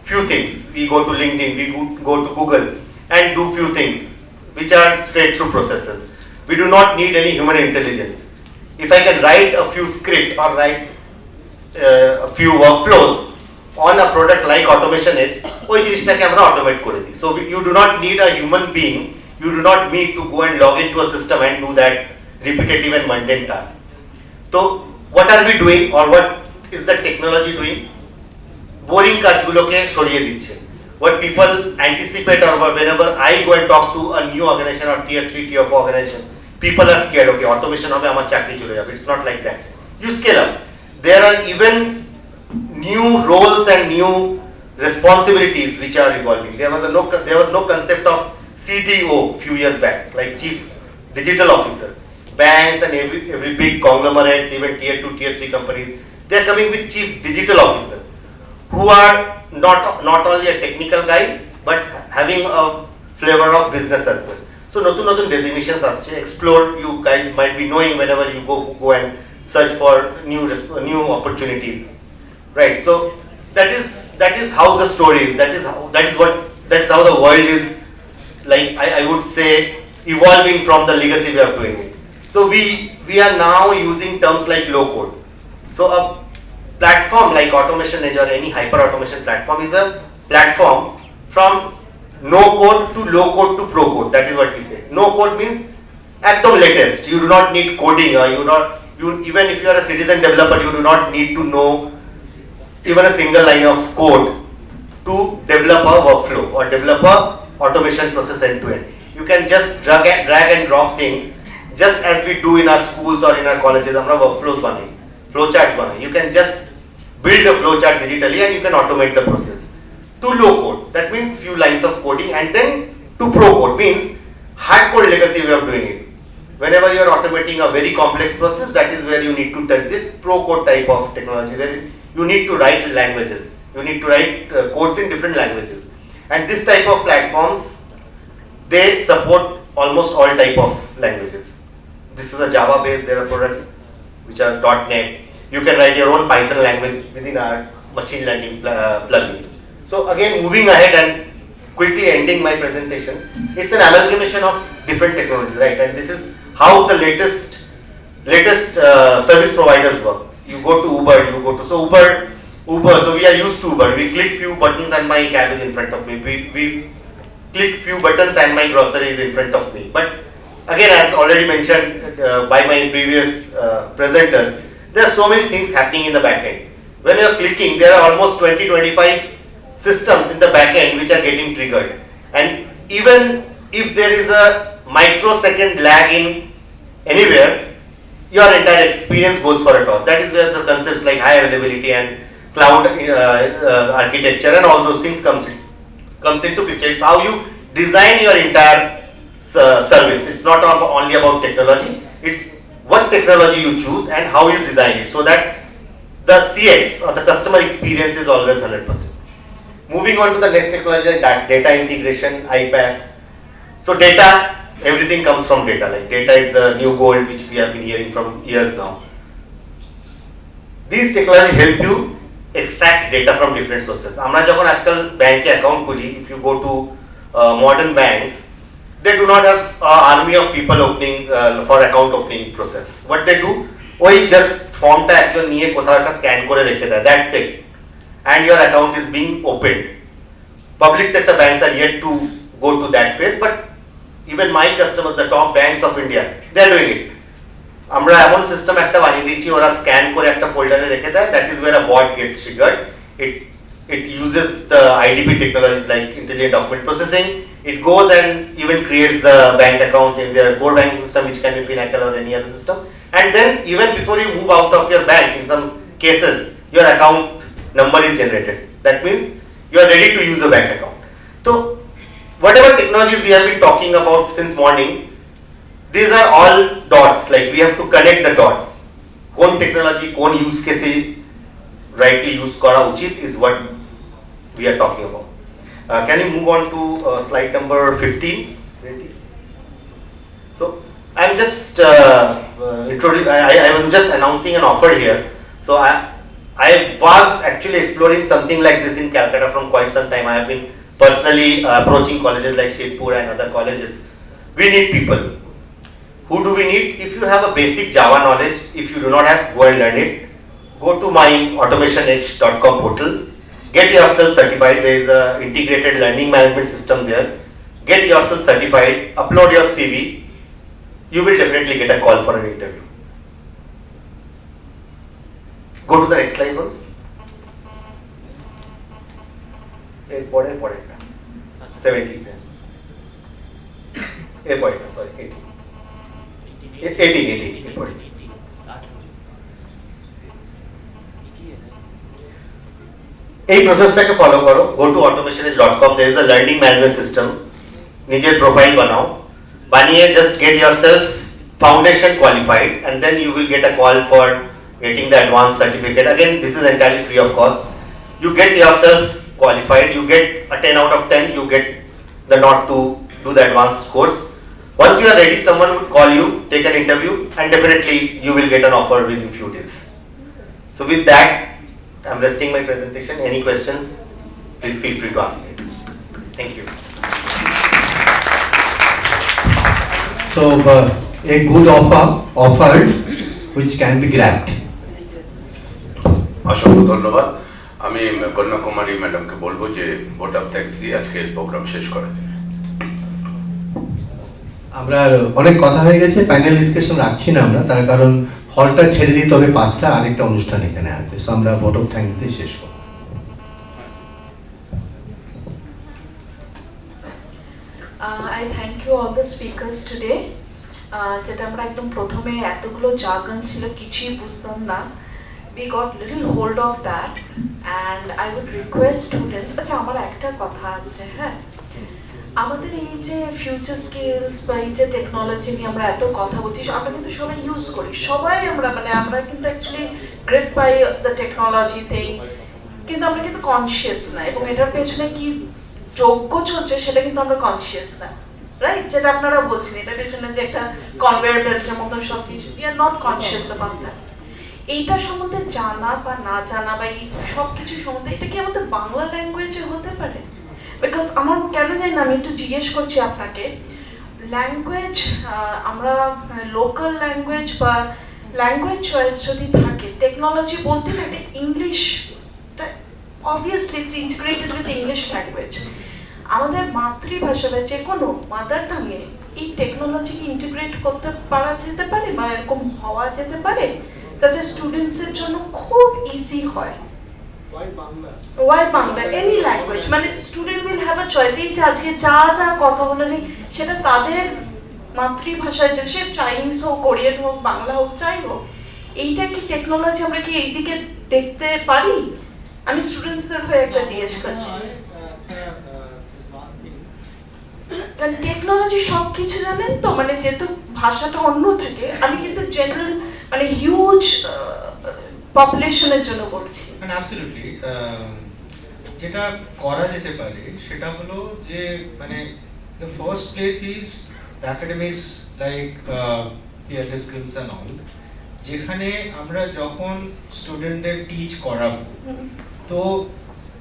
few things. We go to LinkedIn, we go to Google and do few things which are straight through processes. We do not need any human intelligence. If I can write a few script or write a few workflows on a product like automation edge, ওই জিনিসটাকে আমরা automate করে দিই. So you do not need a human being, you do not need to go and log into a system and do that repetitive and mundane task. So what are we doing, or what is the technology doing? Boring কাজগুলোকে সরিয়ে দিচ্ছে. What people anticipate, or whenever I go and talk to a new organization or tier 3, tier 4 organization, people are scared, okay, automation হবে আমার চাকরি চলে যাবে. It's not like that. You scale up. There are even new roles and new responsibilities which are evolving. There was no concept of CDO few years back, like Chief Digital Officer. Banks and every big conglomerates, even tier 2, tier 3 companies, they are coming with Chief Digital Officer, who are not only a technical guy but having a flavor of business as well. So notun designations asche, explore. You guys might be knowing whenever you go and search for new opportunities, right? So that is how the story is. That is how the world is, like I would say, evolving from the legacy way of doing it. So we are now using terms like low code. So a platform like Automation Edge or any hyper automation platform is a platform from no code to low code to pro code. That is what we say. No code means at the latest. You do not need coding, or even if you are a citizen developer, you do not need to know even a single line of code to develop a workflow or develop a automation process end to end. You can just drag and drop things, just as we do in our schools or in our colleges. Amra workflows banai, flowcharts banai. You can just build a flowchart digitally and you can automate the process. To low code, that means few lines of coding, and then to pro code means hardcore legacy way of doing it. Whenever you are automating a very complex process, that is where you need to touch this pro code type of technology, where you need to write languages. You need to write codes in different languages. And this type of platforms, they support almost all type of languages. This is a Java based. There are products which are .NET. You can write your own Python language within our machine learning plugins. So again, moving ahead and quickly ending my presentation, it's an amalgamation of different technologies, right? And this is how the latest service providers work. You go to Uber, Uber. So we are used to Uber. We click few buttons and my cab is in front of me. We click few buttons and my grocery is in front of me. But again, as already mentioned by my previous presenters, there are so many things happening in the back end. When you are clicking, there are almost 20-25 systems in the back end which are getting triggered. And even if there is a microsecond lag in anywhere, your entire experience goes for a toss. That is where the concepts like high availability and cloud architecture and all those things comes into picture. It's how you design your entire service. It's not only about technology, it's what technology you choose and how you design it, so that the CX or the customer experience is always 100%. Moving on to the next technology, like data integration, iPaaS. So data, everything comes from data. Like data is the new gold, which we have been hearing from years now. These technologies help you extract data from different sources. আমরা যখন আজকাল ব্যাংকে account খুলি, if you go to modern banks, they do not have an army of people opening for account opening process. What they do, ওই just ফর্মটা একজন নিয়ে কোথাও একটা স্ক্যান করে রেখে দেয়, that's it, and your account is being opened. Public sector banks are yet to go to that phase, but even my customers, the top banks of India, they are doing it. আমরা এমন system একটা বানিয়ে দিয়েছি, ওরা scan করে একটা ফোল্ডারে রেখে দেয়. That is where a bot gets triggered. It uses the IDP technologies like intelligent document processing. It goes and even creates the bank account in their core banking system, which can be Finacle or any other system. And then even before you move out of your bank, in some cases, your account number is generated. That means you are ready to use a bank account. So whatever technologies we have been talking about since morning, these are all dots. Like we have to connect the dots. কোন technology, কোন use case rightly use করা উচিত is what we are talking about. Can you move on to slide number 15? So I'm just I'm just announcing an offer here. So I was actually exploring something like this in Calcutta from quite some time. I have been personally approaching colleges like Shivpur and other colleges. We need people. Who do we need? If you have a basic Java knowledge, if you do not have, go and learn it. Go to my automationedge.com portal. Get yourself certified. There is a integrated learning management system there. Get yourself certified. Upload your CV. You will definitely get a call for an interview. Go to the next slide once. Important. 17. Sorry, 18. এই প্রসেসটাকে follow করো। Go to automationedge.com, there is a learning management system. নিজের profile বানাও, বানিয়ে just get yourself foundation qualified and then you will get a call for getting the advanced certificate. Again, this is entirely free of cost. You get yourself qualified, you get a 10 out of 10, you get the nod to do the advanced course. Once you are ready, someone would call you, take an interview, and definitely you will get an offer within few days. So with that, I'm resting my presentation. Any questions, please feel free to ask me. Thank you. So a good offer offered which can be grabbed. অসংখ্য ধন্যবাদ। আমি কন্যাকুমারী ম্যাডামকে বলবো যে vote of thanks দিয়ে আজকের programme শেষ করা যায়। আমরা অনেক কথা হয়ে গেছে, প্যানেল ডিসকাশন রাখছি না আমরা, তার কারণ হলটা ছেড়ে দিতে হবে 5টা, আরেকটা অনুষ্ঠান এখানে আছে। সো আমরা ভোট অফ থ্যাঙ্কস দিয়ে শেষ করব। I thank you all the speakers today. যেটা আমরা একদম প্রথমে এতগুলো জার্গন ছিল, কিছুই বুঝতাম না। We got little hold of that and I would request students, আচ্ছা আমার একটা কথা আছে, হ্যাঁ, আমাদের এই যে ফিউচার স্কিলস বা এই যে টেকনোলজি নিয়ে আমরা এত কথা বলছি, আমরা কিন্তু সবাই ইউজ করি, সবাই আমরা কিন্তু actually great by the technology thing, কিন্তু আমরা কিন্তু কনসিয়াস না, এবং এটার পেছনে কি যোগ্য চলছে সেটা কিন্তু আমরা কনসিয়াস না, রাইট? যেটা আপনারা বলছেন, এটার পেছনে যে একটা কনভেয়ার বেল্টের মতন সব কিছু, we are not conscious about that. এইটা সম্বন্ধে জানা বা না জানা বা এই সব কিছু সম্বন্ধে, এটা কি আমাদের বাংলা ল্যাঙ্গুয়েজে হতে পারে? বিকজ আমার কেন জানি না, আমি একটু জিজ্ঞেস করছি আপনাকে, ল্যাঙ্গুয়েজ আমরা লোকাল ল্যাঙ্গুয়েজ বা ল্যাঙ্গুয়েজ চয়েস যদি থাকে, টেকনোলজি বলতে থাকে English, obviously it's integrated with English language. আমাদের মাতৃভাষা বা যে কোনো মাদার টাঙে এই টেকনোলজিকে ইন্টিগ্রেট করতে পারা যেতে পারে বা এরকম হওয়া যেতে পারে তাদের স্টুডেন্টসের জন্য খুব ইজি হয়। Why Bangla? Any language, মানে student will have a choice. এই যে আজকে যা কথা হলো যে সেটা তাদের মাতৃভাষায়, যে সে চাইনিজ হোক, কোরিয়ান হোক, বাংলা হোক, যাই হোক, এইটা কি টেকনোলজি আমরা কি এইদিকে দেখতে পারি? আমি স্টুডেন্টসদের হয়ে একটা জিজ্ঞেস করছি, কারণ টেকনোলজি সব কিছু জানেন তো, মানে যেহেতু ভাষাটা অন্য থাকে, আমি কিন্তু জেনারেল মানে হিউজ পপুলেশনের জন্য বলছি। মানে অ্যাবসলিউটলি যেটা করা যেতে পারে সেটা হলো যে মানে the first place is academies like Peerless skills and all, যেখানে আমরা যখন স্টুডেন্টদের টিচ করাবো, তো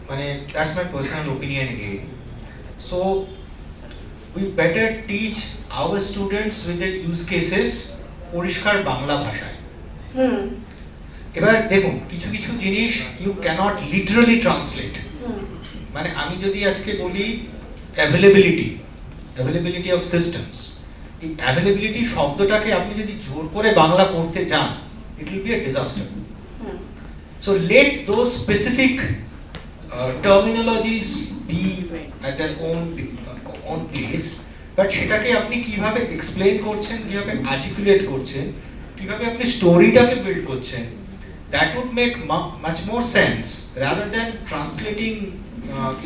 মানে that's my personal opinion again, so we better teach our students with the use cases পরিষ্কার বাংলা ভাষায়। এবার দেখুন, কিছু কিছু জিনিস ইউ ক্যানট লিটারালি ট্রান্সলেট। মানে আমি যদি আজকে বলি অ্যাভেলেবিলিটি অফ সিস্টেমস, এই অ্যাভেলেবিলিটি শব্দটাকে আপনি যদি জোর করে বাংলা করতে যান, it will be a disaster. So let those specific terminologies be at their own place, but সেটাকে আপনি কিভাবে এক্সপ্লেন করছেন, কিভাবে আর্টিকুলেট করছেন, কিভাবে আপনি স্টোরিটাকে বিল্ড করছেন, that would make much more sense rather than translating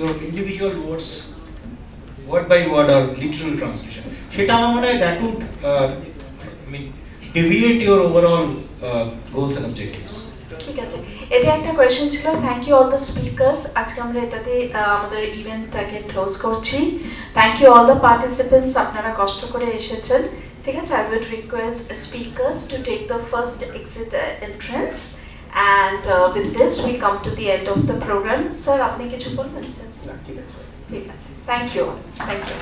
your individual words word by word or literal translation. সেটা আমার মনে হয় that would deviate your overall goals and objectives. ঠিক আছে, এটা একটা কোয়েশ্চেন ছিল। Thank you all the speakers. আজকে আমরা এটাতে আমাদের ইভেন্টটাকে ক্লোজ করছি। Thank you all the participants, আপনারা কষ্ট করে এসেছেন। ঠিক আছে, I would request speakers to take the first exit entrance and with this we come to the end of the programme. Sir আপনি কিছু বলবেন? স্যার ঠিক আছে। ঠিক আছে, thank you, thank you.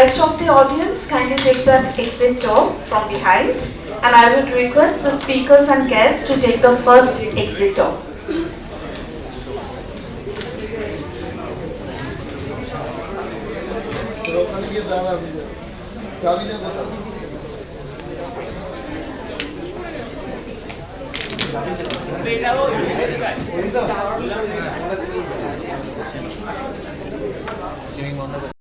Rest of the audience, kindly take that exit door from behind, and I would request the speakers and guests to take the first exit door.